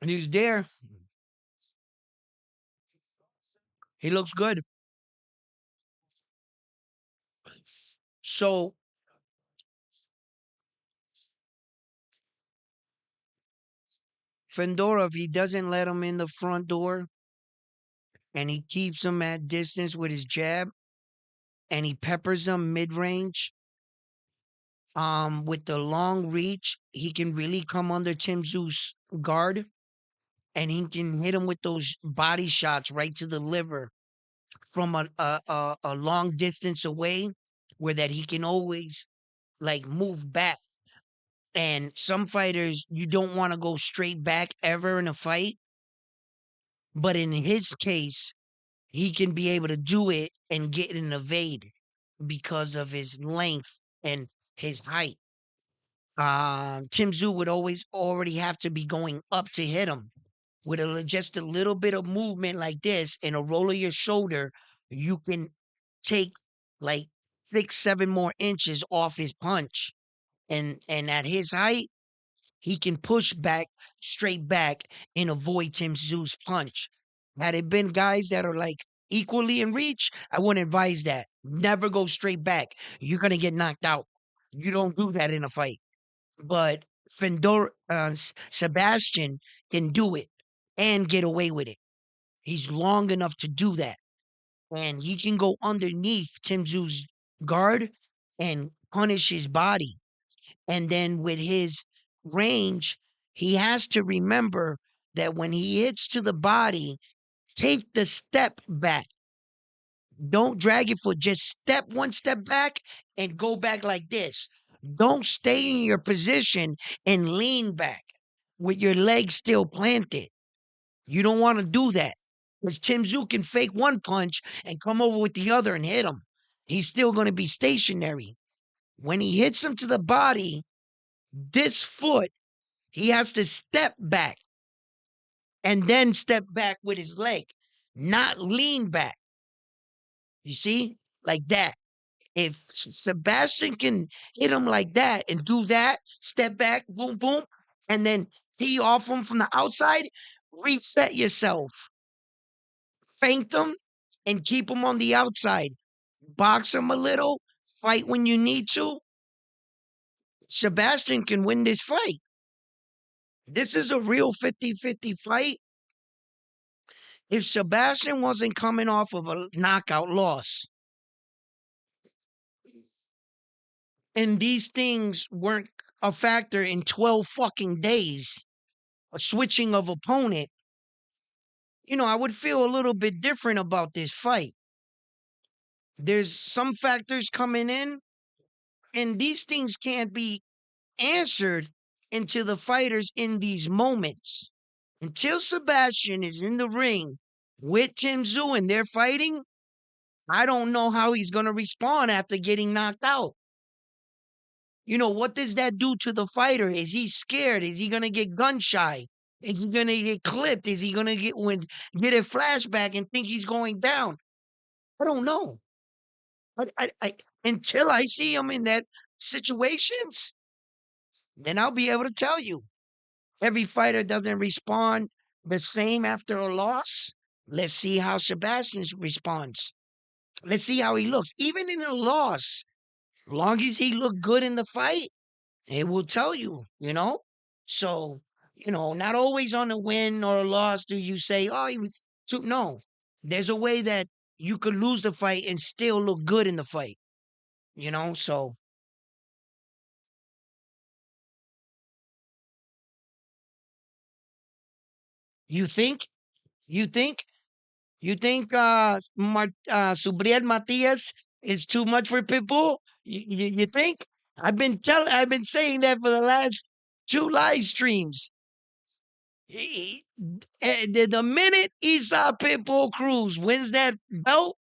and he's there. He looks good. So Fundora, if he doesn't let him in the front door and he keeps him at distance with his jab and he peppers him mid-range, with the long reach, he can really come under Tszyu's guard and he can hit him with those body shots right to the liver from a long distance away, where that he can always like move back. And some fighters, you don't want to go straight back ever in a fight, but in his case, he can be able to do it and get an evade because of his length and his height. Tszyu would always already have to be going up to hit him. With just a little bit of movement like this and a roll of your shoulder, you can take like 6, 7 more inches off his punch. And at his height, he can push back straight back and avoid Tszyu's punch. Had it been guys that are like equally in reach, I wouldn't advise that. Never go straight back. You're gonna get knocked out. You don't do that in a fight. But Sebastian can do it and get away with it. He's long enough to do that. And he can go underneath Tszyu's guard and punish his body. And then with his range, he has to remember that when he hits to the body, take the step back. Don't drag your foot. Just step one step back and go back like this. Don't stay in your position and lean back with your legs still planted. You don't want to do that because Tszyu can fake one punch and come over with the other and hit him. He's still going to be stationary. When he hits him to the body, this foot, he has to step back and then step back with his leg, not lean back. You see? Like that. If Sebastian can hit him like that and do that, step back, boom, boom, and then tee off him from the outside, reset yourself. Feint him and keep him on the outside. Box him a little, fight when you need to. Sebastian can win this fight. This is a real 50-50 fight. If Sebastian wasn't coming off of a knockout loss, and these things weren't a factor in 12 fucking days, a switching of opponent, I would feel a little bit different about this fight. There's some factors coming in, and these things can't be answered until the fighters in these moments. Until Sebastian is in the ring with Tszyu and they're fighting, I don't know how he's going to respond after getting knocked out. What does that do to the fighter? Is he scared? Is he going to get gun shy? Is he going to get clipped? Is he going to get a flashback and think he's going down? I don't know. But I until I see him in that situations, then I'll be able to tell you. Every fighter doesn't respond The same after a loss. Let's see how Sebastian responds. Let's see how he looks. Even in a loss, long as he looked good in the fight, it will tell you, you know? So, not always on a win or a loss do you say, oh, he was too. No, there's a way that you could lose the fight and still look good in the fight, you know? So, you think, you think, Subriel Matias is too much for Pitbull? You think? I've been saying that for the last two live streams. The minute Esau Pitbull Cruz wins that belt,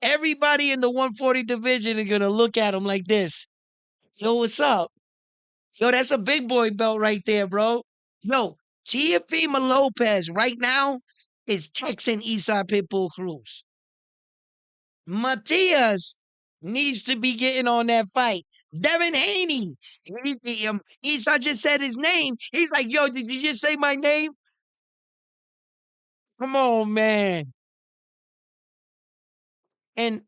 everybody in the 140 division are gonna look at him like this. Yo, what's up? Yo, that's a big boy belt right there, bro. Yo, Teofimo Lopez right now is texting Esau Pitbull Cruz. Matias needs to be getting on that fight. Devin Haney. Esau just said his name. He's like, yo, did you just say my name? Come on, man. And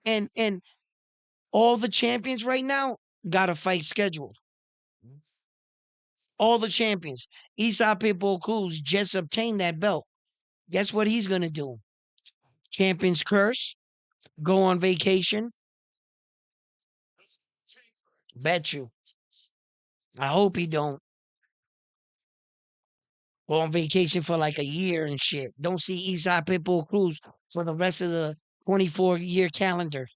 all the champions right now got a fight scheduled. All the champions. Esau Pitbull Cruz just obtained that belt. Guess what he's gonna do? Champions curse, go on vacation. Bet you. I hope he don't go on vacation for like a year and shit. Don't see Esau Pitbull Cruz for the rest of the 24-year calendar.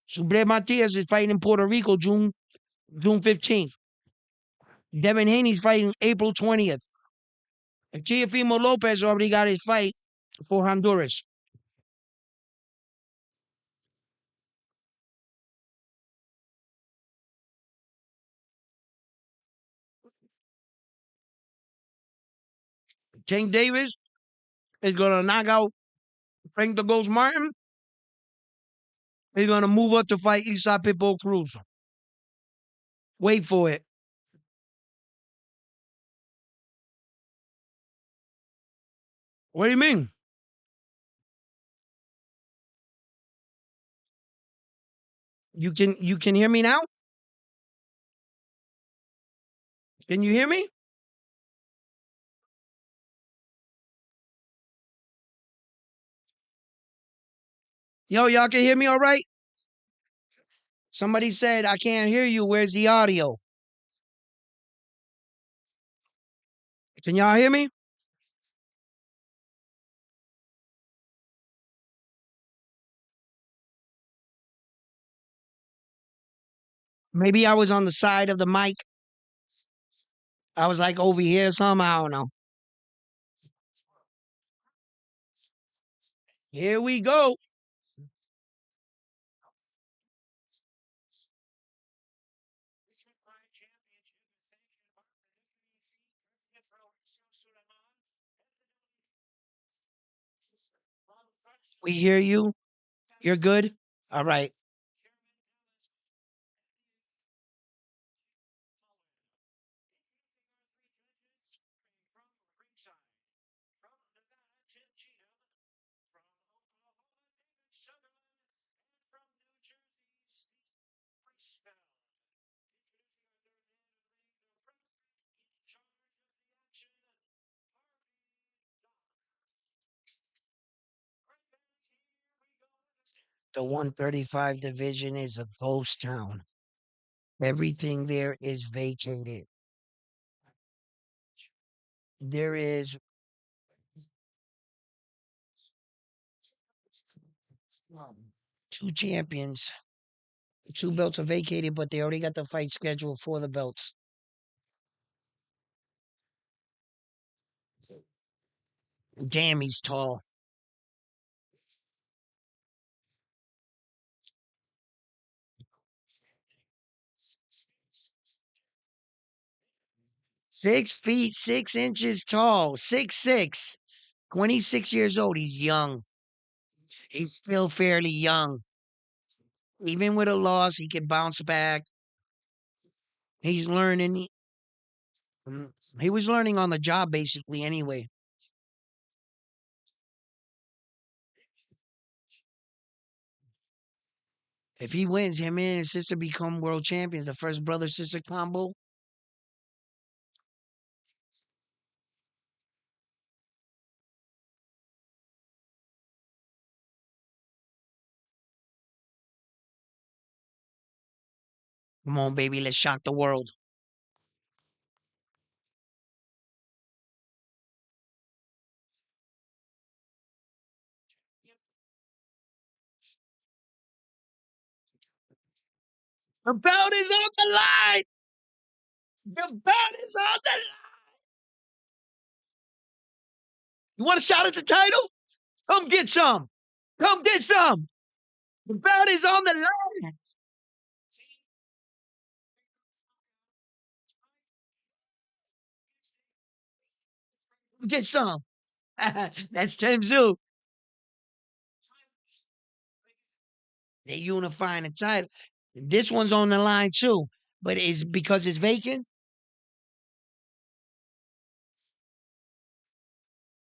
Subre Matias is fighting in Puerto Rico June 15th. Devin Haney's fighting April 20th. And Teofimo Lopez already got his fight for Honduras. Tank Davis is gonna knock out Frank the Ghost Martin. He's gonna move up to fight Esau Pitbull Cruz. Wait for it. What do you mean? You can hear me now? Can you hear me? Yo, y'all can hear me all right? Somebody said I can't hear you. Where's the audio? Can y'all hear me? Maybe I was on the side of the mic. I was like over here somehow. I don't know. Here we go. We hear you. You're good? All right. The 135 division is a ghost town. Everything there is vacated. There is two champions. Two belts are vacated, but they already got the fight scheduled for the belts. Damn, he's tall. 6 feet 6 inches tall. 6'6". 26 years old. He's young. He's still fairly young. Even with a loss, he can bounce back. He's learning. He was learning on the job basically anyway. If he wins, him and his sister become world champions. The first brother sister combo. Come on, baby, let's shock the world. The belt is on the line. The belt is on the line. You want a shot at the title? Come get some. Come get some. The belt is on the line. Get some. That's Tszyu. They're unifying the title. This one's on the line too, but it's because it's vacant.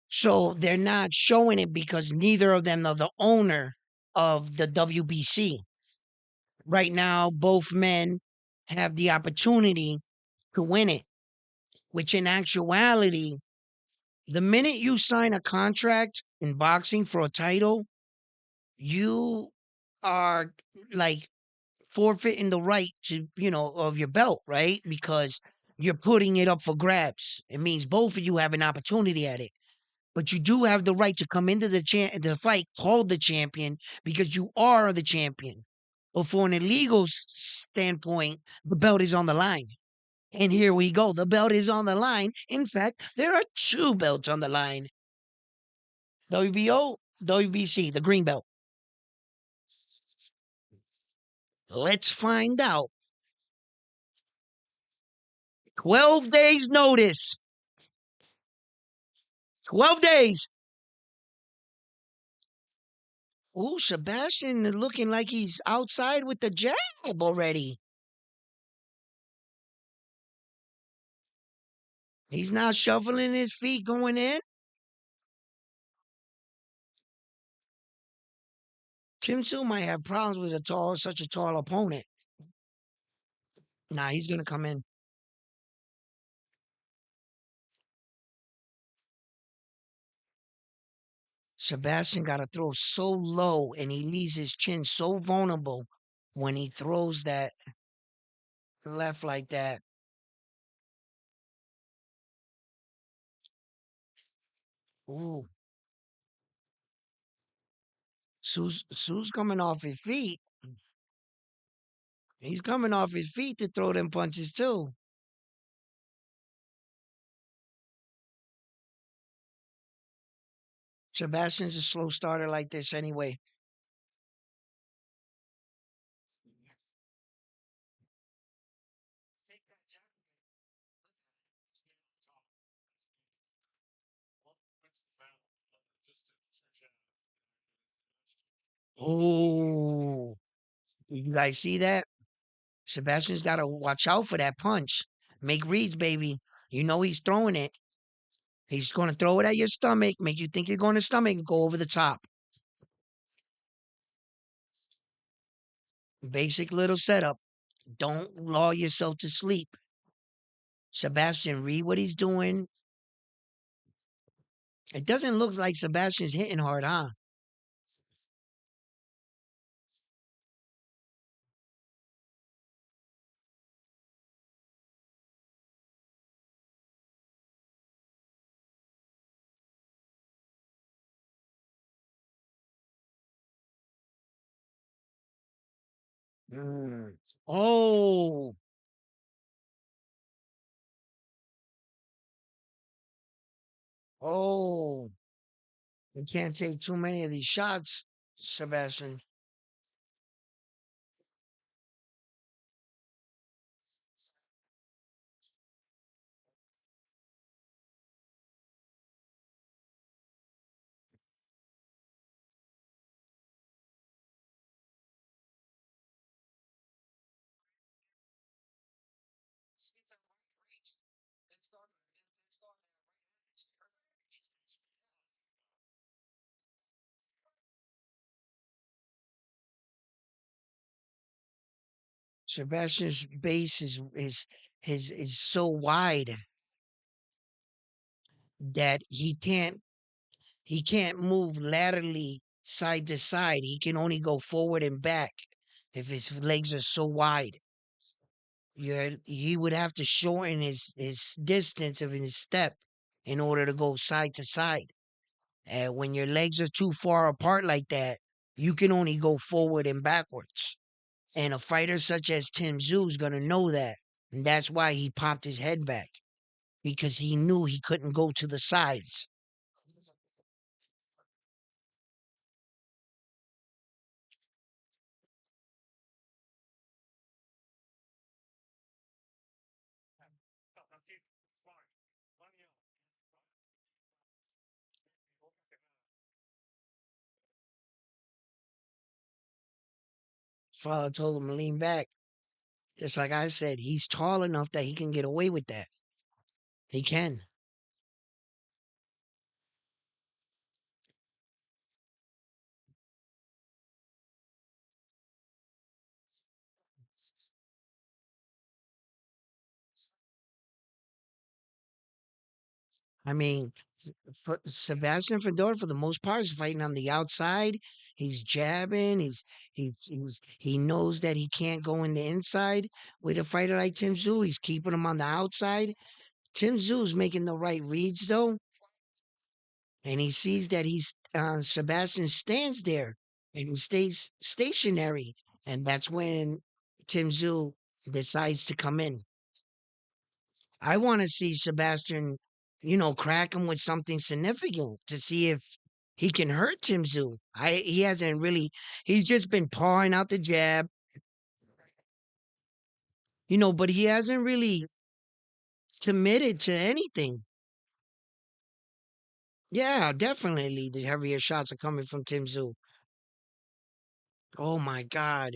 So they're not showing it because neither of them are the owner of the WBC. Right now, both men have the opportunity to win it, which in actuality, the minute you sign a contract in boxing for a title, you are like forfeiting the right to, of your belt, right? Because you're putting it up for grabs. It means both of you have an opportunity at it. But you do have the right to come into the fight called the champion because you are the champion. But for an illegal standpoint, the belt is on the line. And here we go. The belt is on the line. In fact, there are two belts on the line. WBO, WBC, the green belt. Let's find out. 12 days notice. 12 days. Ooh, Sebastian looking like he's outside with the jab already. He's not shuffling his feet going in. Tszyu might have problems with such a tall opponent. Nah, he's gonna come in. Sebastian got to throw so low, and he leaves his chin so vulnerable when he throws that left like that. Ooh, Tszyu's coming off his feet. He's coming off his feet to throw them punches too. Sebastian's a slow starter like this anyway. Oh, you guys see that? Sebastian's got to watch out for that punch. Make reads, baby. You know he's throwing it. He's going to throw it at your stomach, make you think you're going to stomach and go over the top. Basic little setup. Don't lull yourself to sleep. Sebastian, read what he's doing. It doesn't look like Sebastian's hitting hard, huh? Mm. Oh, oh. You can't take too many of these shots, Sebastian. Sebastian's base is so wide that he can't move laterally side to side. He can only go forward and back if his legs are so wide. He would have to shorten his distance of his step in order to go side to side. And when your legs are too far apart like that, you can only go forward and backwards. And a fighter such as Tszyu is gonna know that. And that's why he popped his head back. Because he knew he couldn't go to the sides. Father told him to lean back. Just like I said, he's tall enough that he can get away with that. He can. I mean, Sebastian Fundora, for the most part, is fighting on the outside. He's jabbing. He knows that he can't go in the inside with a fighter like Tszyu. He's keeping him on the outside. Tszyu's making the right reads though, and he sees that Sebastian stands there and he stays stationary, and that's when Tszyu decides to come in. I want to see Sebastian, crack him with something significant to see if he can hurt Tszyu. He hasn't really. He's just been pawing out the jab, but he hasn't really committed to anything. Yeah, definitely the heavier shots are coming from Tszyu. Oh my God.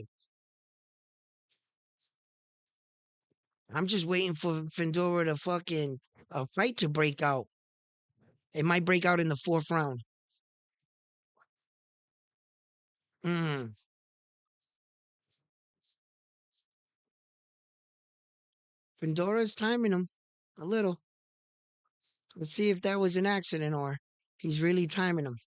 I'm just waiting for Fundora to fucking a fight to break out. It might break out in the fourth round. Mm. Fundora's timing him a little. Let's see if that was an accident or he's really timing him.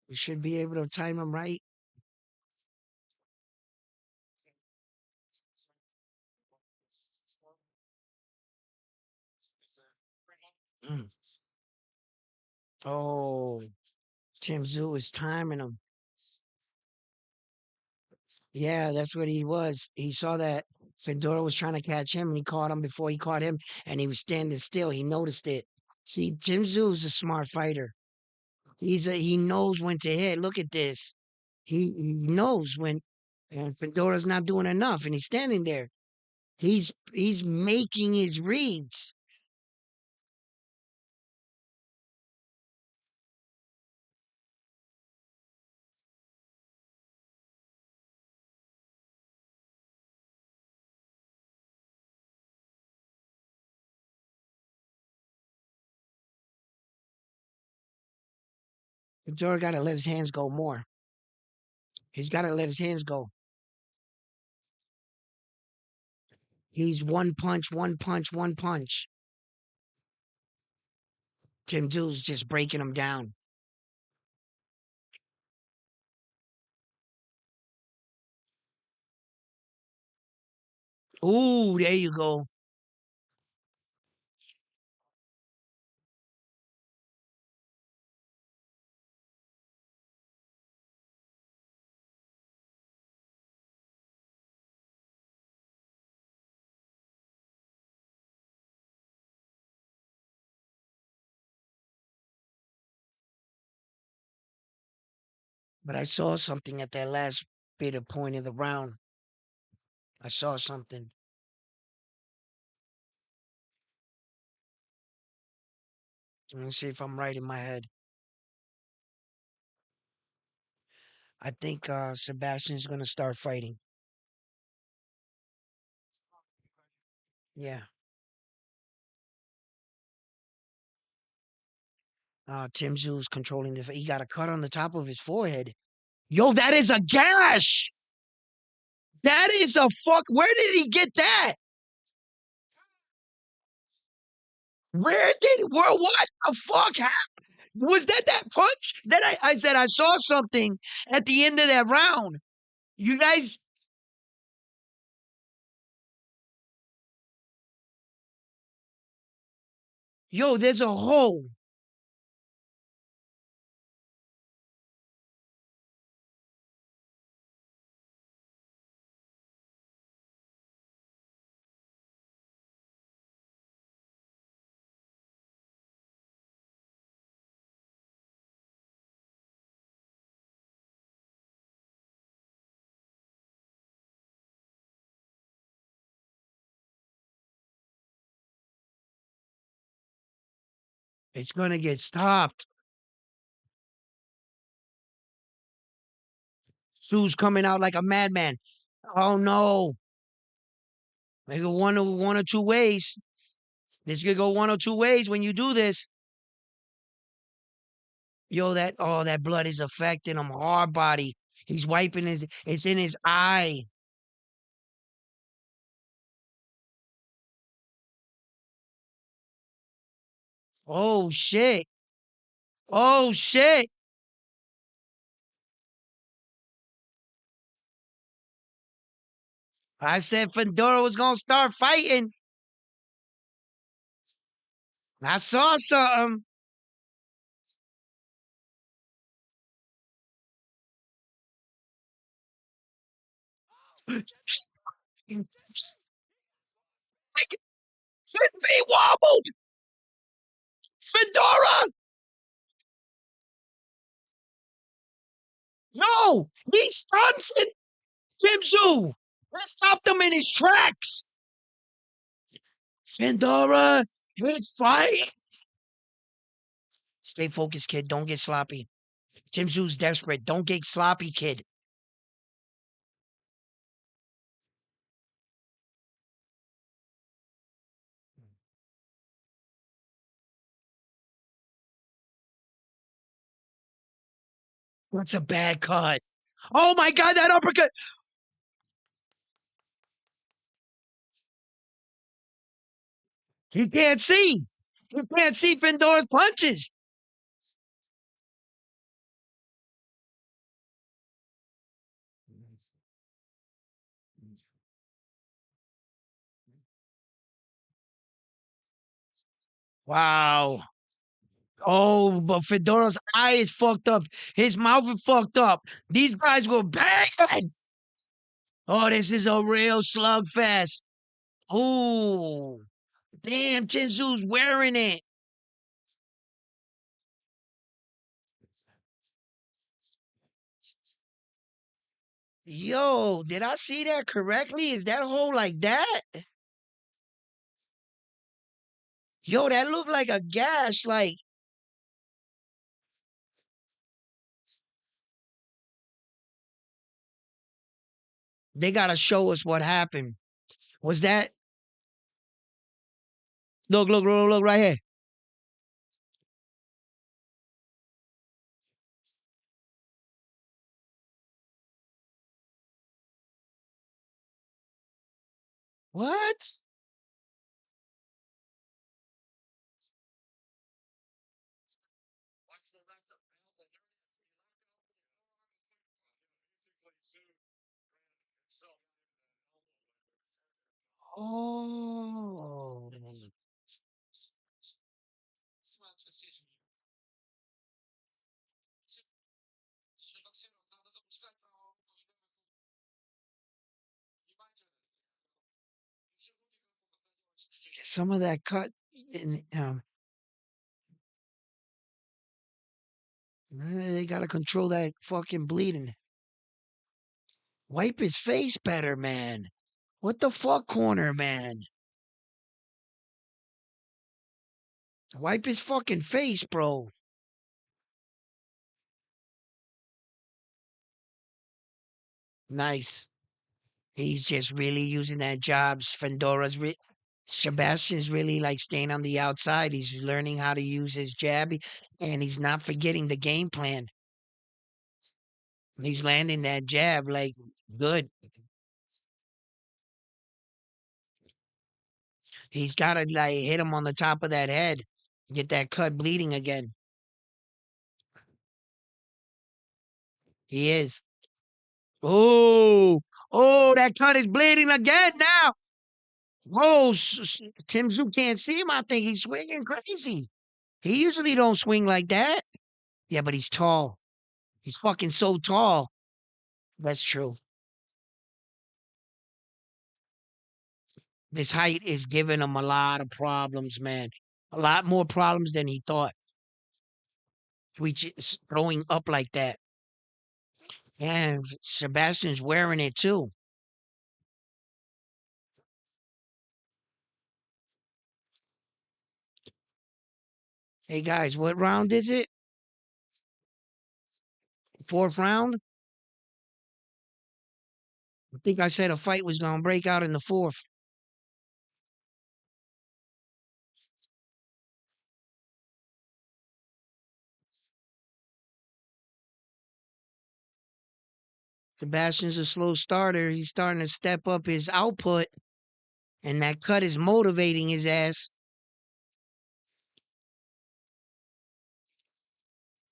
We should be able to time him right. Mm. Oh, Tim Zoo is timing him. Yeah, that's what he was. He saw that Fedora was trying to catch him and he caught him before he caught him and he was standing still. He noticed it. See, Tim Zoo's a smart fighter. He knows when to hit. Look at this. He knows when and Fedora's not doing enough and he's standing there. He's making his reads. Fedora gotta let his hands go more. He's gotta let his hands go. He's one punch, one punch, one punch. Tim Dill's just breaking him down. Ooh, there you go. But I saw something at that last bit of point of the round. I saw something. Let me see if I'm right in my head. I think Sebastian's gonna start fighting. Yeah. Tszyu controlling he got a cut on the top of his forehead. Yo, that is a gash. That is a fuck. Where did he get that? What the fuck happened? Was that punch? Then I said I saw something at the end of that round. You guys, yo, there's a hole. It's gonna get stopped. Sue's coming out like a madman. Oh no. They go one or two ways. This could go one or two ways when you do this. Yo, that blood is affecting him hard body. He's wiping it's in his eye. Oh shit. Oh shit. I said Fundora was gonna start fighting. I saw something. He wobbled. Fundora. No, he stunned Tszyu. He stopped him in his tracks. Fundora, it's fighting. Stay focused, kid. Don't get sloppy. Tszyu's desperate. Don't get sloppy, kid. That's a bad cut. Oh my god, that uppercut. He can't see. He can't see Fundora's punches. Wow. Oh, but Fedora's eye is fucked up. His mouth is fucked up. These guys were banging. Oh, this is a real slugfest. Oh, damn, Tszyu's wearing it. Yo, did I see that correctly? Is that hole like that? Yo, that looked like a gash. Like, they gotta show us what happened. Was that? Look right here. What? Oh. Some of that cut in they gotta control that fucking bleeding. Wipe his face better, man. What the fuck, corner, man? Wipe his fucking face, bro. Nice. He's just really using that jobs. Fundora's Sebastian's really like staying on the outside. He's learning how to use his jab, and he's not forgetting the game plan. He's landing that jab like good. He's got to like hit him on the top of that head, get that cut bleeding again. He is. Oh, oh, that cut is bleeding again now. Whoa, Tim Tszyu can't see him. I think he's swinging crazy. He usually don't swing like that. Yeah, but he's tall. He's fucking so tall. That's true. This height is giving him a lot of problems, man. A lot more problems than he thought. Throwing up like that. And Sebastian's wearing it too. Hey guys, what round is it? Fourth round? I think I said a fight was gonna break out in the fourth. Sebastian's a slow starter. He's starting to step up his output, and that cut is motivating his ass.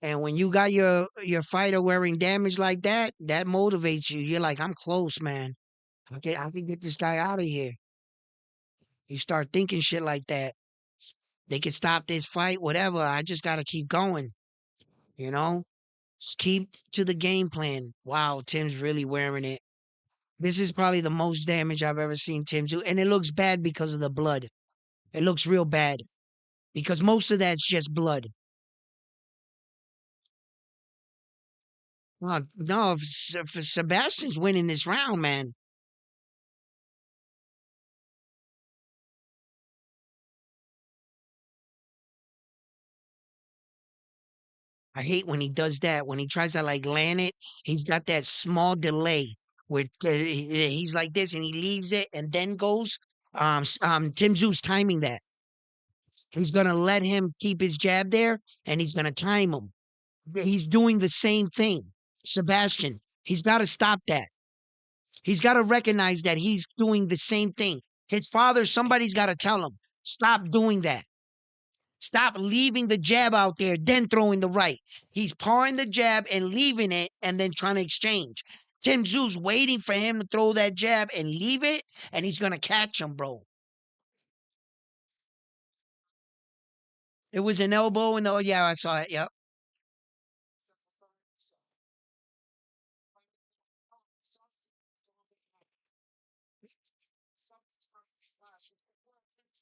And when you got your fighter wearing damage like that, that motivates you. You're like, I'm close, man. Okay, I can get this guy out of here. You start thinking shit like that. They can stop this fight, whatever. I just gotta keep going. You know? Just keep to the game plan. Wow, Tim's really wearing it. This is probably the most damage I've ever seen Tim do. And it looks bad because of the blood. It looks real bad. Because most of that's just blood. No, if Sebastian's winning this round, man. I hate when he does that. When he tries to like land it, he's got that small delay where he's like this and he leaves it and then goes. Tim Tszyu's timing that. He's gonna let him keep his jab there and he's gonna time him. He's doing the same thing. Sebastian, he's got to stop that. He's got to recognize that he's doing the same thing. His father, somebody's got to tell him, stop doing that. Stop leaving the jab out there, then throwing the right. He's pawing the jab and leaving it and then trying to exchange. Tim Tszyu's waiting for him to throw that jab and leave it, and he's going to catch him, bro. It was an elbow, and oh, yeah, I saw it. Yep.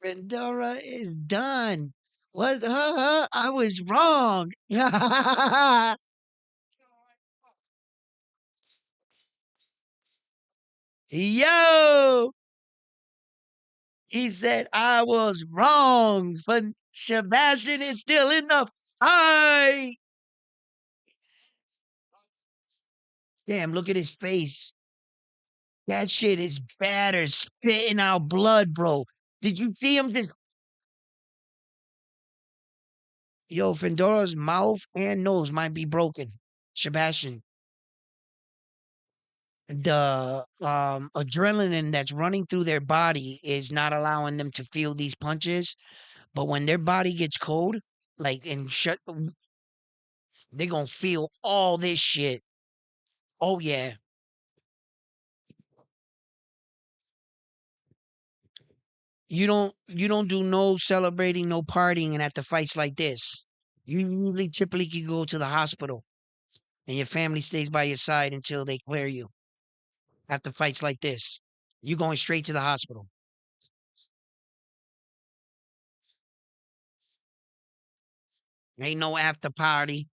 Fundora is done. What? I was wrong. Yo, he said I was wrong. But Sebastian is still in the fight. Damn, look at his face. That shit is batter, spitting out blood, bro. Did you see him just? Yo, Fundora's mouth and nose might be broken. Sebastian, the adrenaline that's running through their body is not allowing them to feel these punches. But when their body gets cold, like and shut, they're gonna feel all this shit. Oh yeah, you don't do no celebrating, no partying, and at the fights like this, you usually typically can go to the hospital, and your family stays by your side until they clear you. After fights like this, you going straight to the hospital. Ain't no after party.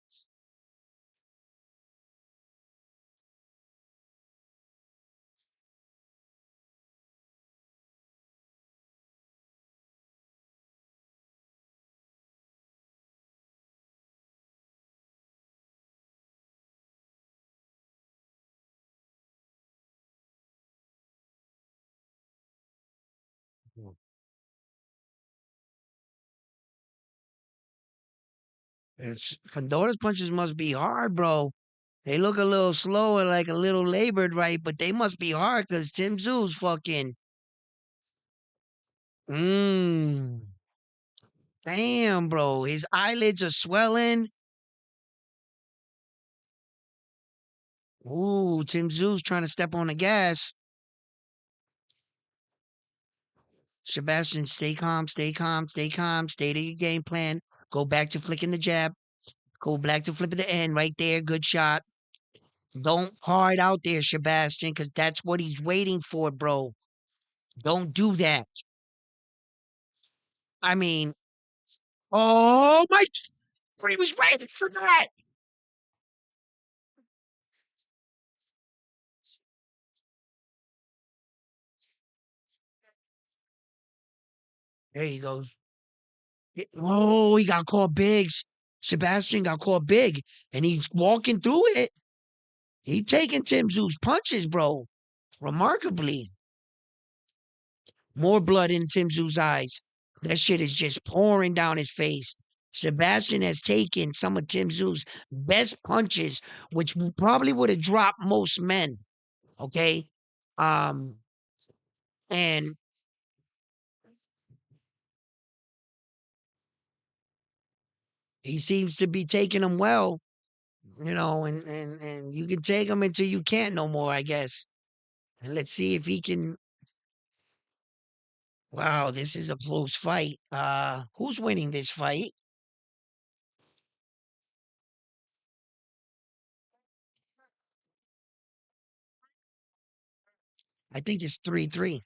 Fundora's punches must be hard, bro. They look a little slow and like a little labored, right? But they must be hard because Tim Tszyu's fucking. Mmm. Damn, bro. His eyelids are swelling. Ooh, Tim Tszyu's trying to step on the gas. Sebastian, stay calm, stay calm, stay calm. Stay to your game plan. Go back to flicking the jab. Go back to flipping the end right there. Good shot. Don't hard out there, Sebastian, because that's what he's waiting for, bro. Don't do that. I mean, oh my, he was waiting for that. There he goes. Oh, he got caught big. Sebastian got caught big, and he's walking through it. He taking Tim Tszyu's punches, bro. Remarkably. More blood in Tim Tszyu's eyes. That shit is just pouring down his face. Sebastian has taken some of Tim Tszyu's best punches, which probably would have dropped most men. Okay. Um, and he seems to be taking them well, and you can take him until you can't no more, I guess. And let's see if he can. Wow, this is a close fight. Who's winning this fight? I think it's 3-3.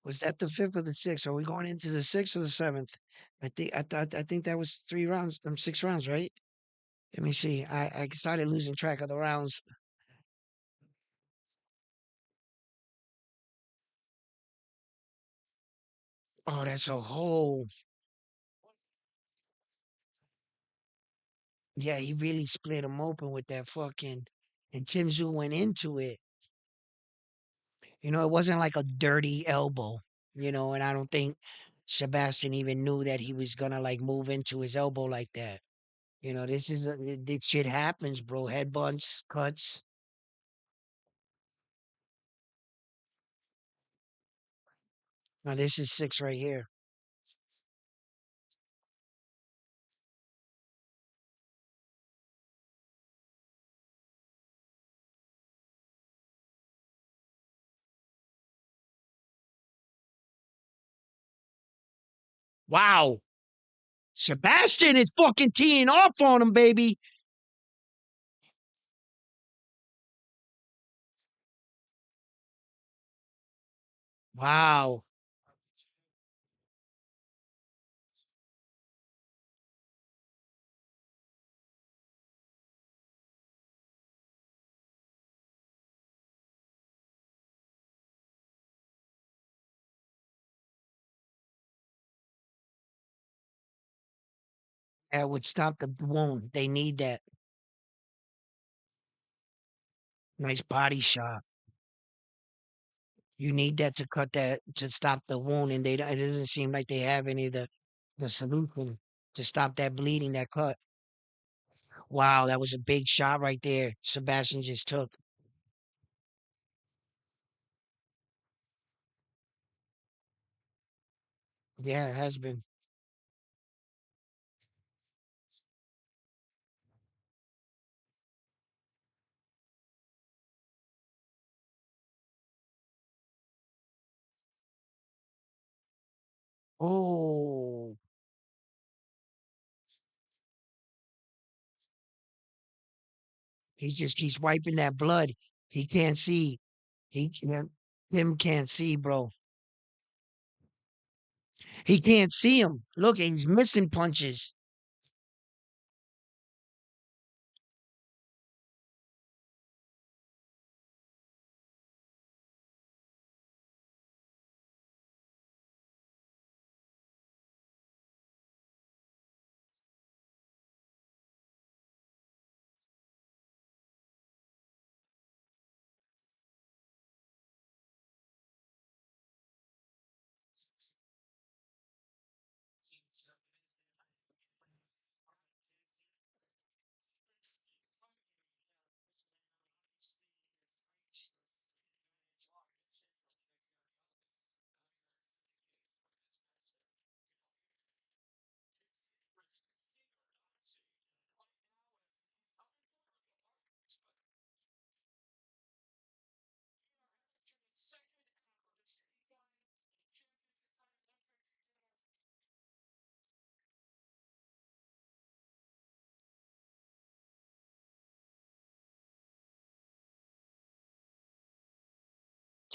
Was that the fifth or the sixth? Are we going into the sixth or the seventh? I think that was 3 rounds, 6 rounds, right? Let me see. I started losing track of the rounds. Oh, that's a whole. Yeah, he really split him open with that fucking. And Tim Tszyu went into it. It wasn't like a dirty elbow. And I don't think Sebastian even knew that he was gonna like move into his elbow like that. This shit happens, bro. Headbutts, cuts. Now this is six right here. Wow. Sebastian is fucking teeing off on him, baby. Wow. That would stop the wound. They need that. Nice body shot. You need that to cut that to stop the wound, and it doesn't seem like they have any of the solution to stop that bleeding, that cut. Wow, that was a big shot right there. Sebastian just took. Yeah, it has been. Oh, he just keeps wiping that blood. He can't see. He can't. Him can't see, bro. He can't see him. Look, he's missing punches.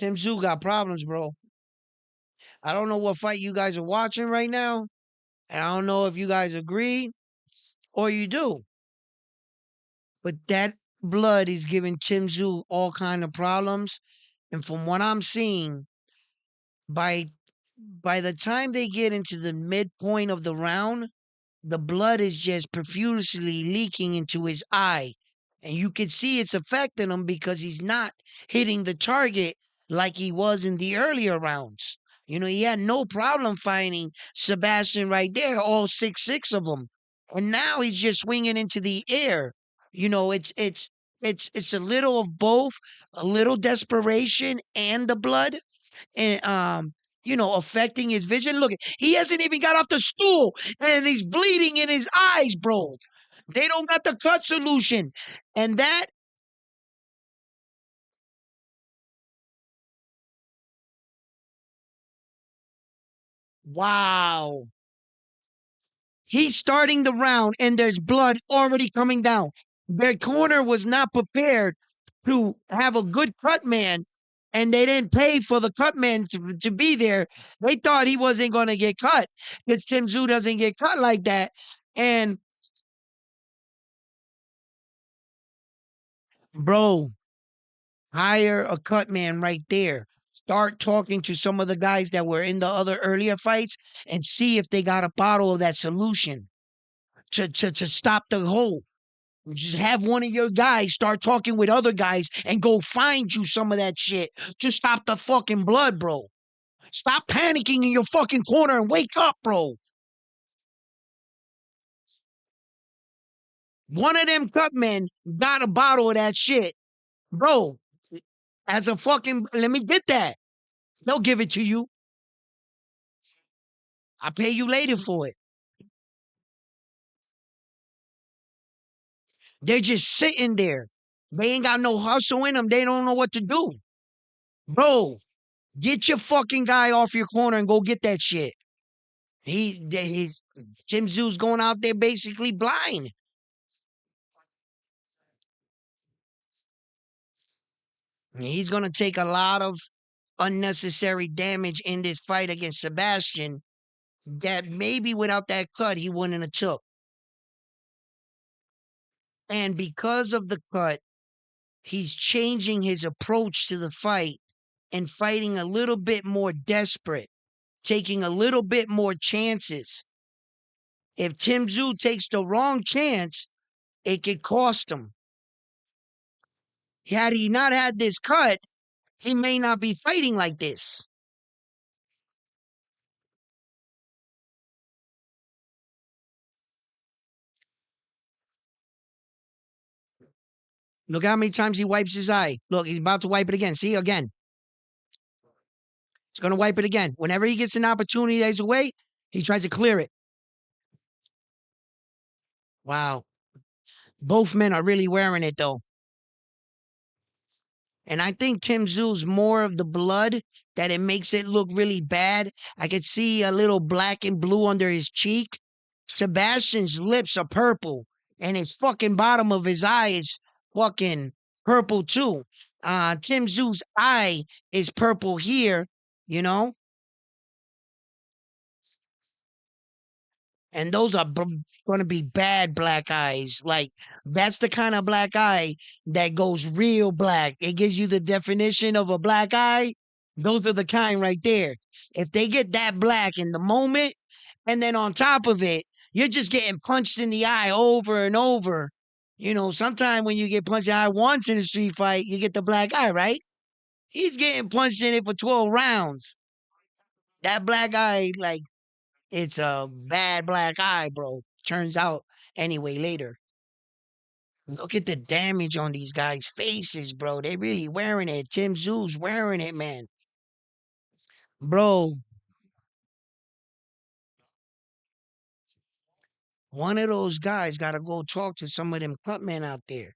Tim Tszyu got problems, bro. I don't know what fight you guys are watching right now, and I don't know if you guys agree or you do. But that blood is giving Tim Tszyu all kind of problems. And from what I'm seeing, by by the time they get into the midpoint of the round, the blood is just profusely leaking into his eye. And you can see it's affecting him because he's not hitting the target like he was in the earlier rounds. You know, he had no problem fighting Sebastian right there, all six of them. And now he's just swinging into the air. You know, it's a little of both, a little desperation and the blood and affecting his vision. Look, he hasn't even got off the stool and he's bleeding in his eyes, bro. They don't got the cut solution. And that, wow. He's starting the round and there's blood already coming down. Their corner was not prepared to have a good cut man, and they didn't pay for the cut man to be there. They thought he wasn't going to get cut because Tim Tszyu doesn't get cut like that. And, bro, hire a cut man right there. Start talking to some of the guys that were in the other earlier fights and see if they got a bottle of that solution to stop the hole. Just have one of your guys start talking with other guys and go find you some of that shit to stop the fucking blood, bro. Stop panicking in your fucking corner and wake up, bro. One of them cut men got a bottle of that shit, bro. As a fucking, let me get that. They'll give it to you. I'll pay you later for it. They're just sitting there. They ain't got no hustle in them. They don't know what to do. Bro, get your fucking guy off your corner and go get that shit. He's Tim Tszyu's going out there basically blind. He's gonna take a lot of unnecessary damage in this fight against Sebastian that maybe without that cut he wouldn't have took. And because of the cut, he's changing his approach to the fight and fighting a little bit more desperate, taking a little bit more chances. If Tim Tszyu takes the wrong chance, it could cost him. Had he not had this cut, he may not be fighting like this. Look how many times he wipes his eye. Look, he's about to wipe it again. See, again. He's going to wipe it again. Whenever he gets an opportunity that he's away, he tries to clear it. Wow. Both men are really wearing it, though. And I think Tim Tszyu's more of the blood that it makes it look really bad. I could see a little black and blue under his cheek. Sebastian's lips are purple, and his fucking bottom of his eye is fucking purple too. Tim Tszyu's eye is purple here, you know, and those are going to be bad black eyes. Like that's the kind of black eye that goes real black. It gives you the definition of a black eye. Those are the kind right there. If they get that black in the moment, and then on top of it, you're just getting punched in the eye over and over. You know, sometimes when you get punched in the eye once in a street fight, you get the black eye, right? He's getting punched in it for 12 rounds. That black eye, like, it's a bad black eye, bro. Turns out anyway later. Look at the damage on these guys' faces, bro. They really wearing it. Tim Tszyu's wearing it, man. Bro, one of those guys got to go talk to some of them cut men out there.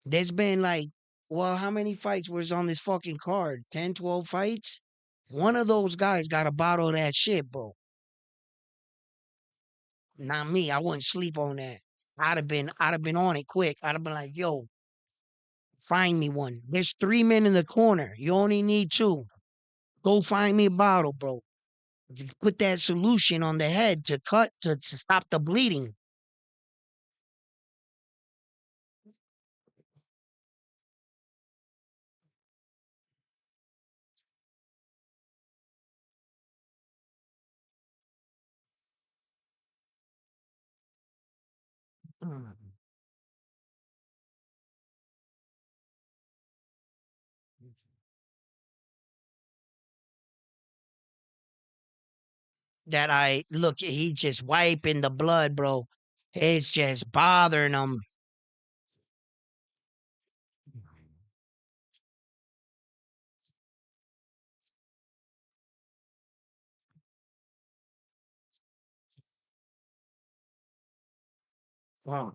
There's been like, well, how many fights was on this fucking card? 10, 12 fights? One of those guys got a bottle of that shit, bro. Not me. I wouldn't sleep on that. I'd have been on it quick. I'd have been like, yo, Find me one. There's 3 men in the corner. You only need two. Go find me a bottle, bro. Put that solution on the head to cut to stop the bleeding. That I look, he just wiping the blood, bro. It's just bothering him. Wow.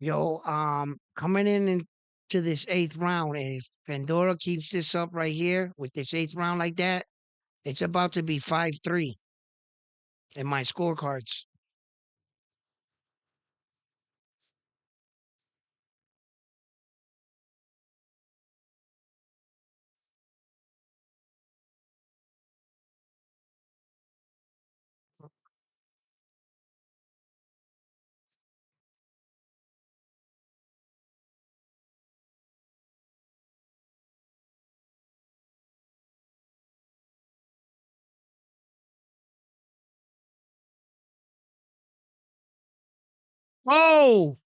Yo, coming into this eighth round, if Fundora keeps this up right here with this eighth round like that, it's about to be 5-3 in my scorecards. Oh,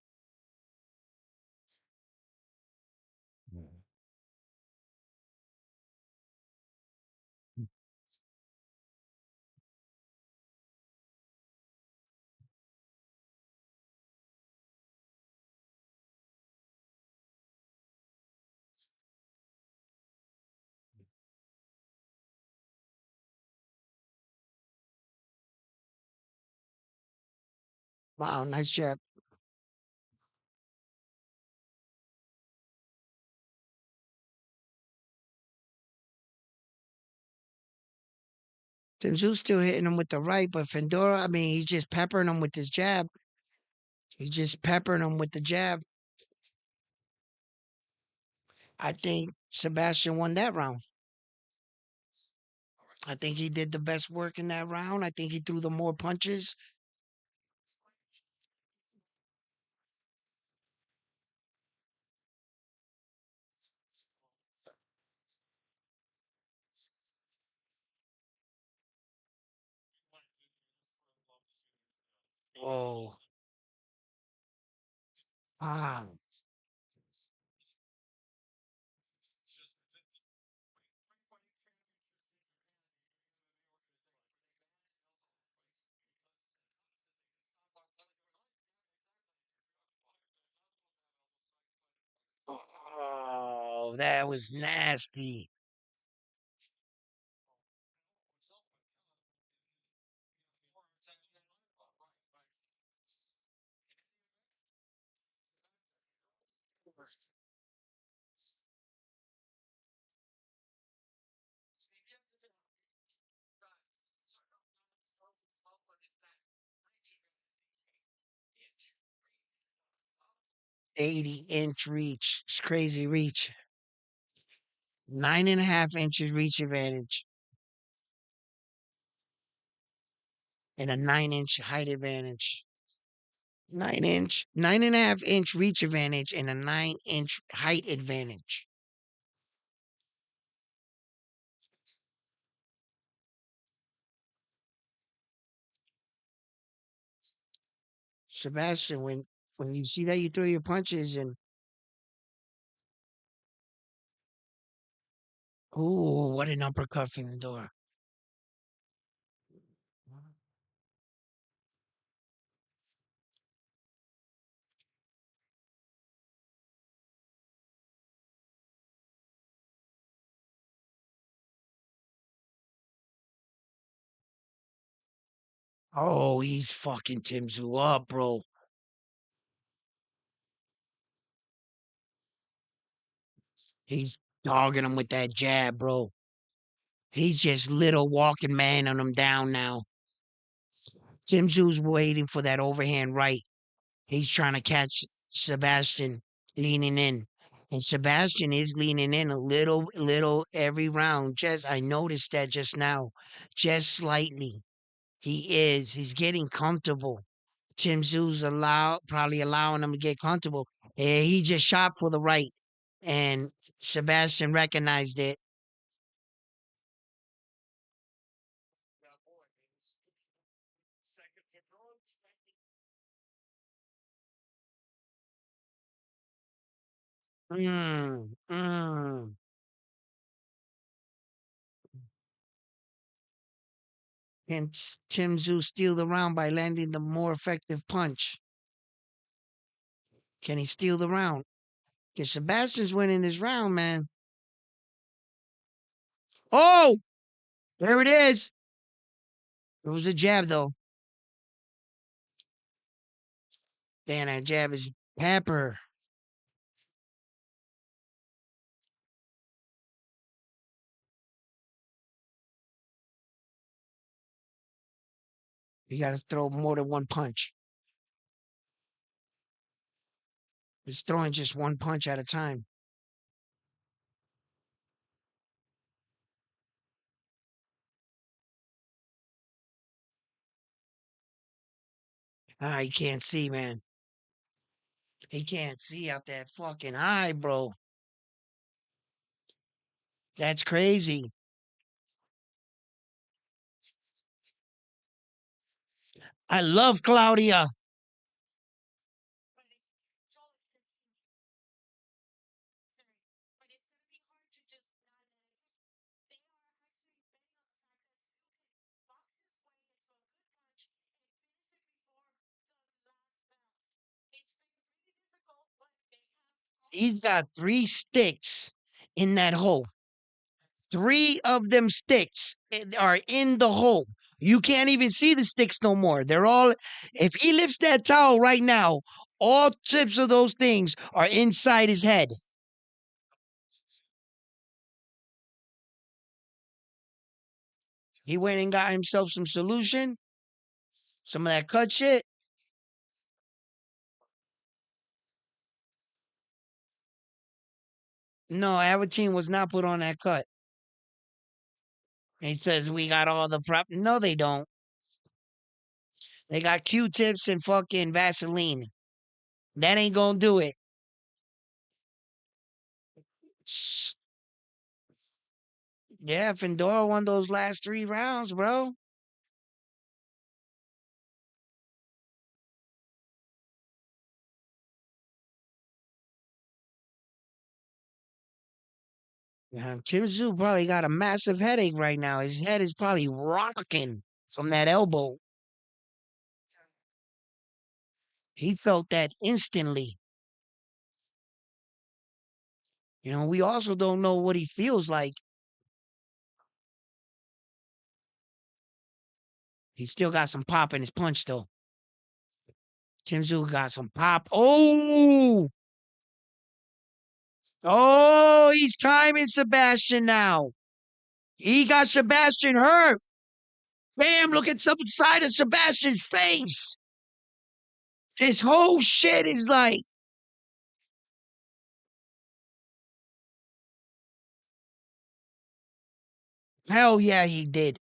wow, nice jab. Tszyu still hitting him with the right, but Fundora, I mean, he's just peppering him with his jab. He's just peppering him with the jab. I think Sebastian won that round. I think he did the best work in that round. I think he threw the more punches. Oh, ah. Oh, that was nasty. 80-inch reach. It's crazy reach. 9.5 inches reach advantage and a 9 inch height advantage. 9.5 inch reach advantage and a 9 inch height advantage. Sebastian, when you see that, you throw your punches and Ooh, what an uppercut from Fundora. Oh, he's fucking Tszyu up, bro. He's dogging him with that jab, bro. He's just little walking man on him down now. Tszyu's waiting for that overhand right. He's trying to catch Sebastian leaning in. And Sebastian is leaning in a little every round. Just I noticed that just now. Just slightly. He is. He's getting comfortable. Tszyu's probably allowing him to get comfortable. And he just shot for the right. And Sebastian recognized it. Mm, mm. Can Tszyu steal the round by landing the more effective punch? Can he steal the round? Because Sebastian's winning this round, man. Oh, there it is. It was a jab, though. Damn, that jab is pepper. You got to throw more than one punch. He's throwing just one punch at a time. Ah, he can't see, man. He can't see out that fucking eye, bro. That's crazy. I love Claudia. He's got 3 sticks in that hole. 3 of them sticks are in the hole. You can't even see the sticks no more. They're all, if he lifts that towel right now, all tips of those things are inside his head. He went and got himself some solution, some of that cut shit. No, Avatine was not put on that cut. He says we got all the prep. No, they don't. They got Q-tips and fucking Vaseline. That ain't gonna do it. Yeah, Fundora won those last 3 rounds, bro. Yeah, Tszyu probably got a massive headache right now. His head is probably rocking from that elbow. He felt that instantly. We also don't know what he feels like. He still got some pop in his punch, though. Tszyu got some pop. Oh! Oh, he's timing Sebastian now. He got Sebastian hurt. Bam, look at some side of Sebastian's face. This whole shit is like, hell yeah, he did.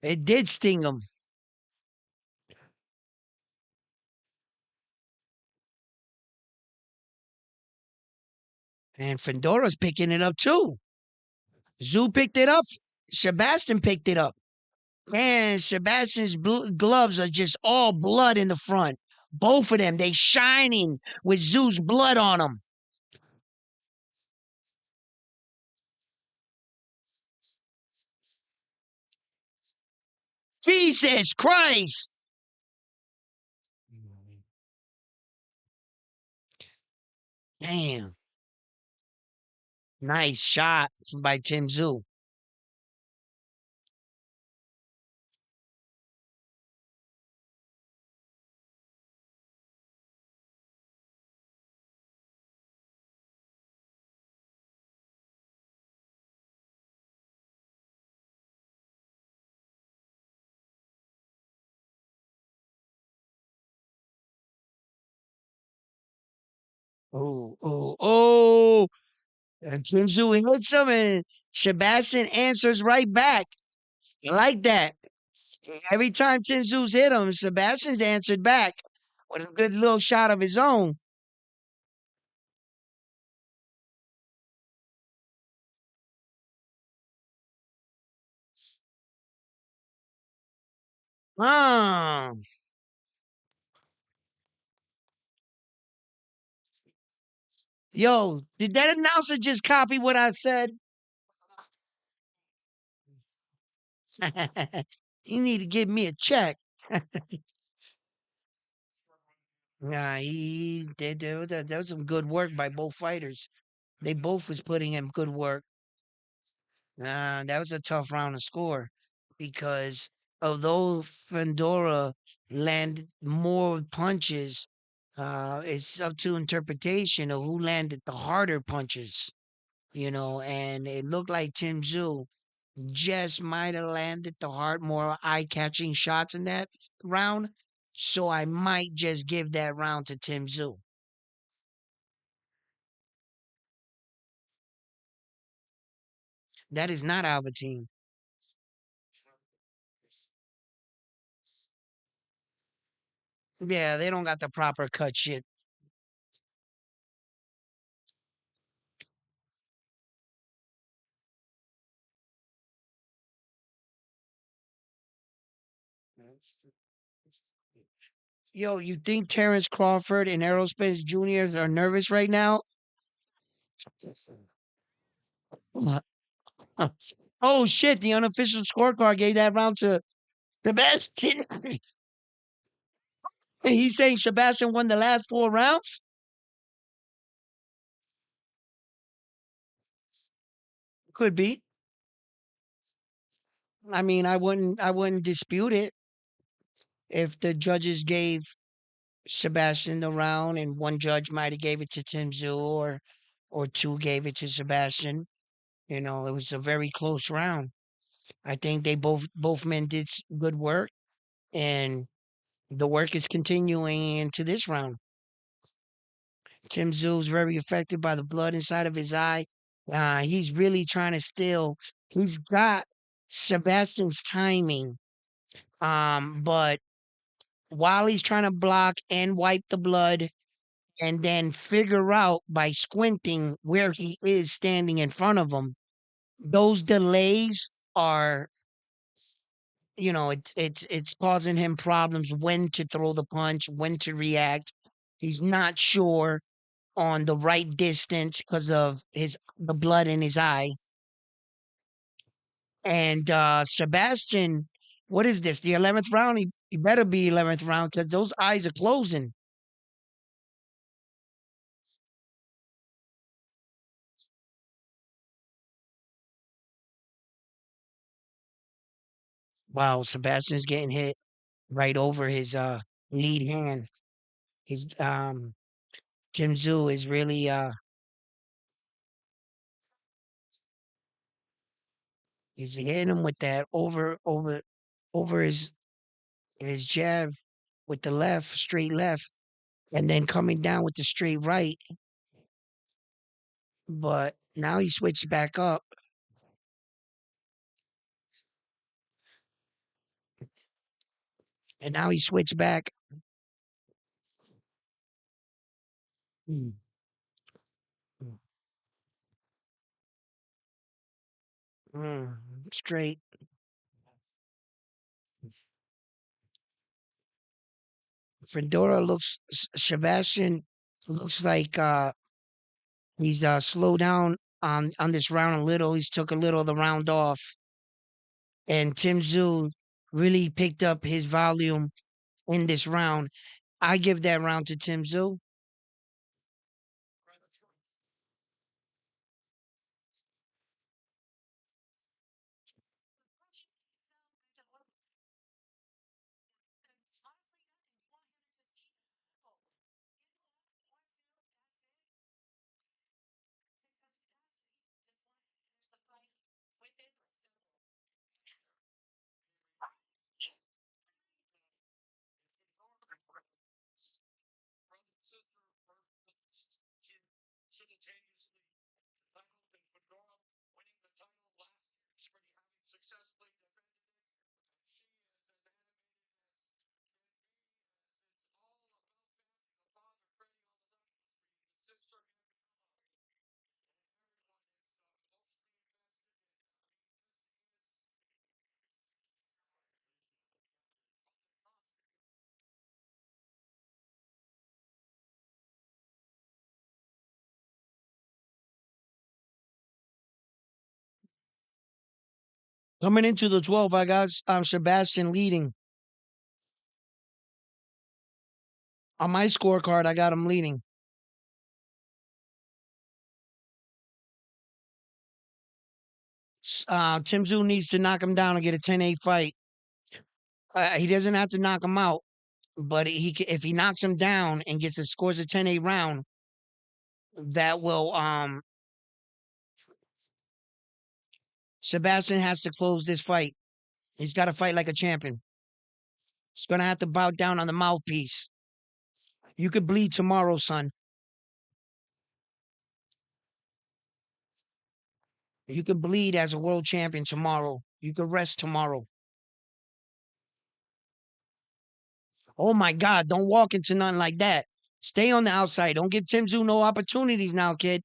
It did sting him. And Fundora's picking it up too. Tszyu picked it up. Sebastian picked it up. Man, Sebastian's gloves are just all blood in the front. Both of them, they shining with Tszyu's blood on them. Jesus Christ. Damn. Nice shot by Tszyu. Oh, oh, oh. And Tszyu hits him, and Sebastian answers right back. I like that. Every time Tszyu's hit him, Sebastian's answered back with a good little shot of his own. Ah. Yo, did that announcer just copy what I said? You need to give me a check. Nah, he did. There was some good work by both fighters. They both was putting in good work. That was a tough round to score because although Fundora landed more punches, it's up to interpretation of who landed the harder punches. And it looked like Tim Tszyu just might have landed the more eye-catching shots in that round. So I might just give that round to Tim Tszyu. That is not Albertine. Yeah, they don't got the proper cut shit. Yo, you think Terrence Crawford and Aerospace Juniors are nervous right now? Oh shit, the unofficial scorecard gave that round to Sebastian. He's saying Sebastian won the last 4 rounds? Could be. I mean, I wouldn't dispute it if the judges gave Sebastian the round and one judge might have gave it to Tim Tszyu or two gave it to Sebastian. It was a very close round. I think they both men did good work, and the work is continuing into this round. Tim Tszyu very affected by the blood inside of his eye. He's really trying to still. He's got Sebastian's timing, but while he's trying to block and wipe the blood, and then figure out by squinting where he is standing in front of him, those delays are it's causing him problems when to throw the punch, when to react. He's not sure on the right distance because of the blood in his eye. And Sebastian, what is this? The 11th round? He better be 11th round because those eyes are closing. Wow, Sebastian's getting hit right over his lead hand. His Tim Tszyu is really he's hitting him with that over his jab with the left, straight left, and then coming down with the straight right. But now he switched back up, and now he switched back. Mm, mm, mm, straight. Fedora Sebastian looks like he's slowed down on this round a little. He's took a little of the round off. And Tim Tszyu really picked up his volume in this round. I give that round to Tszyu. Coming into the 12, I got Sebastian leading. On my scorecard, I got him leading. Tszyu needs to knock him down and get a 10-8 fight. He doesn't have to knock him out, but if he knocks him down and scores a 10-8 round, that will Sebastian has to close this fight. He's got to fight like a champion. He's gonna have to bow down on the mouthpiece. You could bleed tomorrow, son. You could bleed as a world champion tomorrow. You could rest tomorrow. Oh my God, don't walk into nothing like that. Stay on the outside. Don't give Tszyu no opportunities now, kid.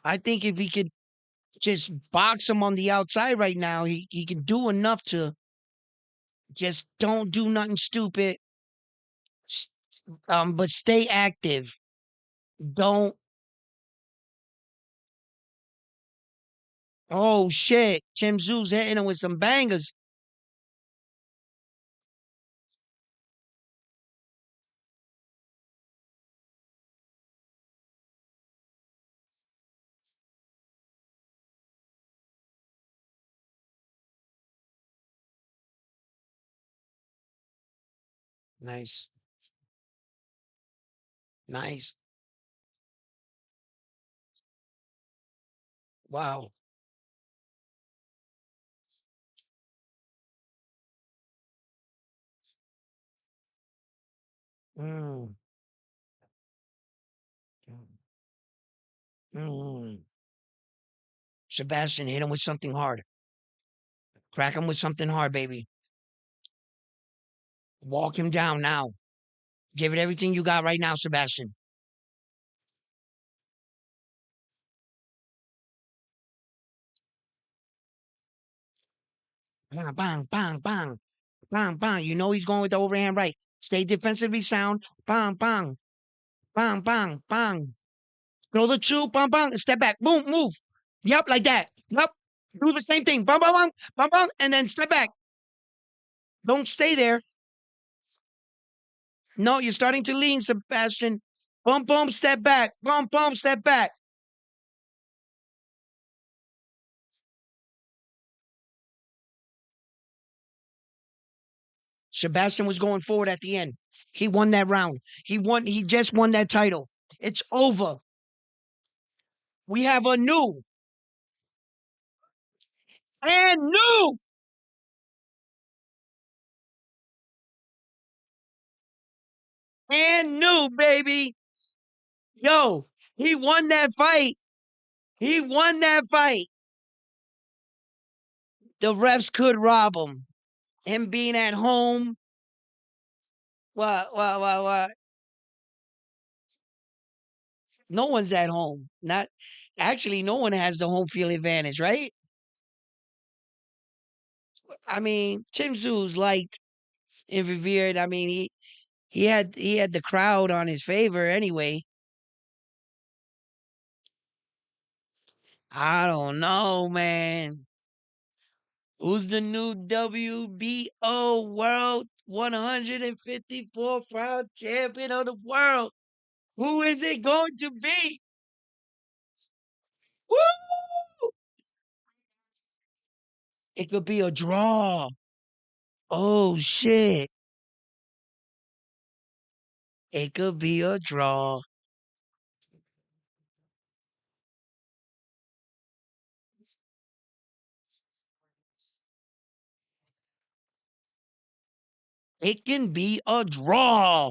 I think if he could just box him on the outside right now, he can do enough to just don't do nothing stupid. But stay active. Don't. Oh shit, Tszyu's hitting him with some bangers. Nice, nice. Wow. Mm, mm. Sebastian hit him with something hard. Crack him with something hard, baby. Walk him down now. Give it everything you got right now, Sebastian. Bang, bang, bang, bang, bang, bang. You know he's going with the overhand right. Stay defensively sound. Bang, bang, bang, bang, bang. Throw the two, bang, bang, and step back. Boom, move. Yep, like that. Yep. Do the same thing. Bang, bang, bang, bang, bang, and then step back. Don't stay there. No, you're starting to lean, Sebastian. Boom, boom, step back. Boom, boom, step back. Sebastian was going forward at the end. He won that round. He just won that title. It's over. We have a new and new and new, baby. Yo, he won that fight. He won that fight. The refs could rob him. Him being at home. What? No one's at home. Not actually, no one has the home field advantage, right? I mean, Tim Tszyu's liked and revered. I mean, he had the crowd on his favor anyway. I don't know, man. Who's the new WBO World 154-pound champion of the world? Who is it going to be? Woo! It could be a draw. Oh shit. It could be a draw. It can be a draw.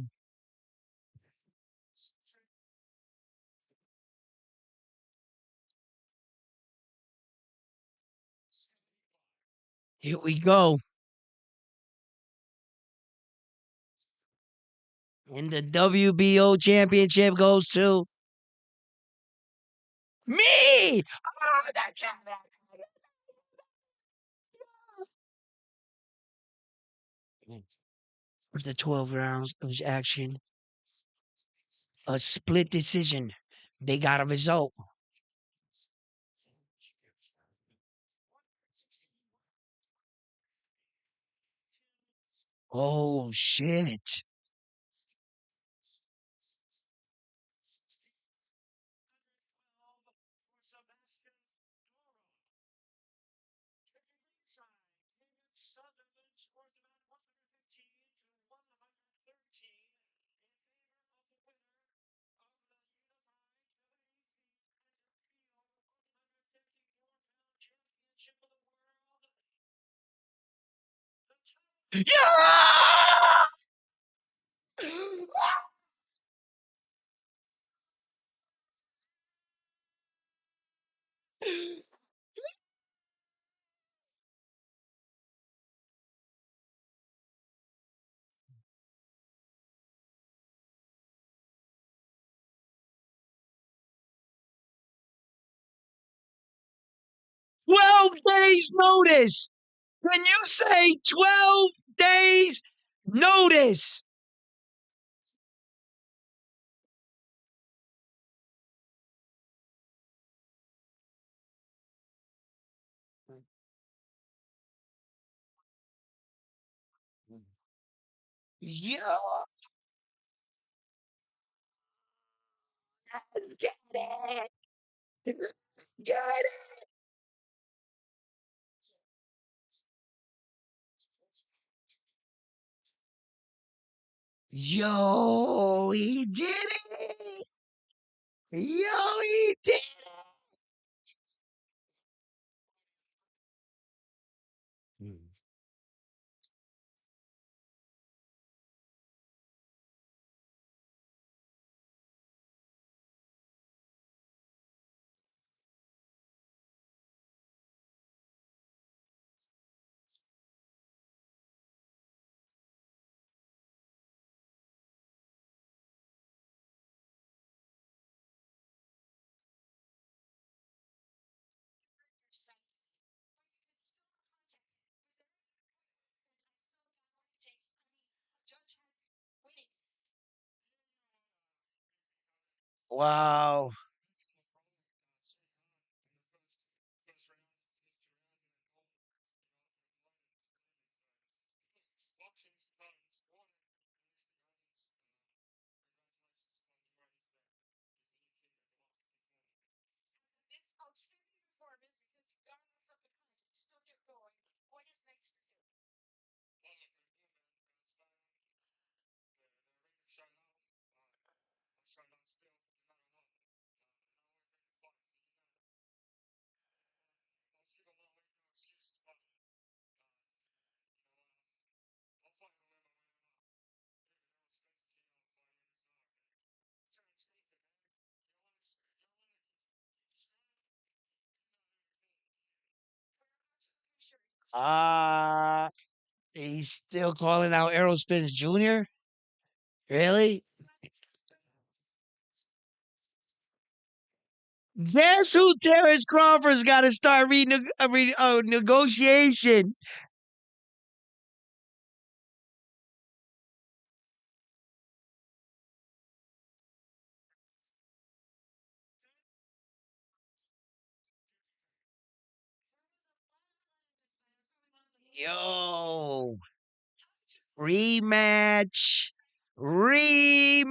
Here we go. And the WBO championship goes to me. Oh, that's After 12 rounds of action, a split decision. They got a result. Oh shit. Yeah! "12 days notice." Can you say 12 days notice? Yeah, let's get it. Get it. Yo, he did it. Yo, he did it. Wow. Ah, he's still calling out Aerospace Jr.? Really? Guess who Terrence Crawford's got to start negotiation? Yo, rematch, rematch.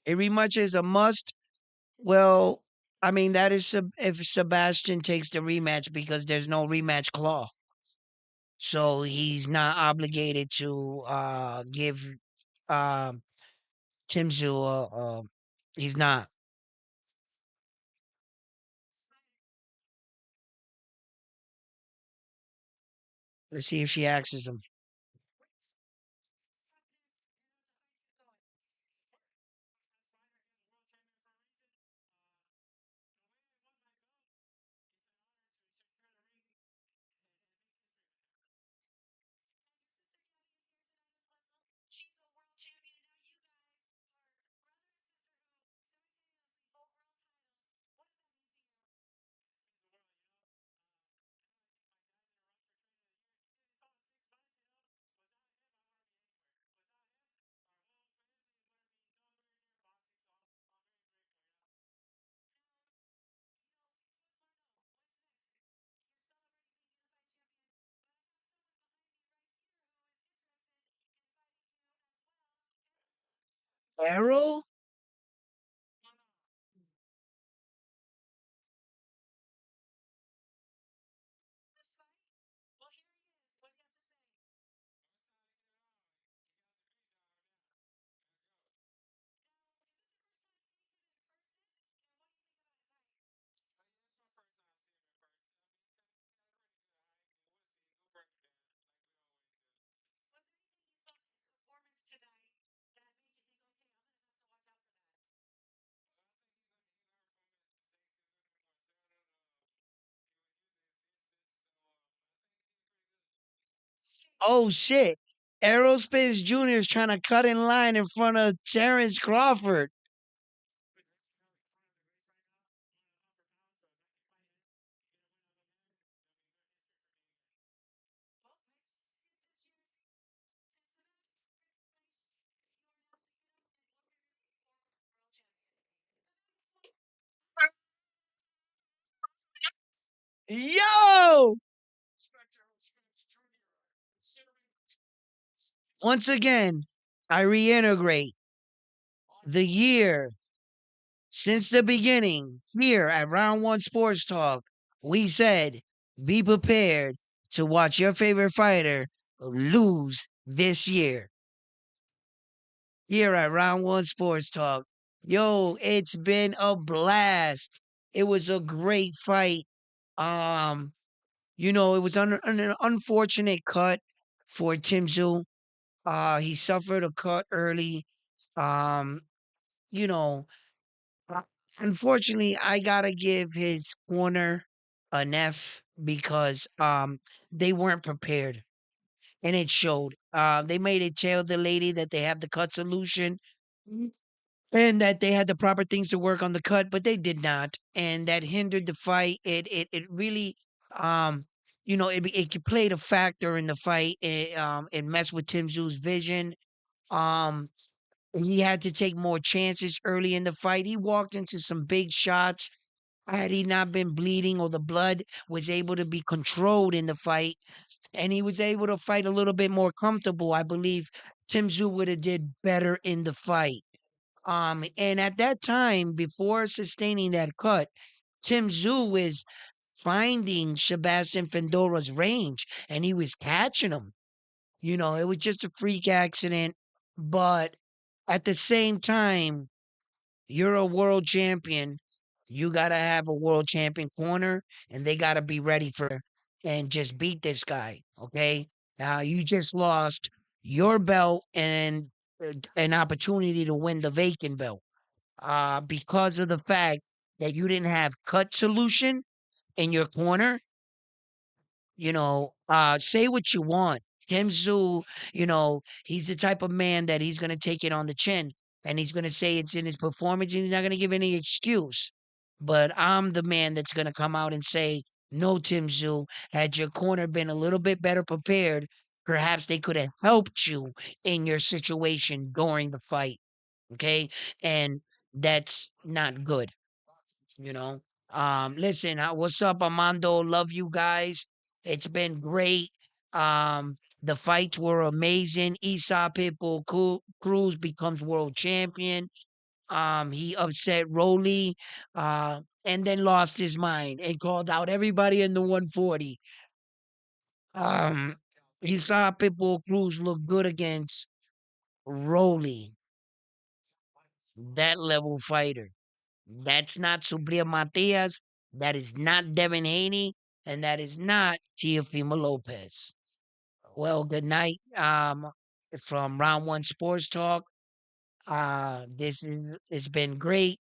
A rematch is a must. Well, I mean that is if Sebastian takes the rematch because there's no rematch clause, so he's not obligated to give um Tszyu he's not. Let's see if she asks him. Arrow? Oh shit. Aerospace Jr. is trying to cut in line in front of Terrence Crawford. Yo! Once again, I reintegrate the year since the beginning here at Round One Sports Talk. We said, be prepared to watch your favorite fighter lose this year here at Round One Sports Talk. Yo, it's been a blast. It was a great fight. Um, it was an unfortunate cut for Tim Tszyu. He suffered a cut early. Um, you know, uh, Unfortunately, I gotta give his corner an F because they weren't prepared and it showed. They made it tell the lady that they have the cut solution and that they had the proper things to work on the cut, but they did not, and that hindered the fight. It really um it played a factor in the fight. It messed with Tim Zoo's vision. Um, he had to take more chances early in the fight. He walked into some big shots. Had he not been bleeding or the blood was able to be controlled in the fight, and he was able to fight a little bit more comfortable, I believe Tim Tszyu would have did better in the fight. And at that time, before sustaining that cut, Tim Tszyu is finding Sebastian Fundora's range and he was catching him. It was just a freak accident. But at the same time, you're a world champion. You got to have a world champion corner and they got to be ready for and just beat this guy. Okay. You just lost your belt and an opportunity to win the vacant belt because of the fact that you didn't have cut solution in your corner. Say what you want. Kim Zoo, he's the type of man that he's going to take it on the chin and he's going to say it's in his performance and he's not going to give any excuse. But I'm the man that's going to come out and say, no, Tim Zoo, had your corner been a little bit better prepared, perhaps they could have helped you in your situation during the fight. Okay. And that's not good, you know? Listen, what's up, Armando? Love you guys. It's been great. The fights were amazing. Esau Pitbull Cruz becomes world champion. He upset Rolly, and then lost his mind and called out everybody in the 140. Um, Esau Pitbull Cruz looked good against Rolly, that level fighter. That's not Sublia Matias. That is not Devin Haney. And that is not Teofimo Lopez. Well, good night. From Round One Sports Talk. This is it's been great.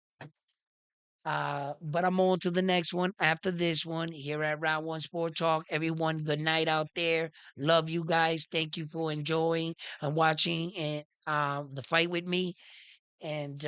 But I'm on to the next one after this one here at Round One Sports Talk. Everyone, good night out there. Love you guys. Thank you for enjoying and watching and the fight with me. And